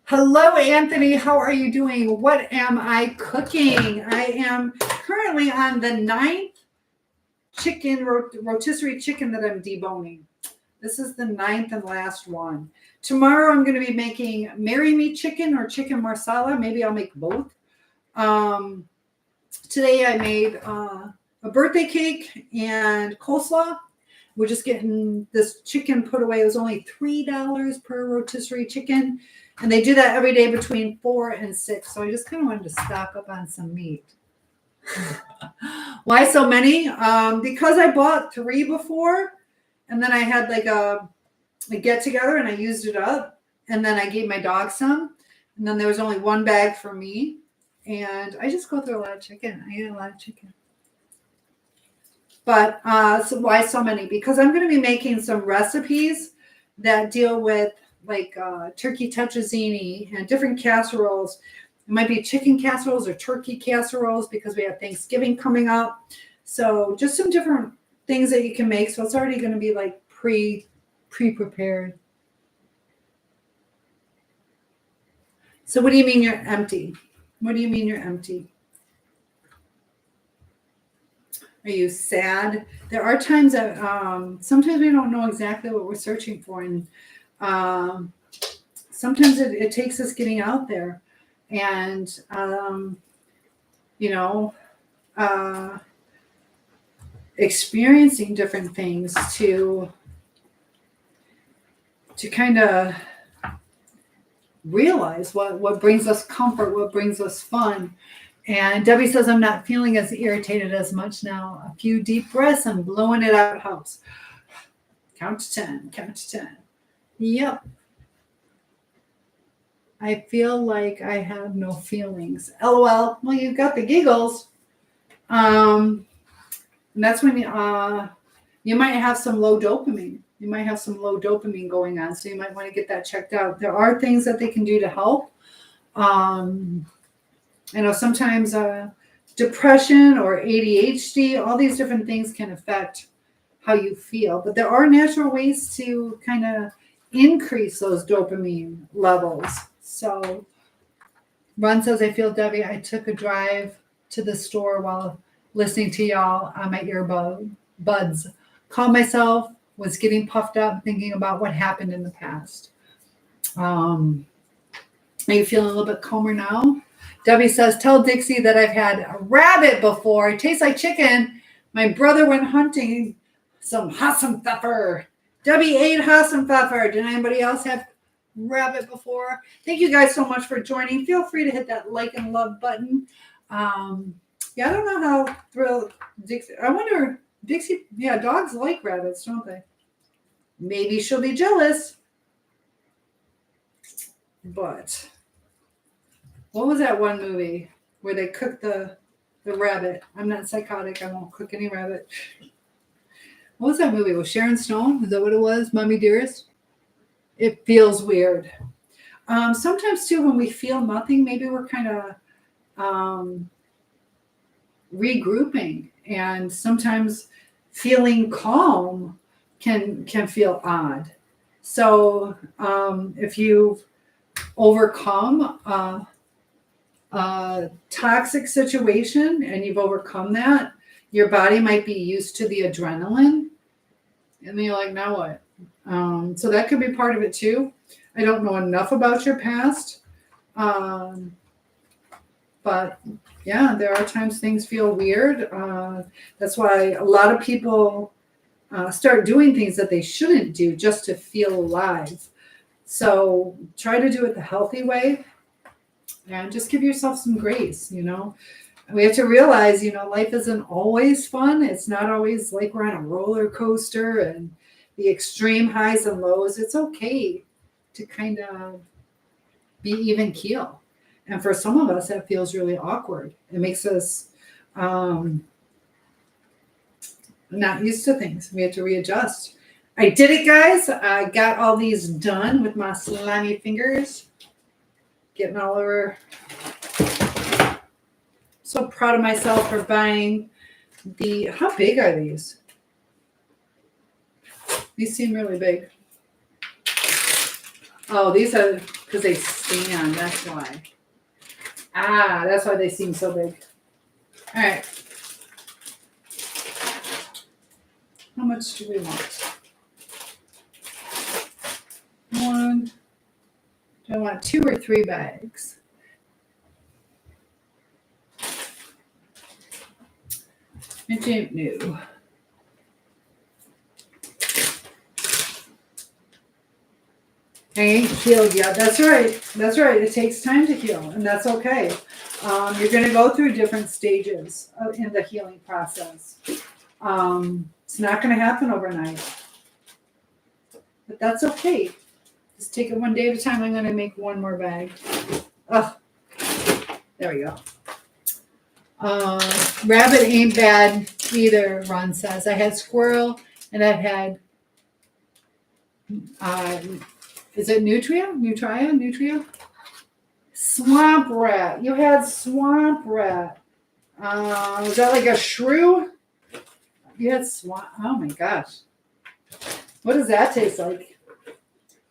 Hello, Anthony. How are you doing? What am I cooking? I am currently on the 9th chicken, rotisserie chicken that I'm deboning. This is the 9th and last one. Tomorrow I'm going to be making Marry Me chicken or chicken marsala. Maybe I'll make both. Today I made a birthday cake and coleslaw. We're just getting this chicken put away. It was only $3 per rotisserie chicken. And they do that every day between 4 and 6. So I just kind of wanted to stock up on some meat. Why so many? Because I bought 3 before. And then I had like a get together and I used it up. And then I gave my dog some. And then there was only 1 bag for me. And I just go through a lot of chicken. I eat a lot of chicken. But so why so many? Because I'm going to be making some recipes that deal with like turkey tetrazzini and different casseroles. It might be chicken casseroles or turkey casseroles because we have Thanksgiving coming up. So just some different things that you can make. So it's already going to be like pre-prepared. So what do you mean you're empty? What do you mean you're empty? Are you sad? There are times that sometimes we don't know exactly what we're searching for. And sometimes it takes us getting out there and, experiencing different things to kind of realize what brings us comfort, what brings us fun. And Debbie says, I'm not feeling as irritated as much now. A few deep breaths and blowing it out helps. Count to 10, count to 10. Yep. I feel like I have no feelings. LOL. Well, you've got the giggles. And that's when you might have some low dopamine. You might have some low dopamine going on. So you might want to get that checked out. There are things that they can do to help. I know sometimes depression or ADHD, all these different things can affect how you feel. But there are natural ways to kind of increase those dopamine levels. So Ron says, I feel Debbie, I took a drive to the store while listening to y'all on my earbuds. Called myself, was getting puffed up, thinking about what happened in the past. Are you feeling a little bit calmer now? Debbie says, tell Dixie that I've had a rabbit before. It tastes like chicken. My brother went hunting some Hassenpfeffer. Debbie ate Hassenpfeffer. Did anybody else have rabbit before? Thank you guys so much for joining. Feel free to hit that like and love button. Yeah, I don't know how thrilled Dixie. I wonder, Dixie, yeah, dogs like rabbits, don't they? Maybe she'll be jealous. But what was that one movie where they cooked the rabbit? I'm not psychotic. I won't cook any rabbit. What was that movie? Was Sharon Stone? Is that what it was? Mommy Dearest? It feels weird. Sometimes, too, when we feel nothing, maybe we're kind of regrouping. And sometimes feeling calm can feel odd. So if you've overcome a toxic situation and you've overcome that, your body might be used to the adrenaline. And then you're like, now what? So that could be part of it too. I don't know enough about your past. But yeah, there are times things feel weird. That's why a lot of people start doing things that they shouldn't do just to feel alive. So try to do it the healthy way and just give yourself some grace, We have to realize, life isn't always fun. It's not always like we're on a roller coaster and the extreme highs and lows. It's okay to kind of be even keel. And for some of us, that feels really awkward. It makes us not used to things. We have to readjust. I did it, guys. I got all these done with my slimy fingers. Getting all over So proud of myself for buying how big are these? These seem really big. Oh, these are because they stand. That's why. Ah, that's why they seem so big. All right. How much do we want? One. Do I want 2 or 3 bags? I don't know. I ain't healed yet. That's right. That's right. It takes time to heal, and that's okay. You're going to go through different stages in the healing process. It's not going to happen overnight, but that's okay. Just take it one day at a time. I'm going to make 1 more bag. Oh, there we go. Rabbit ain't bad either, Ron says. I had squirrel and I've had, is it Nutria? Swamp rat. You had swamp rat. Was that like a shrew? You had swamp. Oh my gosh. What does that taste like?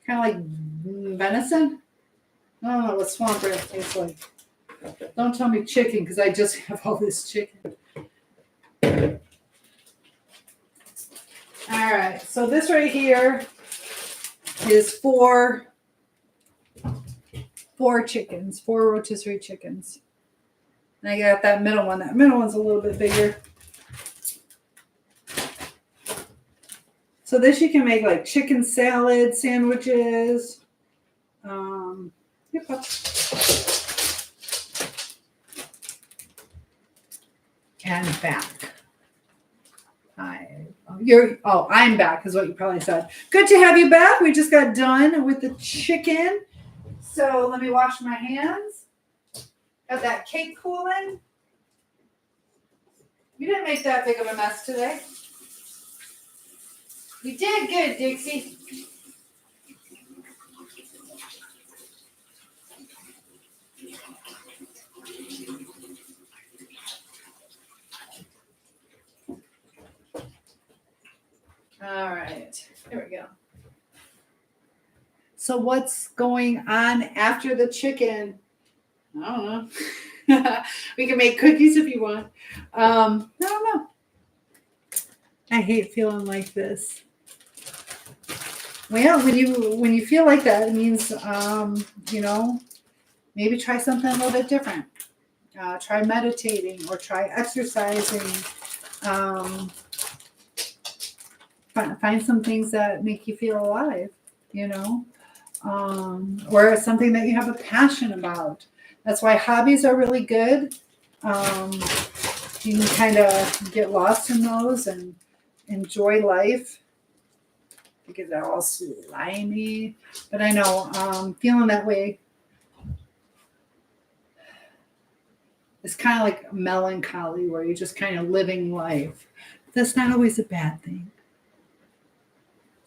Kind of like venison? I don't know what swamp rat tastes like. Don't tell me chicken because I just have all this chicken. All right. So this right here is 4 chickens, 4 rotisserie chickens. And I got that middle one. That middle one's a little bit bigger. So this you can make like chicken salad sandwiches. Yep. And back. I'm back is what you probably said. Good to have you back. We just got done with the chicken. So let me wash my hands. Got that cake cooling. You didn't make that big of a mess today. You did good, Dixie. All right, here we go. So what's going on after the chicken? I don't know. We can make cookies if you want. I don't know. I hate feeling like this. Well, when you feel like that, it means maybe try something a little bit different. Try meditating or try exercising. Find some things that make you feel alive, or something that you have a passion about. That's why hobbies are really good. You can kind of get lost in those and enjoy life because they're all slimy. But I know feeling that way is kind of like melancholy where you're just kind of living life. That's not always a bad thing.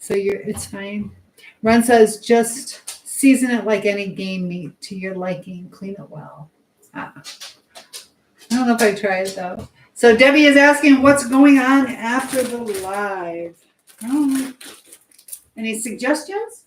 So it's fine. Ron says just season it like any game meat to your liking. Clean it well. I don't know if I tried it though. So Debbie is asking what's going on after the live. Oh, any suggestions?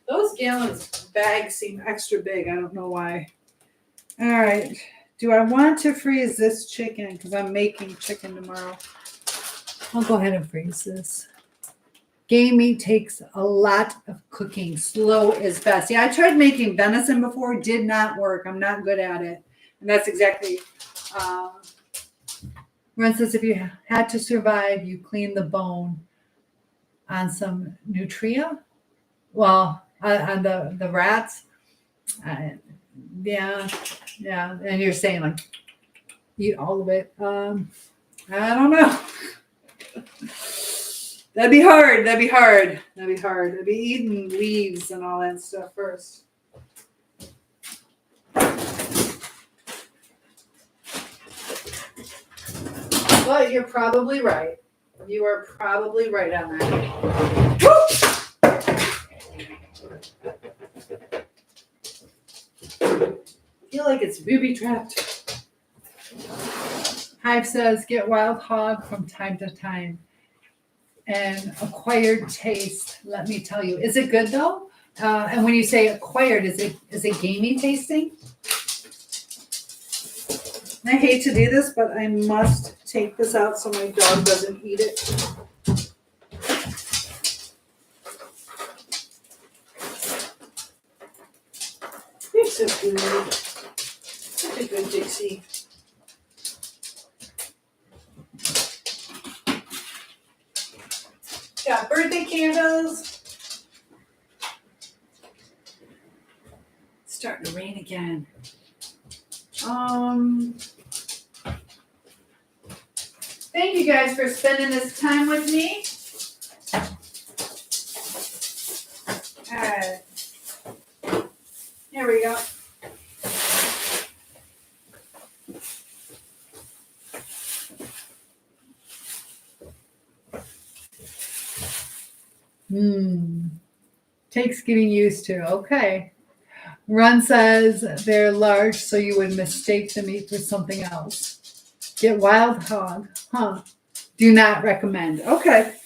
Those gallons bags seem extra big. I don't know why. All right. Do I want to freeze this chicken? Because I'm making chicken tomorrow. I'll go ahead and freeze this. Game meat takes a lot of cooking. Slow is best. Yeah, I tried making venison before. Did not work. I'm not good at it. And that's exactly... Ren says if you had to survive, you clean the bone on some Nutria. Well, on the rats. Yeah. And you're saying like eat all of it. I don't know. That'd be hard. I'd be eating leaves and all that stuff first. But you're probably right. You are probably right on that. Woo! I feel like it's booby trapped. Hive says, get wild hog from time to time. And acquired taste, let me tell you. Is it good though? And when you say acquired, is it gamey tasting? I hate to do this, but I must take this out so my dog doesn't eat it. You're so good. Such a good Dixie. Got birthday candles. It's starting to rain again. Thank you guys for spending this time with me. All right. Here we go. Takes getting used to. Okay. Ron says they're large, so you would mistake the meat for something else. Get wild hog. Huh. Do not recommend. Okay.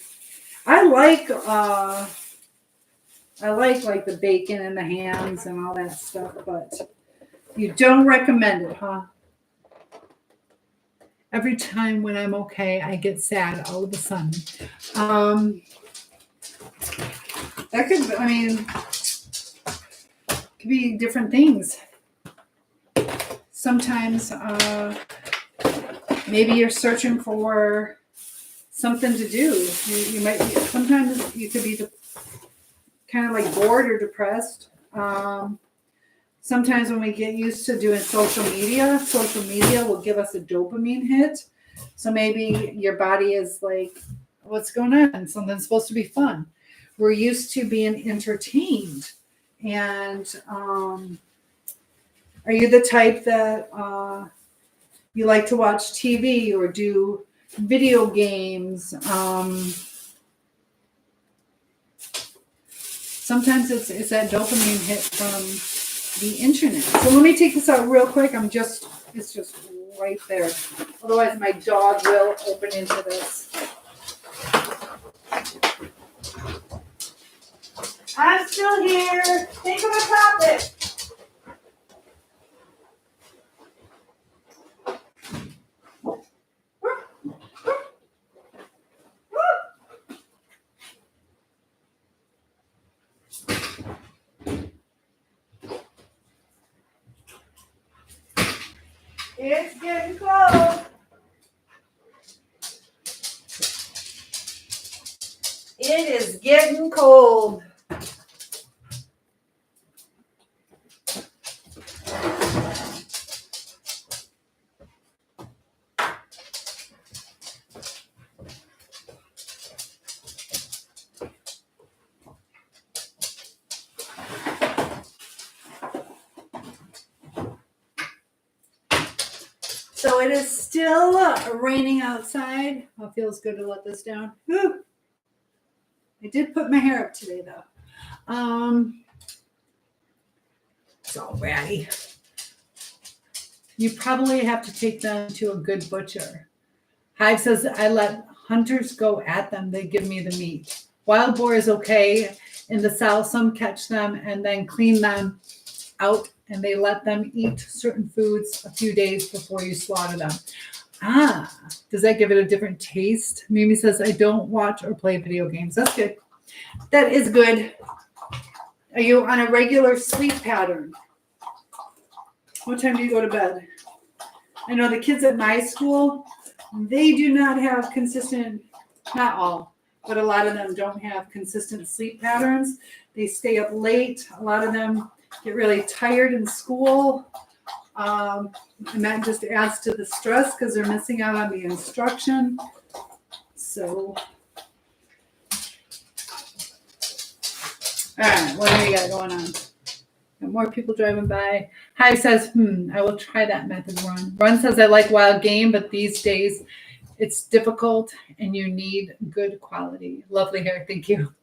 I like the bacon and the hams and all that stuff, but you don't recommend it, huh? Every time when I'm okay, I get sad all of a sudden. That could be different things. Sometimes maybe you're searching for something to do. You might be, sometimes you could be kind of like bored or depressed. Sometimes when we get used to doing social media will give us a dopamine hit. So maybe your body is like, what's going on? Something's supposed to be fun. We're used to being entertained. And are you the type that you like to watch TV or do video games? Sometimes it's that dopamine hit from the internet. So let me take this out real quick. It's just right there. Otherwise my dog will open into this. I'm still here. Think of a topic. It's getting cold. It is getting cold. So it is still raining outside. Oh, it feels good to let this down. Whew. I did put my hair up today, though. It's all ratty. You probably have to take them to a good butcher. Hive says, I let hunters go at them. They give me the meat. Wild boar is okay. In the South, some catch them and then clean them out, and they let them eat certain foods a few days before you slaughter them. Does that give it a different taste? Mimi says, I don't watch or play video games. That's good. That is good. Are you on a regular sleep pattern? What time do you go to bed? I know the kids at my school, they do not have consistent, not all, but a lot of them don't have consistent sleep patterns. They stay up late. A lot of them get really tired in school. And that just adds to the stress because they're missing out on the instruction. So, all right, what do we got going on? Got more people driving by. Hive says, I will try that method, Ron. Ron says, I like wild game, but these days It's difficult and you need good quality. Lovely hair. Thank you.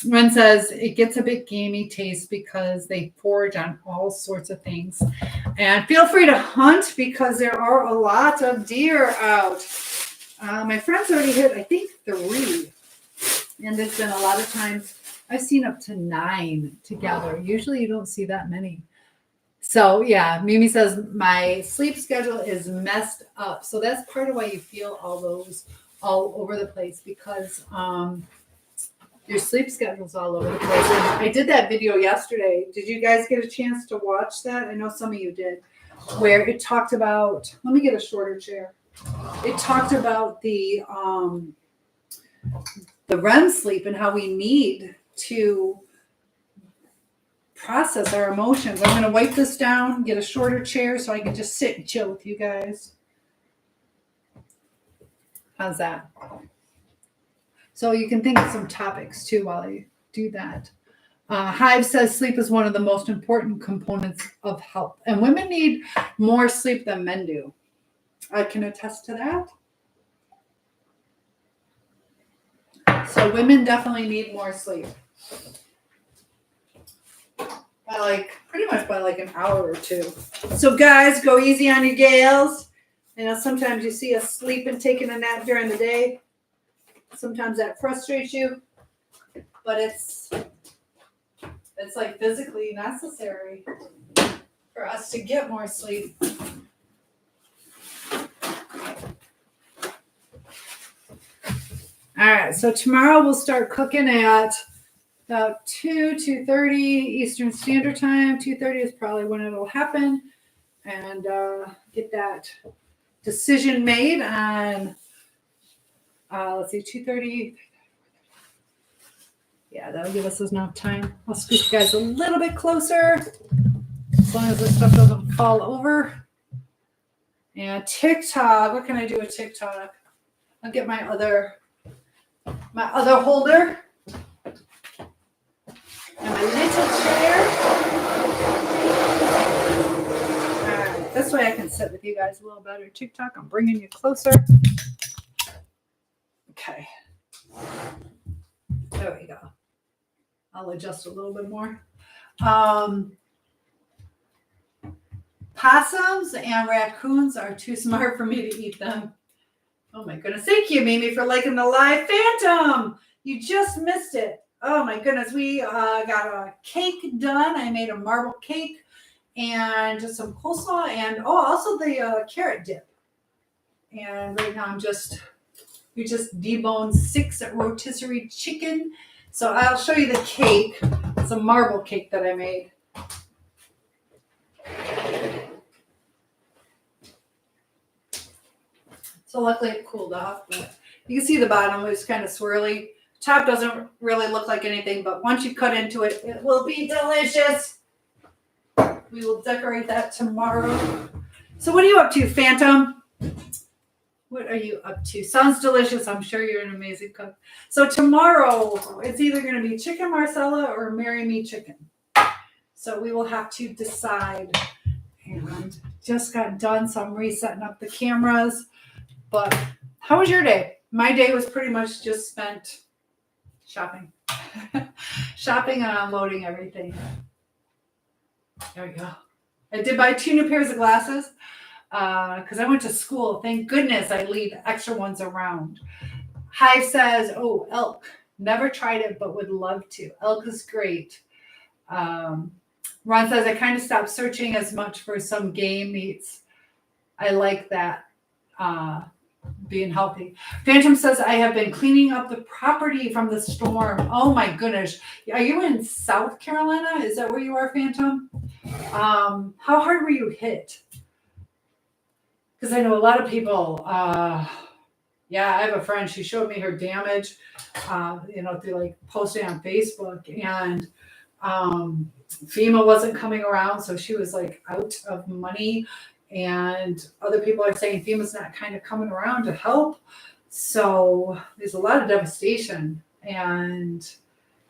One says it gets a bit gamey taste because they forage on all sorts of things. And feel free to hunt because there are a lot of deer out. My friend's already hit, I think, 3. And there's been a lot of times I've seen up to 9 together. Usually you don't see that many. So yeah, Mimi says my sleep schedule is messed up. So that's part of why you feel all those all over the place, because your sleep schedule's all over the place. And I did that video yesterday. Did you guys get a chance to watch that? I know some of you did, where it talked about, let me get a shorter chair. It talked about the REM sleep and how we need to process our emotions. I'm going to wipe this down, get a shorter chair so I can just sit and chill with you guys. How's that? So you can think of some topics too while I do that. Hive says sleep is one of the most important components of health, and women need more sleep than men do. I can attest to that. So women definitely need more sleep. Pretty much by an hour or 2. So guys, go easy on your gals. You know, sometimes you see us sleeping, taking a nap during the day. Sometimes that frustrates you, but it's like physically necessary for us to get more sleep. All right, so tomorrow we'll start cooking at about 2:30 Eastern Standard Time. 2:30 is probably when it'll happen, and get that decision made on, let's see, 2:30. Yeah, that'll give us enough time. I'll scoot you guys a little bit closer, as long as this stuff doesn't fall over. And TikTok, what can I do with TikTok? I'll get my other holder and my little chair. All right, this way I can sit with you guys a little better. TikTok, I'm bringing you closer. Okay. There we go. I'll adjust a little bit more. Possums and raccoons are too smart for me to eat them. Oh my goodness. Thank you, Mimi, for liking the live. Phantom, you just missed it. Oh my goodness. We got a cake done. I made a marble cake and just some coleslaw and also the carrot dip. And right now we just deboned 6 rotisserie chicken. So I'll show you the cake. It's a marble cake that I made. So luckily it cooled off, but you can see the bottom is kind of swirly. Top doesn't really look like anything, but once you cut into it, it will be delicious. We will decorate that tomorrow. So what are you up to, Phantom? What are you up to? Sounds delicious. I'm sure you're an amazing cook. So tomorrow, it's either going to be chicken marsala or marry me chicken. So we will have to decide. And just got done, so I'm resetting up the cameras. But how was your day? My day was pretty much just spent shopping. Shopping and unloading everything. There we go. I did buy 2 new pairs of glasses because I went to school. Thank goodness I leave extra ones around. Hive says, oh, elk. Never tried it, but would love to. Elk is great. Ron says, I kind of stopped searching as much for some game meats. I like that. Being healthy. Phantom says, I have been cleaning up the property from the storm. Oh my goodness. Are you in South Carolina? Is that where you are, Phantom? How hard were you hit? Because I know a lot of people, yeah, I have a friend, she showed me her damage, through like posting on Facebook, and FEMA wasn't coming around, so she was like out of money. And other people are saying FEMA's not kind of coming around to help. So there's a lot of devastation. And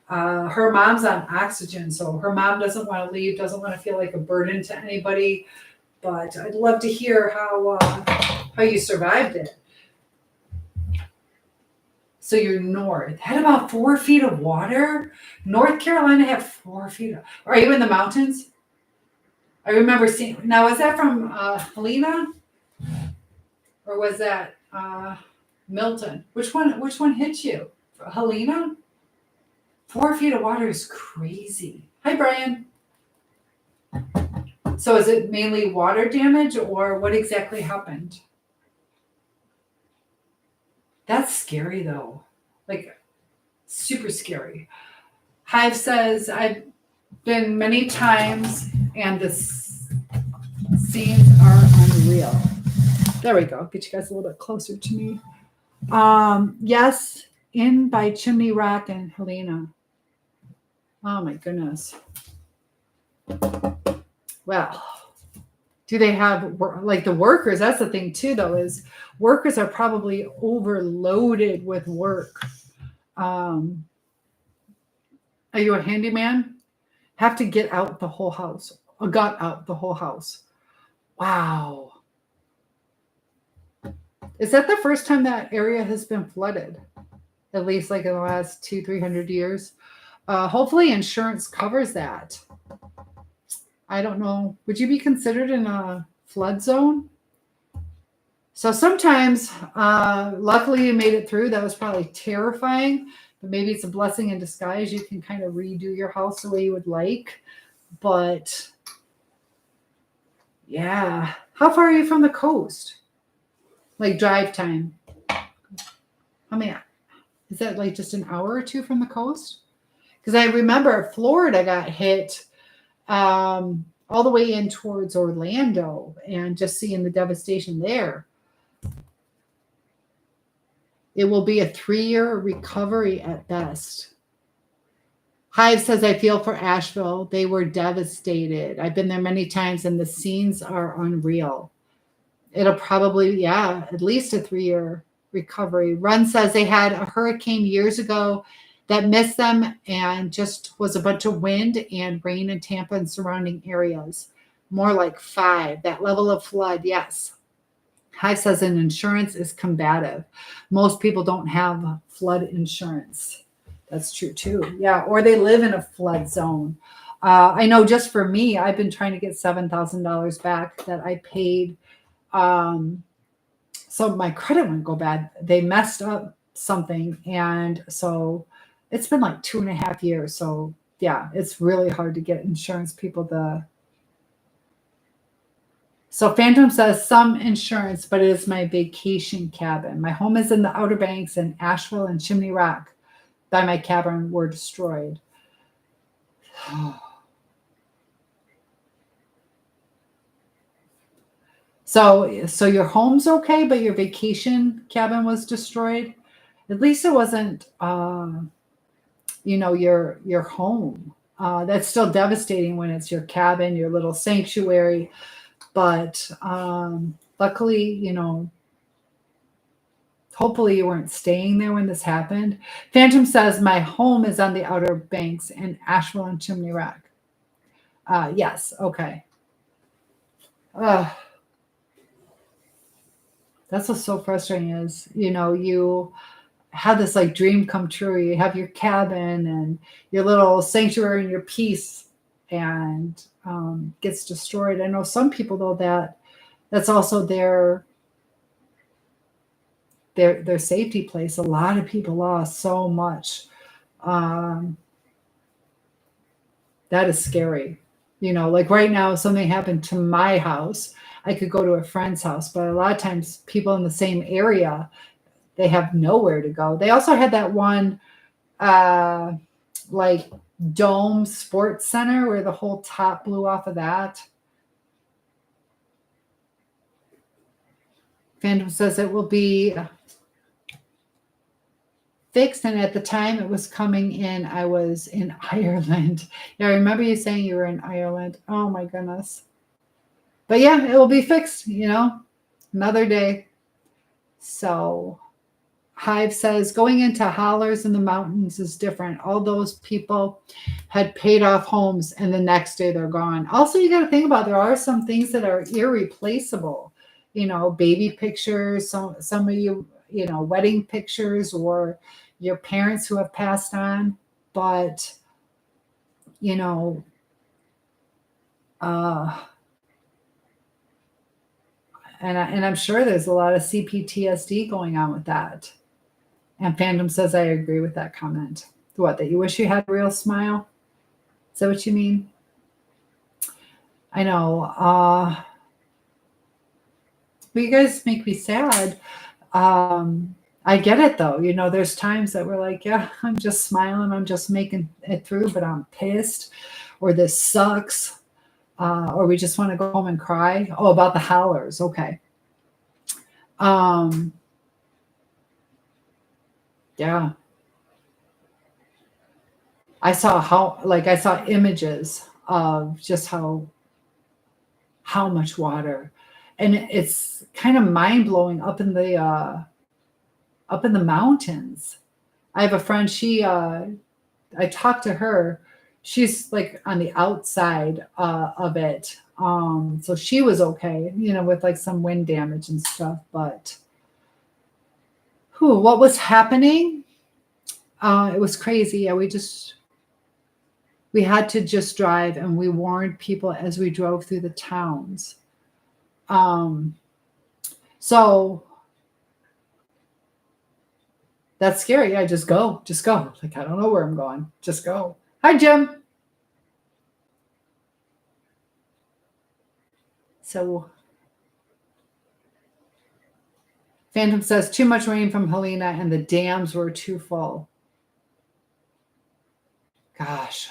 her mom's on oxygen. So her mom doesn't want to leave, doesn't want to feel like a burden to anybody. But I'd love to hear how you survived it. So you're north. Had about 4 feet of water. North Carolina had 4 feet. Are you in the mountains? I remember seeing. Now, was that from Helena or was that Milton? Which one? Which one hit you? Helena. 4 feet of water is crazy. Hi, Brian. So is it mainly water damage or what exactly happened? That's scary though. Like super scary. Hive says, I've been many times and the scenes are unreal. There we go. Get you guys a little bit closer to me. Yes, in by Chimney Rock and Helena. Oh my goodness. Well, do they have like the workers? That's the thing too, though, is workers are probably overloaded with work. Are you a handyman? Have to get out the whole house. Or got out the whole house. Wow. Is that the first time that area has been flooded? At least like in the last 200-300 years. Hopefully insurance covers that. I don't know. Would you be considered in a flood zone? So sometimes, luckily you made it through. That was probably terrifying, but maybe it's a blessing in disguise. You can kind of redo your house the way you would like. But yeah. How far are you from the coast? Like drive time? How many? Is that like just an hour or two from the coast? Because I remember Florida got hit all the way in towards Orlando and just seeing the devastation there. It will be a 3-year recovery at best. Hive says, I feel for Asheville. They were devastated. I've been there many times and the scenes are unreal. It'll probably, at least a 3-year recovery. Run says they had a hurricane years ago that missed them and just was a bunch of wind and rain in Tampa and surrounding areas. More like 5. That level of flood, yes. Hive says an insurance is combative. Most people don't have flood insurance. That's true too. Yeah, or they live in a flood zone. I know just for me, I've been trying to get $7,000 back that I paid. So my credit wouldn't go bad. They messed up something. And so it's been like 2.5 years. So yeah, it's really hard to get insurance people So Phantom says some insurance, but it is my vacation cabin. My home is in the Outer Banks and Asheville and Chimney Rock by my cabin were destroyed. So your home's okay, but your vacation cabin was destroyed. At least it wasn't, your home. That's still devastating when it's your cabin, your little sanctuary. But luckily, hopefully you weren't staying there when this happened. Phantom says, my home is on the Outer Banks in Asheville and Chimney Rock. Yes, okay. That's what's so frustrating is, you have this like dream come true. You have your cabin and your little sanctuary and your peace and gets destroyed. I know some people though that's also their safety place. A lot of people lost so much. That is scary. Like right now, if something happened to my house, I could go to a friend's house, but a lot of times people in the same area, they have nowhere to go. They also had that one like dome sports center where the whole top blew off of that. Phantom says it will be fixed, and at the time it was coming in, I was in Ireland. Yeah, I remember you saying you were in Ireland. Oh my goodness. But yeah, it will be fixed, another day. So Hive says going into hollers in the mountains is different. All those people had paid off homes and the next day they're gone. Also, you got to think about there are some things that are irreplaceable. Baby pictures. Some of you, wedding pictures or your parents who have passed on. But, you know, uh, and I'm sure there's a lot of CPTSD going on with that. And Phantom says, I agree with that comment. What, that you wish you had a real smile? Is that what you mean? I know. But you guys make me sad. I get it though. There's times that we're like, yeah, I'm just smiling. I'm just making it through, but I'm pissed, or this sucks. Or we just want to go home and cry. Oh, about the howlers. Okay. Yeah. I saw images of just how much water, and it's kind of mind blowing up in the mountains. I have a friend. I talked to her. She's like on the outside of it. So she was okay, with like some wind damage and stuff. But what was happening? It was crazy. Yeah, we had to just drive, and we warned people as we drove through the towns. So that's scary. Yeah, just go. Like, I don't know where I'm going. Just go. Hi, Jim. So Phantom says, too much rain from Helena and the dams were too full. Gosh.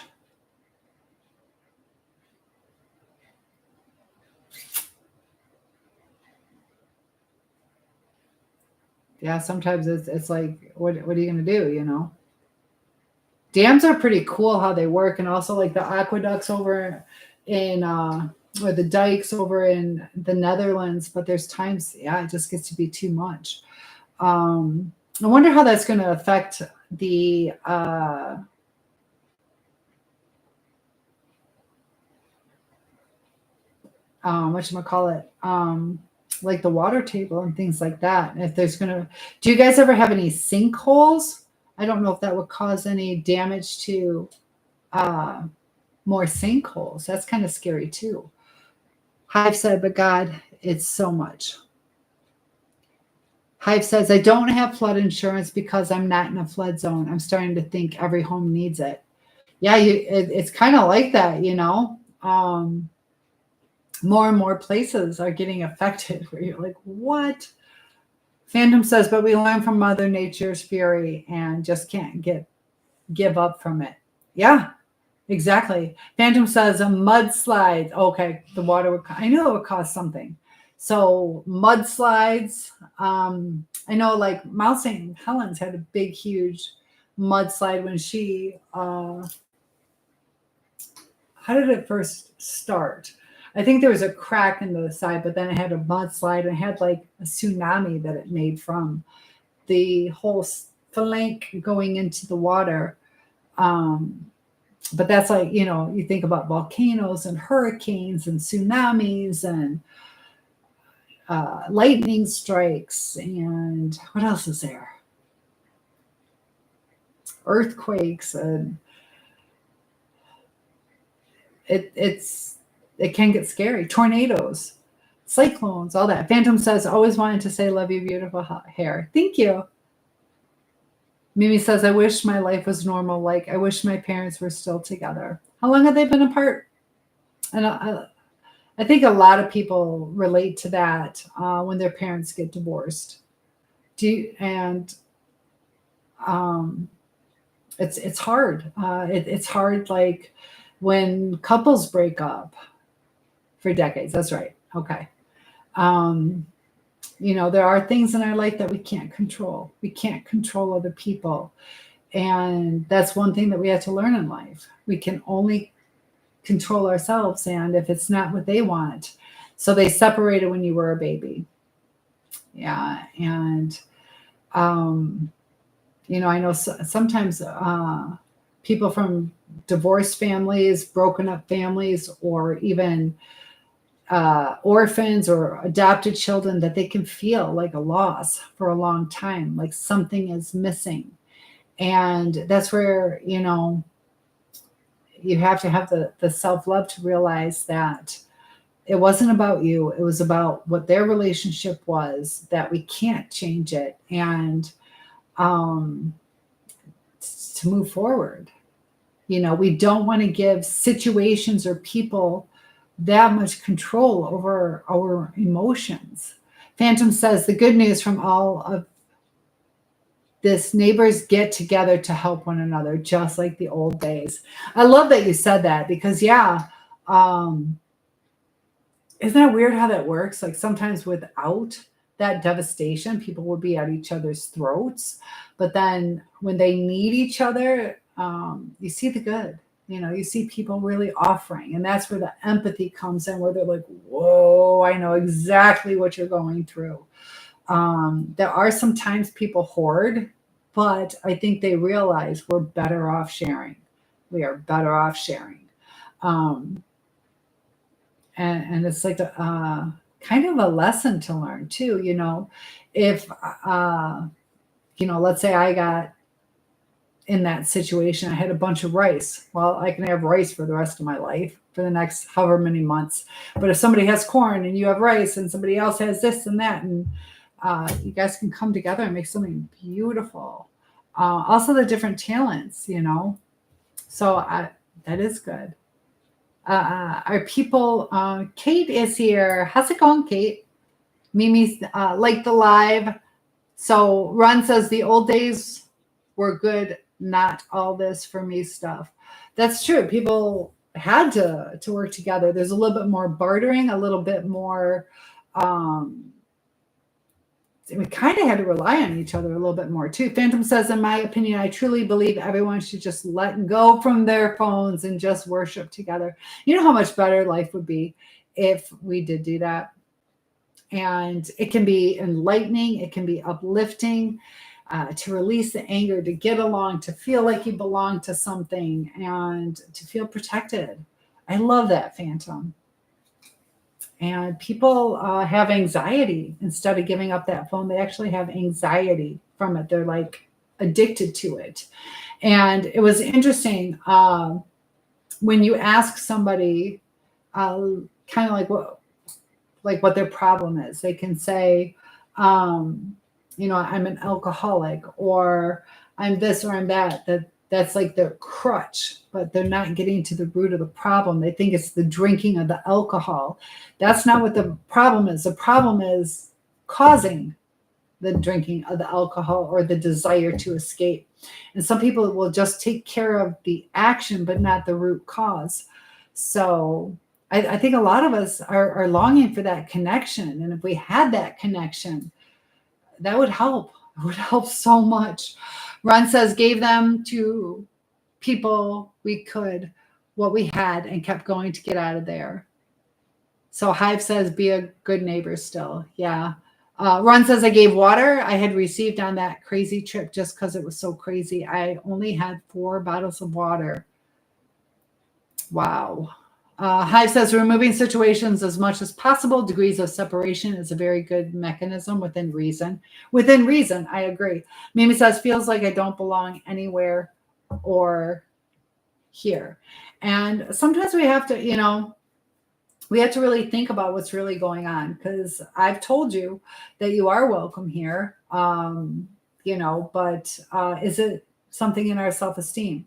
Yeah, sometimes it's like, what are you going to do, Dams are pretty cool how they work, and also like the aqueducts over in or the dikes over in the Netherlands, but there's times, it just gets to be too much. I wonder how that's going to affect the whatchamacallit, like the water table and things like that. If there's do you guys ever have any sinkholes? I don't know if that would cause any damage to more sinkholes. That's kind of scary too. Hive said, but God, it's so much. Hive says, I don't have flood insurance because I'm not in a flood zone. I'm starting to think every home needs it. Yeah, it's kind of like that, more and more places are getting affected where you're like, what? Phantom says, but we learn from Mother Nature's fury and just can't give up from it. Yeah, exactly. Phantom says a mudslide. Okay, the water I knew it would cause something. So mudslides. I know like Mount St. Helens had a big, huge mudslide when she, how did it first start? I think there was a crack in the side, but then it had a mudslide and it had like a tsunami that it made from the whole flank going into the water. But that's like, you think about volcanoes and hurricanes and tsunamis and lightning strikes, and what else is there? Earthquakes, and it can get scary. Tornadoes, cyclones, all that. Phantom says, always wanted to say, love you, beautiful hair. Thank you. Mimi says, I wish my life was normal. Like, I wish my parents were still together. How long have they been apart? And I think a lot of people relate to that when their parents get divorced. It's hard. It's hard, like when couples break up for decades. That's right. Okay. There are things in our life that we can't control. We can't control other people. And that's one thing that we have to learn in life. We can only control ourselves, and if it's not what they want. So they separated when you were a baby. Yeah. And, I know sometimes people from divorced families, broken up families, or even orphans or adopted children, that they can feel like a loss for a long time, like something is missing. And that's where, you have to have the self-love to realize that it wasn't about you. It was about what their relationship was, that we can't change it. And to move forward, we don't want to give situations or people that much control over our emotions. Phantom says the good news from all of this, neighbors get together to help one another, just like the old days. I love that you said that, because isn't that weird how that works? Like sometimes without that devastation, people would be at each other's throats. But then when they need each other, you see the good. You see people really offering. And that's where the empathy comes in, where they're like, whoa, I know exactly what you're going through. There are sometimes people hoard, but I think they realize we're better off sharing. We are better off sharing. And it's like a kind of a lesson to learn too. If, let's say I got in that situation, I had a bunch of rice. Well, I can have rice for the rest of my life, for the next however many months. But if somebody has corn and you have rice and somebody else has this and that, and you guys can come together and make something beautiful. Also the different talents, so that is good. Our people, Kate is here. How's it going, Kate? Mimi's like the live. So Ron says the old days were good, not all this for me stuff. That's true. People had to work together. There's a little bit more bartering, a little bit more, we kind of had to rely on each other a little bit more too. Phantom says, in my opinion, I truly believe everyone should just let go from their phones and just worship together. You know how much better life would be if we did do that? And it can be enlightening. It can be uplifting, to release the anger, to get along, to feel like you belong to something, and to feel protected. I love that, Phantom. And people have anxiety. Instead of giving up that phone, they actually have anxiety from it. They're like addicted to it. And it was interesting when you ask somebody kind of what their problem is. They can say, I'm an alcoholic, or I'm this, or I'm that. That's like their crutch, but they're not getting to the root of the problem. They think it's the drinking of the alcohol. That's not what the problem is. The problem is causing the drinking of the alcohol or the desire to escape. And some people will just take care of the action, but not the root cause. So I think a lot of us are longing for that connection. And if we had that connection, that would help. It would help so much. Ron says, gave them to people what we had, and kept going to get out of there. So Hive says, be a good neighbor still. Yeah. Ron says, I gave water I had received on that crazy trip just because it was so crazy. I only had 4 bottles of water. Wow. Hive says, removing situations as much as possible. Degrees of separation is a very good mechanism within reason. Within reason, I agree. Mimi says, feels like I don't belong anywhere or here. And sometimes we have to, we have to really think about what's really going on, because I've told you that you are welcome here, but is it something in our self-esteem?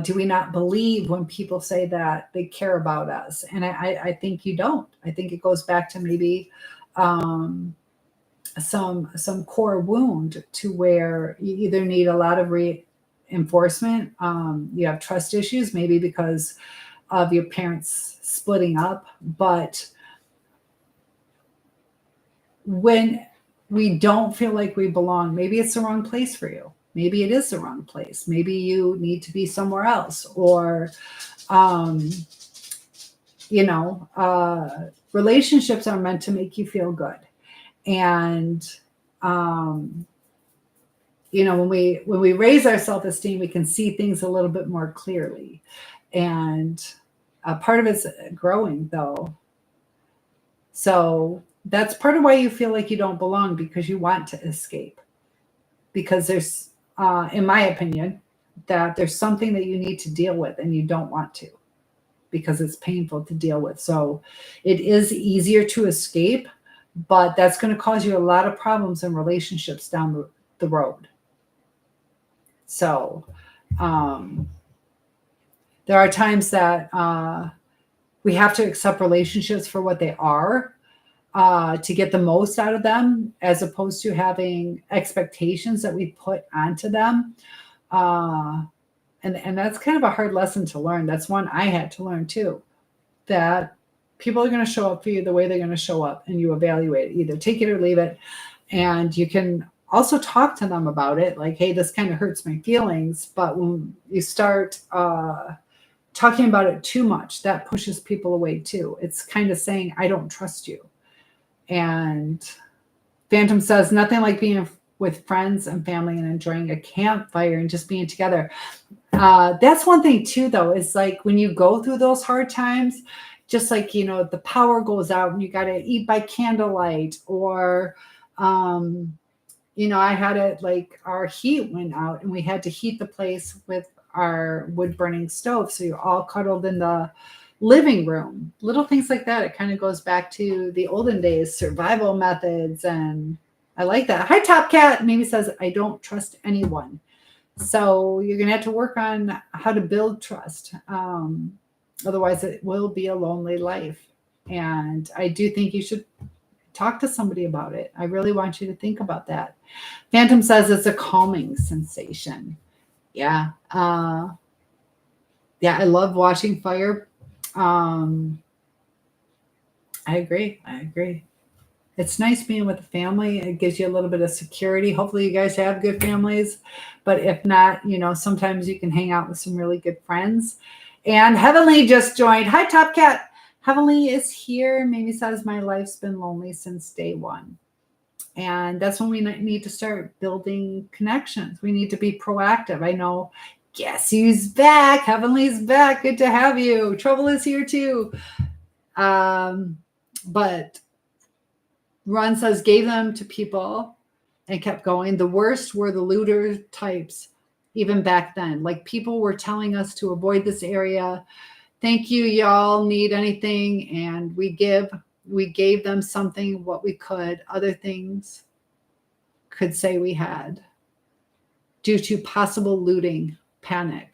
Do we not believe when people say that they care about us? And I think you don't. I think it goes back to maybe some core wound, to where you either need a lot of reinforcement. You have trust issues, maybe because of your parents splitting up. But when we don't feel like we belong, maybe it's the wrong place for you. Maybe it is the wrong place. Maybe you need to be somewhere else, or, relationships are meant to make you feel good. And, when we raise our self-esteem, we can see things a little bit more clearly. And part of it's growing, though. So that's part of why you feel like you don't belong, because you want to escape. Because there's, in my opinion, that there's something that you need to deal with and you don't want to, because it's painful to deal with. So it is easier to escape, but that's going to cause you a lot of problems in relationships down the road. So there are times that we have to accept relationships for what they are, to get the most out of them, as opposed to having expectations that we put onto them. And that's kind of a hard lesson to learn. That's one I had to learn too, that people are going to show up for you the way they're going to show up, and you evaluate it. Either take it or leave it. And you can also talk to them about it, like, hey, this kind of hurts my feelings. But when you start talking about it too much, that pushes people away too. It's kind of saying, I don't trust you. And Phantom says, nothing like being with friends and family and enjoying a campfire and just being together. That's one thing too, though, is like when you go through those hard times, just like, the power goes out and you got to eat by candlelight, or, I had it like our heat went out and we had to heat the place with our wood burning stove. So you're all cuddled in the living room, little things like that. It kind of goes back to the olden days, survival methods. And I like that. Hi, Top Cat. Mimi says, I don't trust anyone. So you're going to have to work on how to build trust. Otherwise, it will be a lonely life. And I do think you should talk to somebody about it. I really want you to think about that. Phantom says it's a calming sensation. Yeah. I love watching fire. I agree. It's nice being with the family. It gives you a little bit of security. Hopefully you guys have good families, but if not, sometimes you can hang out with some really good friends. And Heavenly just joined. Hi, Top Cat. Heavenly is here. Mimi says, my life's been lonely since day one. And that's when we need to start building connections. We need to be proactive. I know. Guess who's back? Heavenly's back. Good to have you. Trouble is here too. But Ron says, gave them to people and kept going. The worst were the looter types, even back then. Like, people were telling us to avoid this area. Thank you, y'all need anything. And we gave them something, what we could. Other things could say we had, due to possible looting, panic.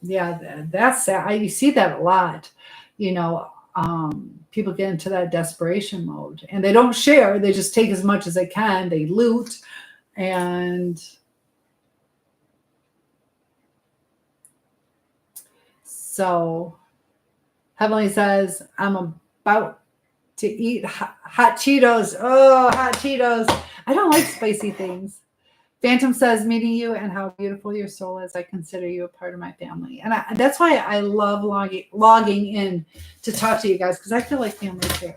That's sad. You see that a lot. People get into that desperation mode and they don't share. They just take as much as they can. They loot. And so Heavenly says, I'm about to eat hot Cheetos. Oh, hot Cheetos. I don't like spicy things. Phantom says, meeting you and how beautiful your soul is. I consider you a part of my family. And that's why I love logging in to talk to you guys, because I feel like family too,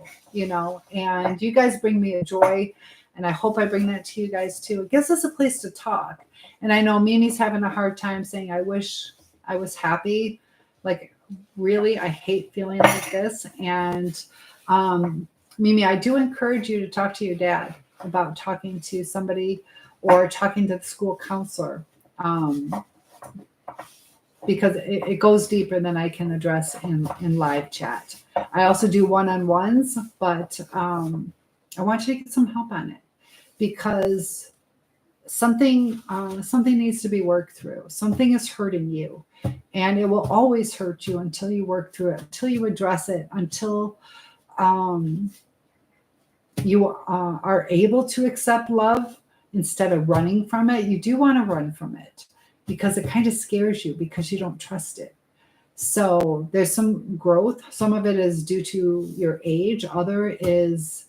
and you guys bring me a joy. And I hope I bring that to you guys too. It gives us a place to talk. And I know Mimi's having a hard time saying, I wish I was happy. Like, really, I hate feeling like this. And Mimi, I do encourage you to talk to your dad about talking to somebody or talking to the school counselor, because it goes deeper than I can address in live chat. I also do one-on-ones, but I want you to get some help on it, because something needs to be worked through. Something is hurting you, and it will always hurt you until you work through it, until you address it, until you are able to accept love instead of running from it. You do want to run from it because it kind of scares you, because you don't trust it. So there's some growth. Some of it is due to your age. Other is,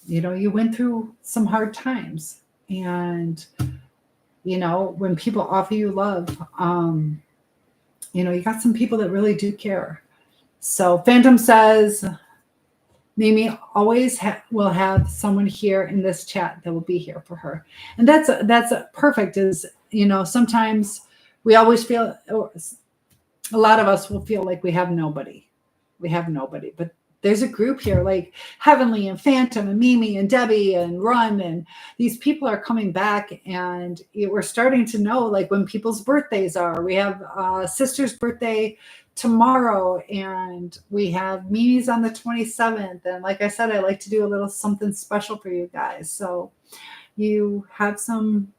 you went through some hard times. And, when people offer you love, you got some people that really do care. So Phantom says, Mimi always will have someone here in this chat that will be here for her. And that's perfect. Is, sometimes we always feel, a lot of us will feel like we have nobody. We have nobody, but there's a group here like Heavenly and Phantom and Mimi and Debbie and Run, and these people are coming back, and we're starting to know like when people's birthdays are. We have sister's birthday tomorrow, and we have Mimi's on the 27th, and like I said, I like to do a little something special for you guys, so you have some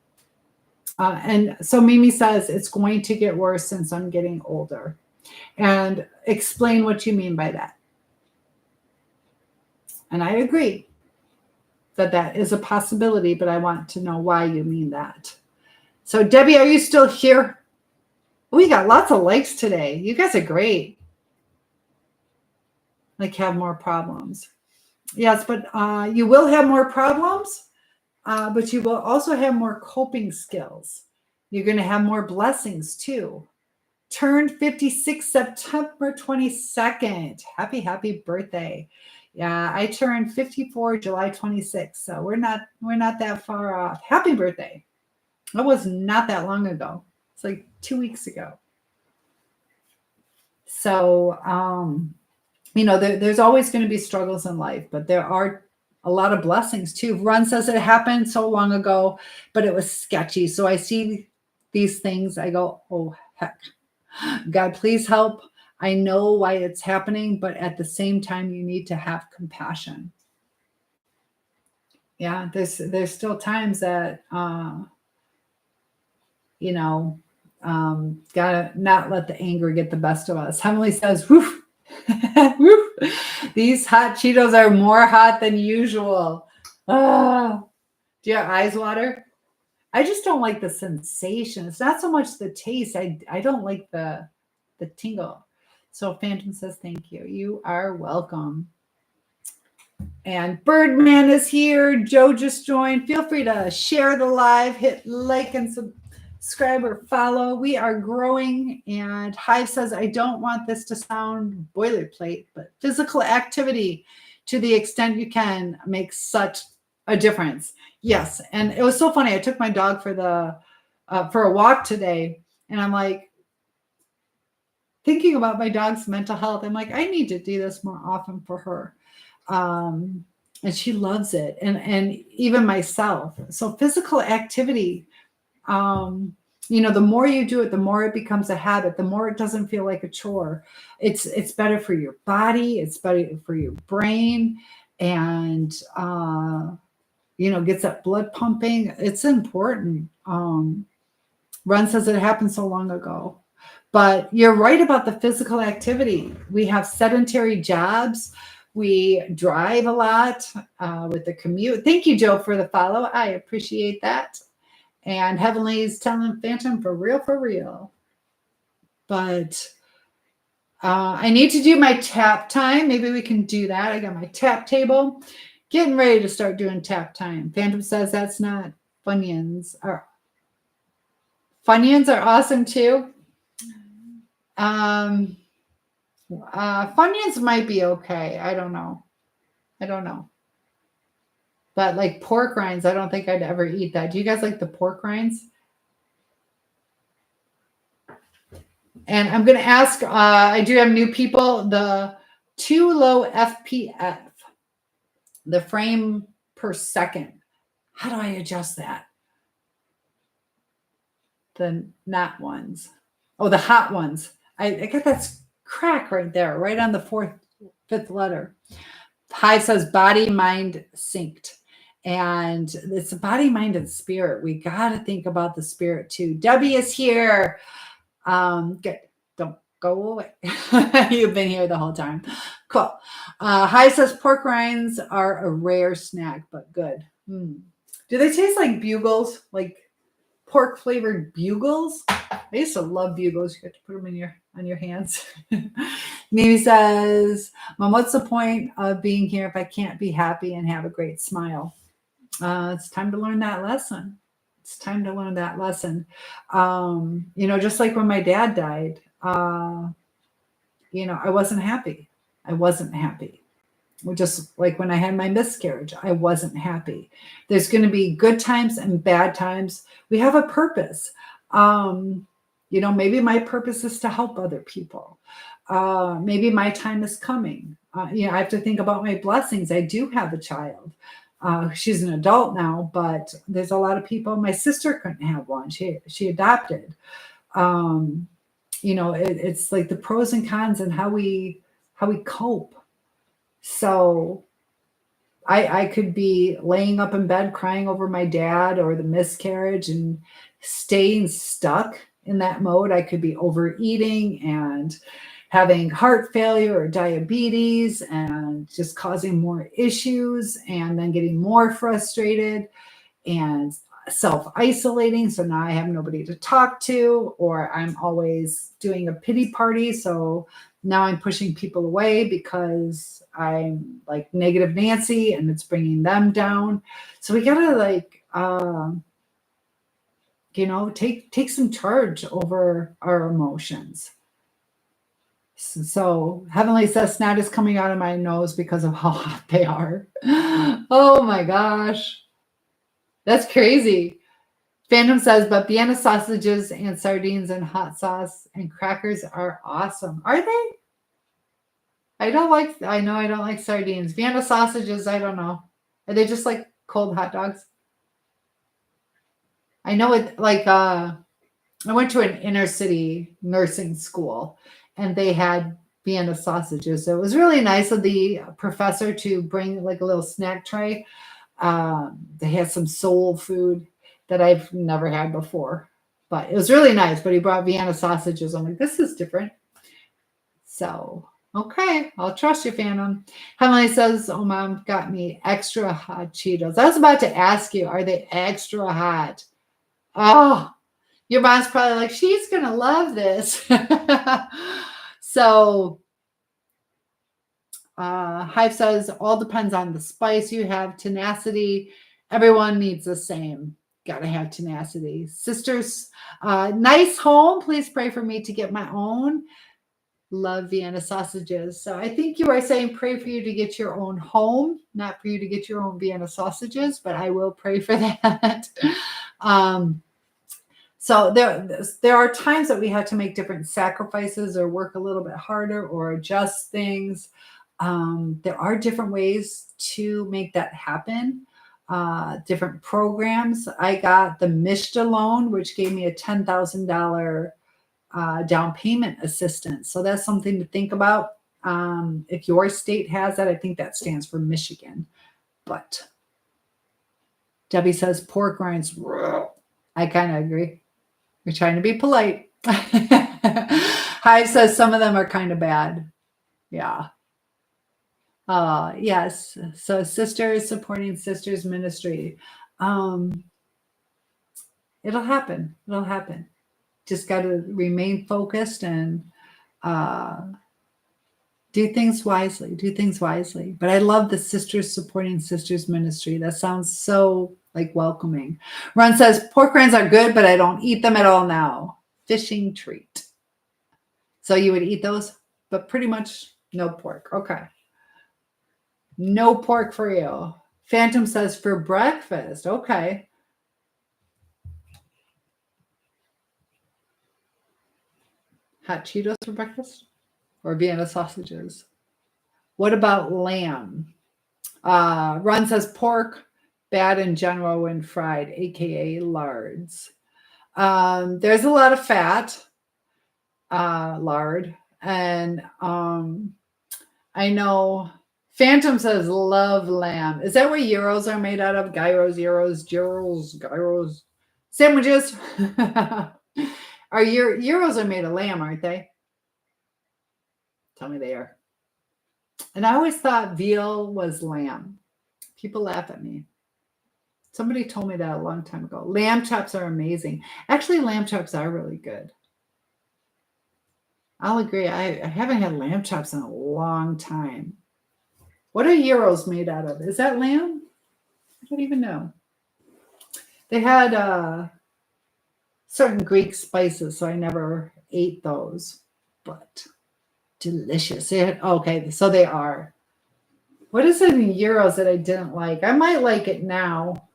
and so Mimi says it's going to get worse since I'm getting older. And explain what you mean by that. And I agree that that is a possibility, but I want to know why you mean that. So Debbie, are you still here? We got lots of likes today. You guys are great. Like have more problems. Yes, but you will have more problems, but you will also have more coping skills. You're going to have more blessings too. Turned 56 September 22nd. Happy birthday. Yeah, I turned 54 July 26th. So we're not that far off. Happy birthday. That was not that long ago. It's like 2 weeks ago. So there's always going to be struggles in life, but there are a lot of blessings too. Run says it happened so long ago, but it was sketchy. So I see these things. I go, oh, heck. God, please help. I know why it's happening, but at the same time, you need to have compassion. Yeah, there's still times that, gotta not let the anger get the best of us. Heavenly says, woof, woof. These hot Cheetos are more hot than usual. Do you have eyes water? I just don't like the sensation. It's not so much the taste. I don't like the tingle. So Phantom says, thank you. You are welcome. And Birdman is here. Joe just joined. Feel free to share the live, hit like and subscribe or follow. We are growing. And Hive says, I don't want this to sound boilerplate, but physical activity to the extent you can makes such a difference. Yes. And it was so funny. I took my dog for a walk today, and I'm like thinking about my dog's mental health. I'm like, I need to do this more often for her. And she loves it. And even myself. So physical activity, the more you do it, the more it becomes a habit, the more it doesn't feel like a chore. It's better for your body. It's better for your brain. And, gets that blood pumping. It's important. Run says it happened so long ago. But you're right about the physical activity. We have sedentary jobs. We drive a lot with the commute. Thank you, Joe, for the follow. I appreciate that. And Heavenly's telling Phantom for real. But I need to do my tap time. Maybe we can do that. I got my tap table. Getting ready to start doing tap time. Phantom says that's not Funyuns. Funyuns are awesome too. Funyuns might be okay. I don't know. But like pork rinds, I don't think I'd ever eat that. Do you guys like the pork rinds? And I'm going to ask, I do have new people, the too low FPF, the frame per second. How do I adjust that? The not ones. Oh, the hot ones. I got that crack right there, right on the fifth letter. Hive says body, mind, synced. And it's a body, mind, and spirit. We got to think about the spirit too. Debbie is here. Good. Don't go away. You've been here the whole time. Cool. Hive says pork rinds are a rare snack, but good. Do they taste like bugles? Like pork flavored bugles? I used to love bugles. You got to put them on your hands. Mimi says, Mom, what's the point of being here if I can't be happy and have a great smile? It's time to learn that lesson. Just like when my dad died, I wasn't happy. Just like when I had my miscarriage, I wasn't happy. There's going to be good times and bad times. We have a purpose. Maybe my purpose is to help other people. Maybe my time is coming. I have to think about my blessings. I do have a child. She's an adult now, but there's a lot of people. My sister couldn't have one. She adopted. It's like the pros and cons and how we cope. So I could be laying up in bed crying over my dad or the miscarriage and staying stuck in that mode. I could be overeating and having heart failure or diabetes and just causing more issues and then getting more frustrated and self-isolating. So now I have nobody to talk to, or I'm always doing a pity party. So now I'm pushing people away because I'm like negative Nancy and it's bringing them down. So we got to take some charge over our emotions. So Heavenly says snot is coming out of my nose because of how hot they are. Oh my gosh. That's crazy. Phantom says, but Vienna sausages and sardines and hot sauce and crackers are awesome. Are they? I don't like sardines. Vienna sausages, I don't know. Are they just like cold hot dogs? I know it I went to an inner city nursing school and they had Vienna sausages. So it was really nice of the professor to bring like a little snack tray. They had some soul food that I've never had before, but it was really nice. But he brought Vienna sausages. I'm like, this is different. So, okay, I'll trust you, Phantom. Heavenly says, oh, Mom got me extra hot Cheetos. I was about to ask you, are they extra hot? Oh, your mom's probably like, she's going to love this. So, Hive says, all depends on the spice you have. Tenacity. Everyone needs the same. Got to have tenacity. Sisters, nice home. Please pray for me to get my own. Love Vienna sausages. So I think you are saying pray for you to get your own home, not for you to get your own Vienna sausages, but I will pray for that. So there are times that we have to make different sacrifices or work a little bit harder or adjust things. There are different ways to make that happen. Different programs. I got the Mishta loan, which gave me a $10,000 down payment assistance. So that's something to think about. If your state has that, I think that stands for Michigan. But Debbie says pork rinds. I kind of agree. We're trying to be polite. Hive says some of them are kind of bad. Yeah. Yes. So sisters supporting sisters ministry. It'll happen. It'll happen. Just got to remain focused and do things wisely. Do things wisely. But I love the sisters supporting sisters ministry. That sounds so like welcoming. Ron says pork rinds are good, but I don't eat them at all now. Fishing treat. So you would eat those, but pretty much no pork. Okay. No pork for you. Phantom says for breakfast. Okay. Hot Cheetos for breakfast or Vienna sausages. What about lamb? Ron says pork, bad in general when fried, aka lards. There's a lot of fat, lard, and I know Phantom says love lamb. Is that what gyros are made out of? Gyros, sandwiches. Our gyros are made of lamb, aren't they? Tell me they are. And I always thought veal was lamb. People laugh at me. Somebody told me that a long time ago. Lamb chops are amazing. Actually, lamb chops are really good. I'll agree. I haven't had lamb chops in a long time. What are gyros made out of? Is that lamb? I don't even know. They had certain Greek spices, so I never ate those. But delicious. Okay, so they are. What is it in gyros that I didn't like? I might like it now.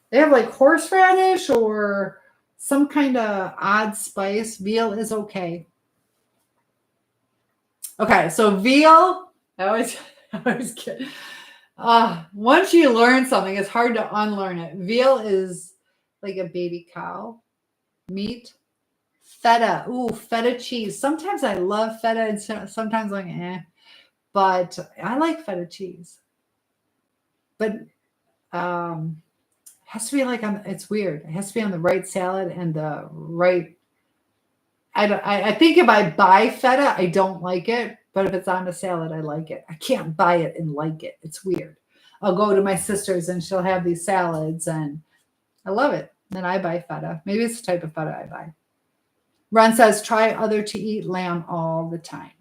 They have like horseradish or some kind of odd spice. Veal is okay. Okay, so veal, I always, I always get, once you learn something, it's hard to unlearn it. Veal is like a baby cow meat. Feta, ooh, feta cheese. Sometimes I love feta, and sometimes like but I like feta cheese. But it has to be like it's weird. It has to be on the right salad and the right. I think if I buy feta, I don't like it. But if it's on a salad, I like it. I can't buy it and like it. It's weird. I'll go to my sister's and she'll have these salads and I love it. Then I buy feta. Maybe it's the type of feta I buy. Ron says, try other to eat lamb all the time.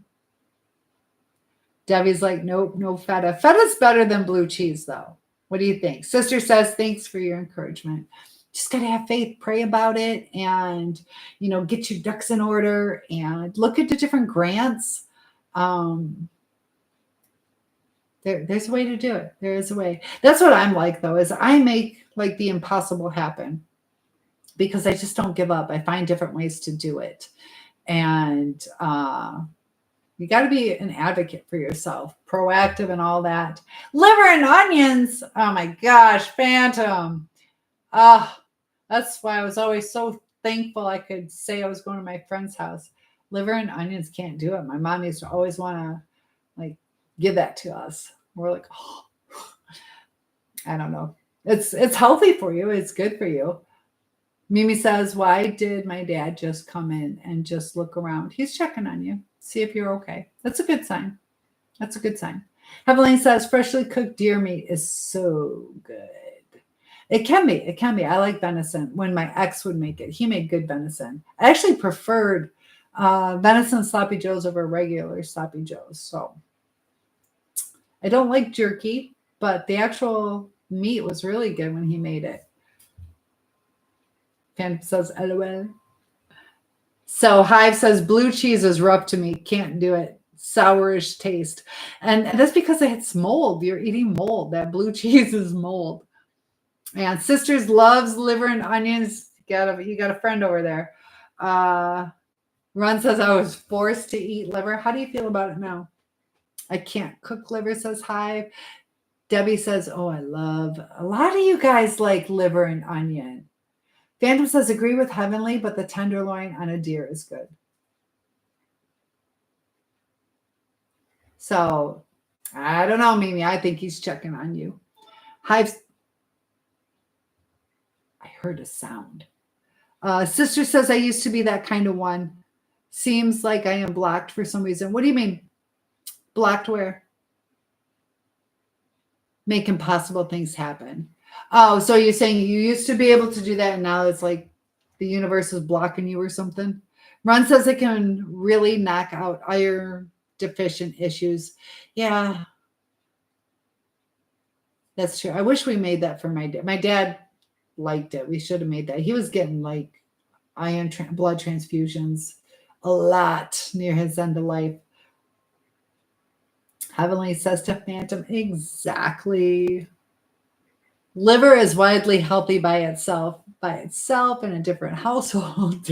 Debbie's like, nope, no feta. Feta's better than blue cheese, though. What do you think? Sister says, thanks for your encouragement. Just got to have faith, pray about it, and, get your ducks in order and look at the different grants. There's a way to do it. There is a way. That's what I'm like, though, is I make like the impossible happen because I just don't give up. I find different ways to do it. And you got to be an advocate for yourself, proactive and all that. Liver and onions. Oh my gosh, Phantom. That's why I was always so thankful I could say I was going to my friend's house. Liver and onions can't do it. My mom used to always want to like give that to us. We're like, oh, I don't know. It's healthy for you. It's good for you. Mimi says, why did my dad just come in and just look around? He's checking on you. See if you're okay. That's a good sign. That's a good sign. Evelyn says, freshly cooked deer meat is so good. It can be. It can be. I like venison. When my ex would make it, he made good venison. I actually preferred venison sloppy joes over regular sloppy joes. So I don't like jerky, but the actual meat was really good when he made it. Pam says, LOL. So Hive says, blue cheese is rough to me. Can't do it. Sourish taste. And that's because it's mold. You're eating mold. That blue cheese is mold. And Sisters loves liver and onions. You got a friend over there. Ron says, I was forced to eat liver. How do you feel about it now? I can't cook liver, says Hive. Debbie says, oh, I love. A lot of you guys like liver and onion. Phantom says, agree with Heavenly, but the tenderloin on a deer is good. So, I don't know, Mimi. I think he's checking on you. Hive. I heard a sound. Sister says, I used to be that kind of one. Seems like I am blocked for some reason. What do you mean? Blocked where? Make impossible things happen. Oh, so you're saying you used to be able to do that and now it's like the universe is blocking you or something? Ron says it can really knock out iron deficient issues. Yeah, that's true. I wish we made that for my dad. My dad liked it. We should have made that. He was getting like iron blood transfusions a lot near his end of life. Heavenly says to Phantom, exactly. Liver is widely healthy by itself in a different household.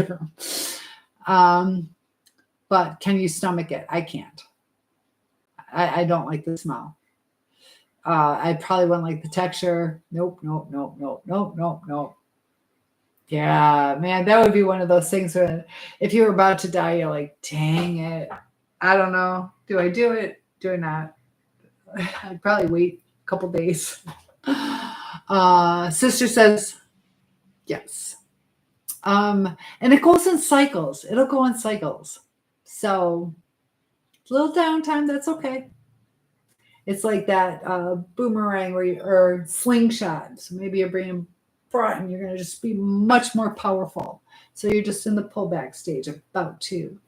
But can you stomach it? I can't. I don't like the smell. I probably wouldn't like the texture. Nope. Yeah, man, that would be one of those things where if you were about to die, you're like, dang it. I don't know. Do I do it? Do I not? I'd probably wait a couple days. Sister says, yes. And it goes in cycles. It'll go in cycles. So a little downtime, that's okay. It's like that boomerang or slingshot. So maybe you're bringing front and you're going to just be much more powerful. So you're just in the pullback stage, about to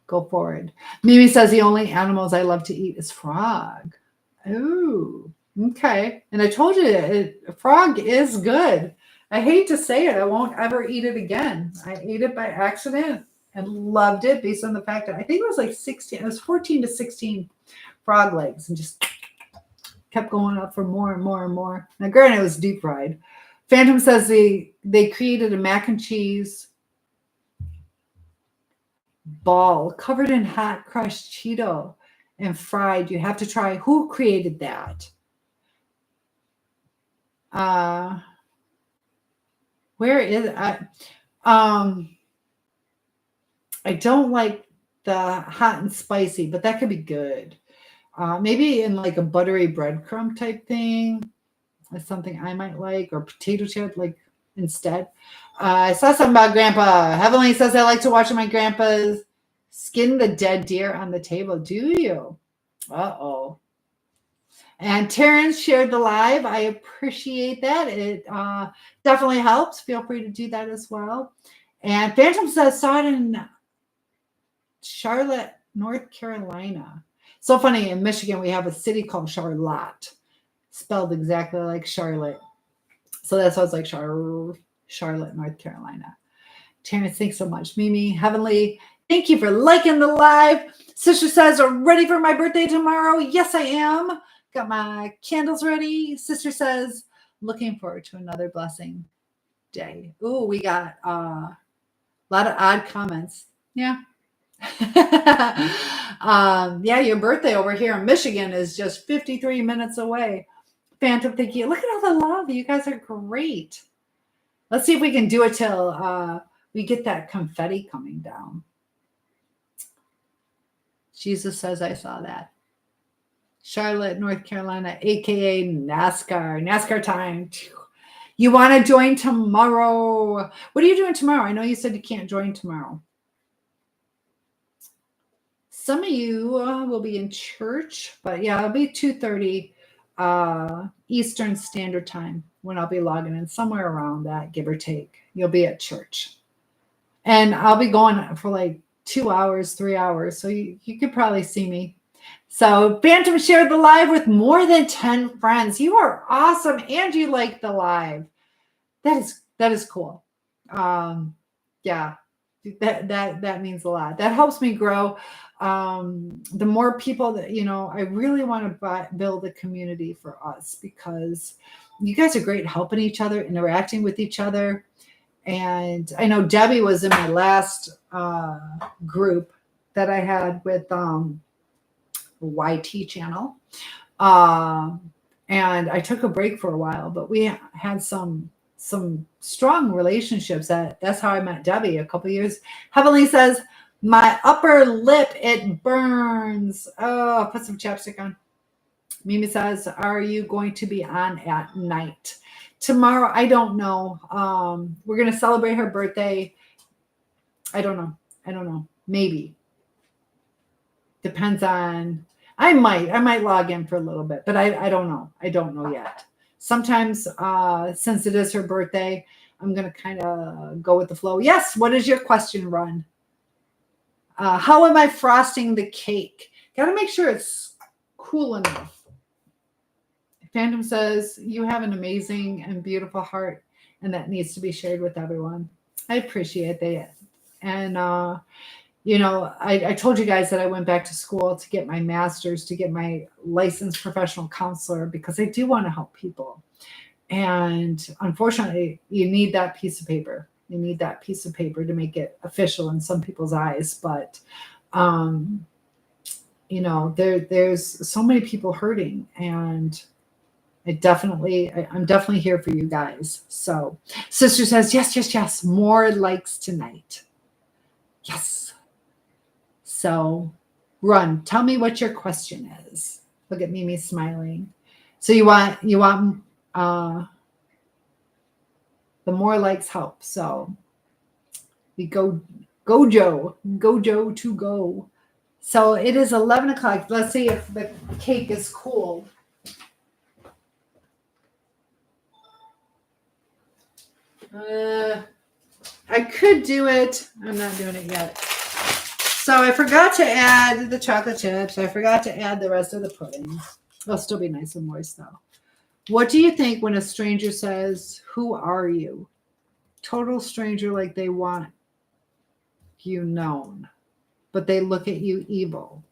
go forward. Mimi says the only animals I love to eat is frog. Ooh, okay. And I told you, frog is good. I hate to say it. I won't ever eat it again. I ate it by accident and loved it based on the fact that I think it was like 16. It was 14 to 16 frog legs and just kept going up for more and more and more. Now, granted, it was deep fried. Phantom says they created a mac and cheese ball covered in hot crushed Cheeto and fried. You have to try. Who created that? Where is I don't like the hot and spicy, but that could be good. Maybe in like a buttery breadcrumb type thing. That's something I might like, or potato chip, like instead. I saw something about Grandpa. Heavenly says I like to watch my grandpa's skin the dead deer on the table. Do you? Uh-oh. And Terrence shared the live. I appreciate that. It definitely helps. Feel free to do that as well. And Phantom says saw it in Charlotte, North Carolina. So funny. In Michigan, we have a city called Charlotte, spelled exactly like Charlotte. So that's why it's like Charlotte, North Carolina. Terrence, thanks so much. Mimi, Heavenly, thank you for liking the live. Sister says, ready for my birthday tomorrow? Yes, I am. Got my candles ready. Sister says, looking forward to another blessing day. Ooh, we got a lot of odd comments. Yeah. Yeah, your birthday over here in Michigan is just 53 minutes away. Phantom, thank you. Look at all the love. You guys are great. Let's see if we can do it till we get that confetti coming down. Jesus says I saw that. Charlotte, North Carolina, aka NASCAR. NASCAR time. You want to join tomorrow? What are you doing tomorrow? I know you said you can't join tomorrow. Some of you will be in church, but yeah, it'll be 2:30 Eastern Standard Time when I'll be logging in, somewhere around that, give or take. You'll be at church. And I'll be going for like 2 hours, 3 hours. So you could probably see me. So Phantom shared the live with more than 10 friends. You are awesome. And you like the live. That is cool. Yeah, that means a lot. That helps me grow. The more people that, I really want to build a community for us, because you guys are great helping each other, interacting with each other. And I know Debbie was in my last group that I had with YT channel. And I took a break for a while, but we had some strong relationships. That's how I met Debbie a couple years. Heavenly says, my upper lip, it burns. Oh, put some chapstick on. Mimi says, are you going to be on at night? Tomorrow, I don't know. We're going to celebrate her birthday. I don't know. Maybe. Depends on, I might log in for a little bit, but I don't know. I don't know yet. Sometimes, since it is her birthday, I'm going to kind of go with the flow. Yes. What is your question, Run? How am I frosting the cake? Got to make sure it's cool enough. Phantom says, you have an amazing and beautiful heart, and that needs to be shared with everyone. I appreciate that. And, I told you guys that I went back to school to get my master's, to get my licensed professional counselor, because I do want to help people. And unfortunately, you need that piece of paper. You need that piece of paper to make it official in some people's eyes. But, there's so many people hurting, and I'm definitely here for you guys. So Sister says, yes. More likes tonight. Yes. So Run, tell me what your question is. Look at Mimi smiling. So you want the more likes help. So we go Joe to go. So it is 11 o'clock. Let's see if the cake is cooled. I could do it. I'm not doing it yet. So I forgot to add the chocolate chips. I forgot to add the rest of the pudding. It'll still be nice and moist though. What do you think when a stranger says, who are you? Total stranger, like they want you known, but they look at you evil.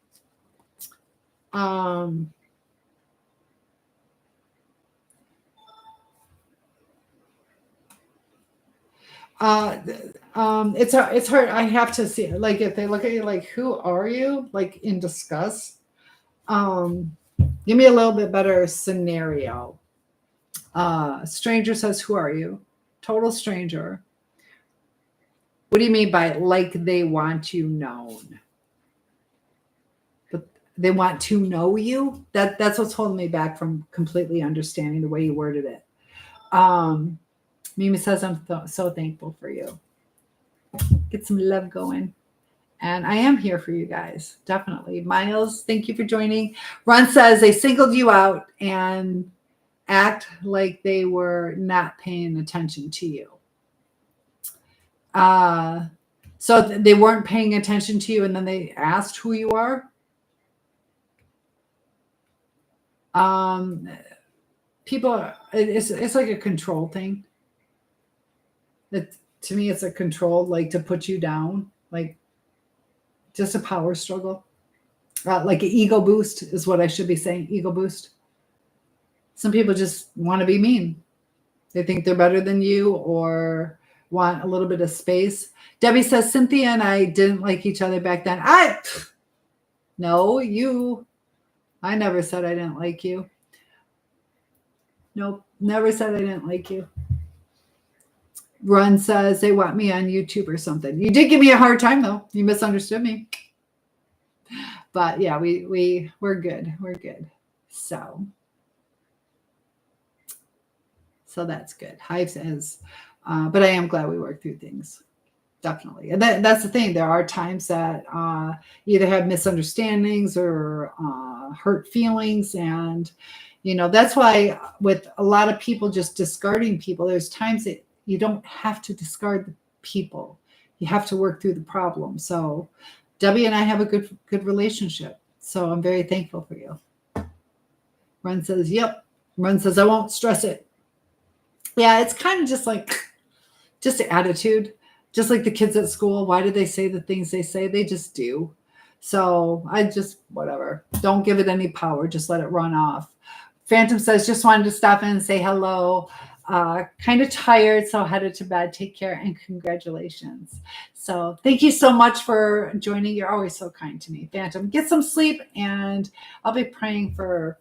It's hard. I have to see, like, if they look at you like, who are you? Like, in disgust. Give me a little bit better scenario. Stranger says, who are you? Total stranger. What do you mean by like they want you known? But they want to know you? That's what's holding me back from completely understanding the way you worded it. Mimi says, I'm so thankful for you. Get some love going. And I am here for you guys, definitely. Miles, thank you for joining. Ron says they singled you out and act like they were not paying attention to you. So they weren't paying attention to you, and then they asked who you are. People, it's like a control thing. To me, it's a control, like to put you down, like just a power struggle. Like an ego boost is what I should be saying. Ego boost. Some people just want to be mean. They think they're better than you or want a little bit of space. Debbie says, Cynthia and I didn't like each other back then. No, you. I never said I didn't like you. Nope, never said I didn't like you. Run says they want me on YouTube or something. You did give me a hard time though. You misunderstood me. But yeah, we're good. We're good. So that's good. Hive says, but I am glad we worked through things. Definitely. And that's the thing. There are times that either have misunderstandings or hurt feelings. And, that's why with a lot of people just discarding people, there's times that you don't have to discard the people. You have to work through the problem. So Debbie and I have a good relationship. So I'm very thankful for you. Ren says, yep. Ren says, I won't stress it. Yeah, it's kind of just the attitude. Just like the kids at school. Why do they say the things they say? They just do. So I just, whatever. Don't give it any power. Just let it run off. Phantom says, just wanted to stop in and say hello. Kind of tired, so headed to bed. Take care and congratulations. So thank you so much for joining. You're always so kind to me. Phantom, get some sleep, and I'll be praying for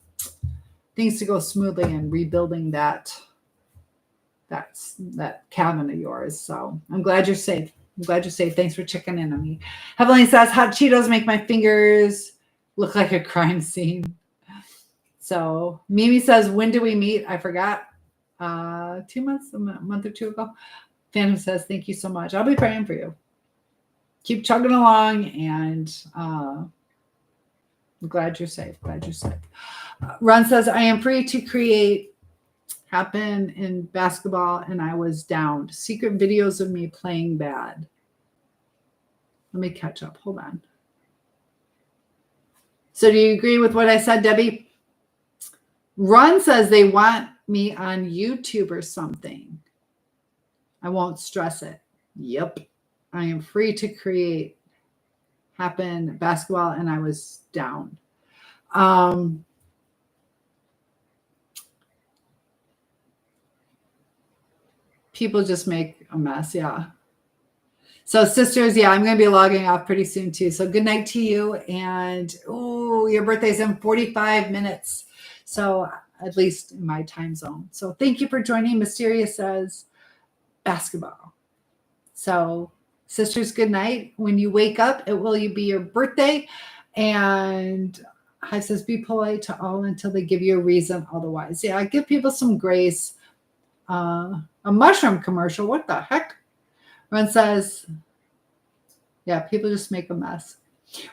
things to go smoothly and rebuilding that cabin of yours. So I'm glad you're safe. Thanks for checking in on me. Heavenly says, hot Cheetos make my fingers look like a crime scene. So Mimi says, when do we meet? I forgot. 2 months, a month or two ago. Phantom says, thank you so much. I'll be praying for you. Keep chugging along, and I'm glad you're safe. Ron says, I am free to create. Happened in basketball and I was downed. Secret videos of me playing bad. Let me catch up. Hold on. So do you agree with what I said, Debbie? Ron says they want me on YouTube or something. I won't stress it. Yep. I am free to create. Happened basketball and I was down. People just make a mess. Yeah. So sisters, yeah, I'm going to be logging off pretty soon too. So good night to you. And your birthday's in 45 minutes. So at least in my time zone. So thank you for joining. Mysterious says basketball. So sisters, good night. When you wake up, it will be your birthday. And Hive says, be polite to all until they give you a reason otherwise. Yeah, give people some grace. A mushroom commercial. What the heck? Ron says, yeah, people just make a mess.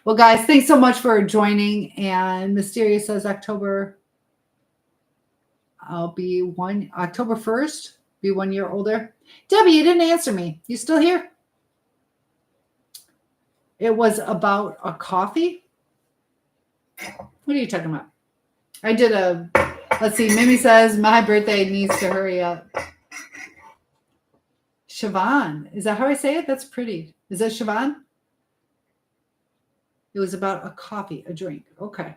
Well, guys, thanks so much for joining. And Mysterious says October 1st, be 1 year older. Debbie, you didn't answer me. You still here? It was about a coffee. What are you talking about? I did let's see. Mimi says my birthday needs to hurry up. Siobhan, is that how I say it? That's pretty. Is that Siobhan? It was about a coffee, a drink. Okay.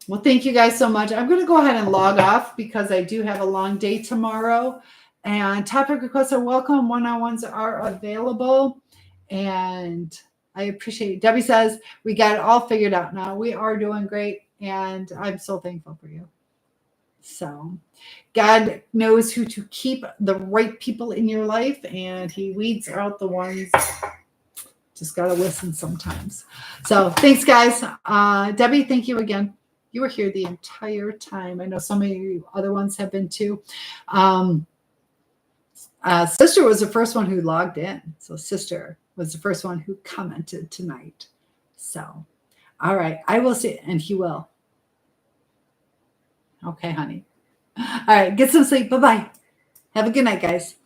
Well, thank you guys so much. I'm going to go ahead and log off because I do have a long day tomorrow. And topic requests are welcome. One-on-ones are available. And I appreciate it. Debbie says, we got it all figured out now. We are doing great. And I'm so thankful for you. So God knows who to keep, the right people in your life, and he weeds out the ones. Just got to listen sometimes. So thanks, guys. Debbie, thank you again. You were here the entire time. I know so many other ones have been too. Sister was the first one who logged in. So Sister was the first one who commented tonight. So, all right. I will see, and he will. Okay, honey. All right. Get some sleep. Bye-bye. Have a good night, guys.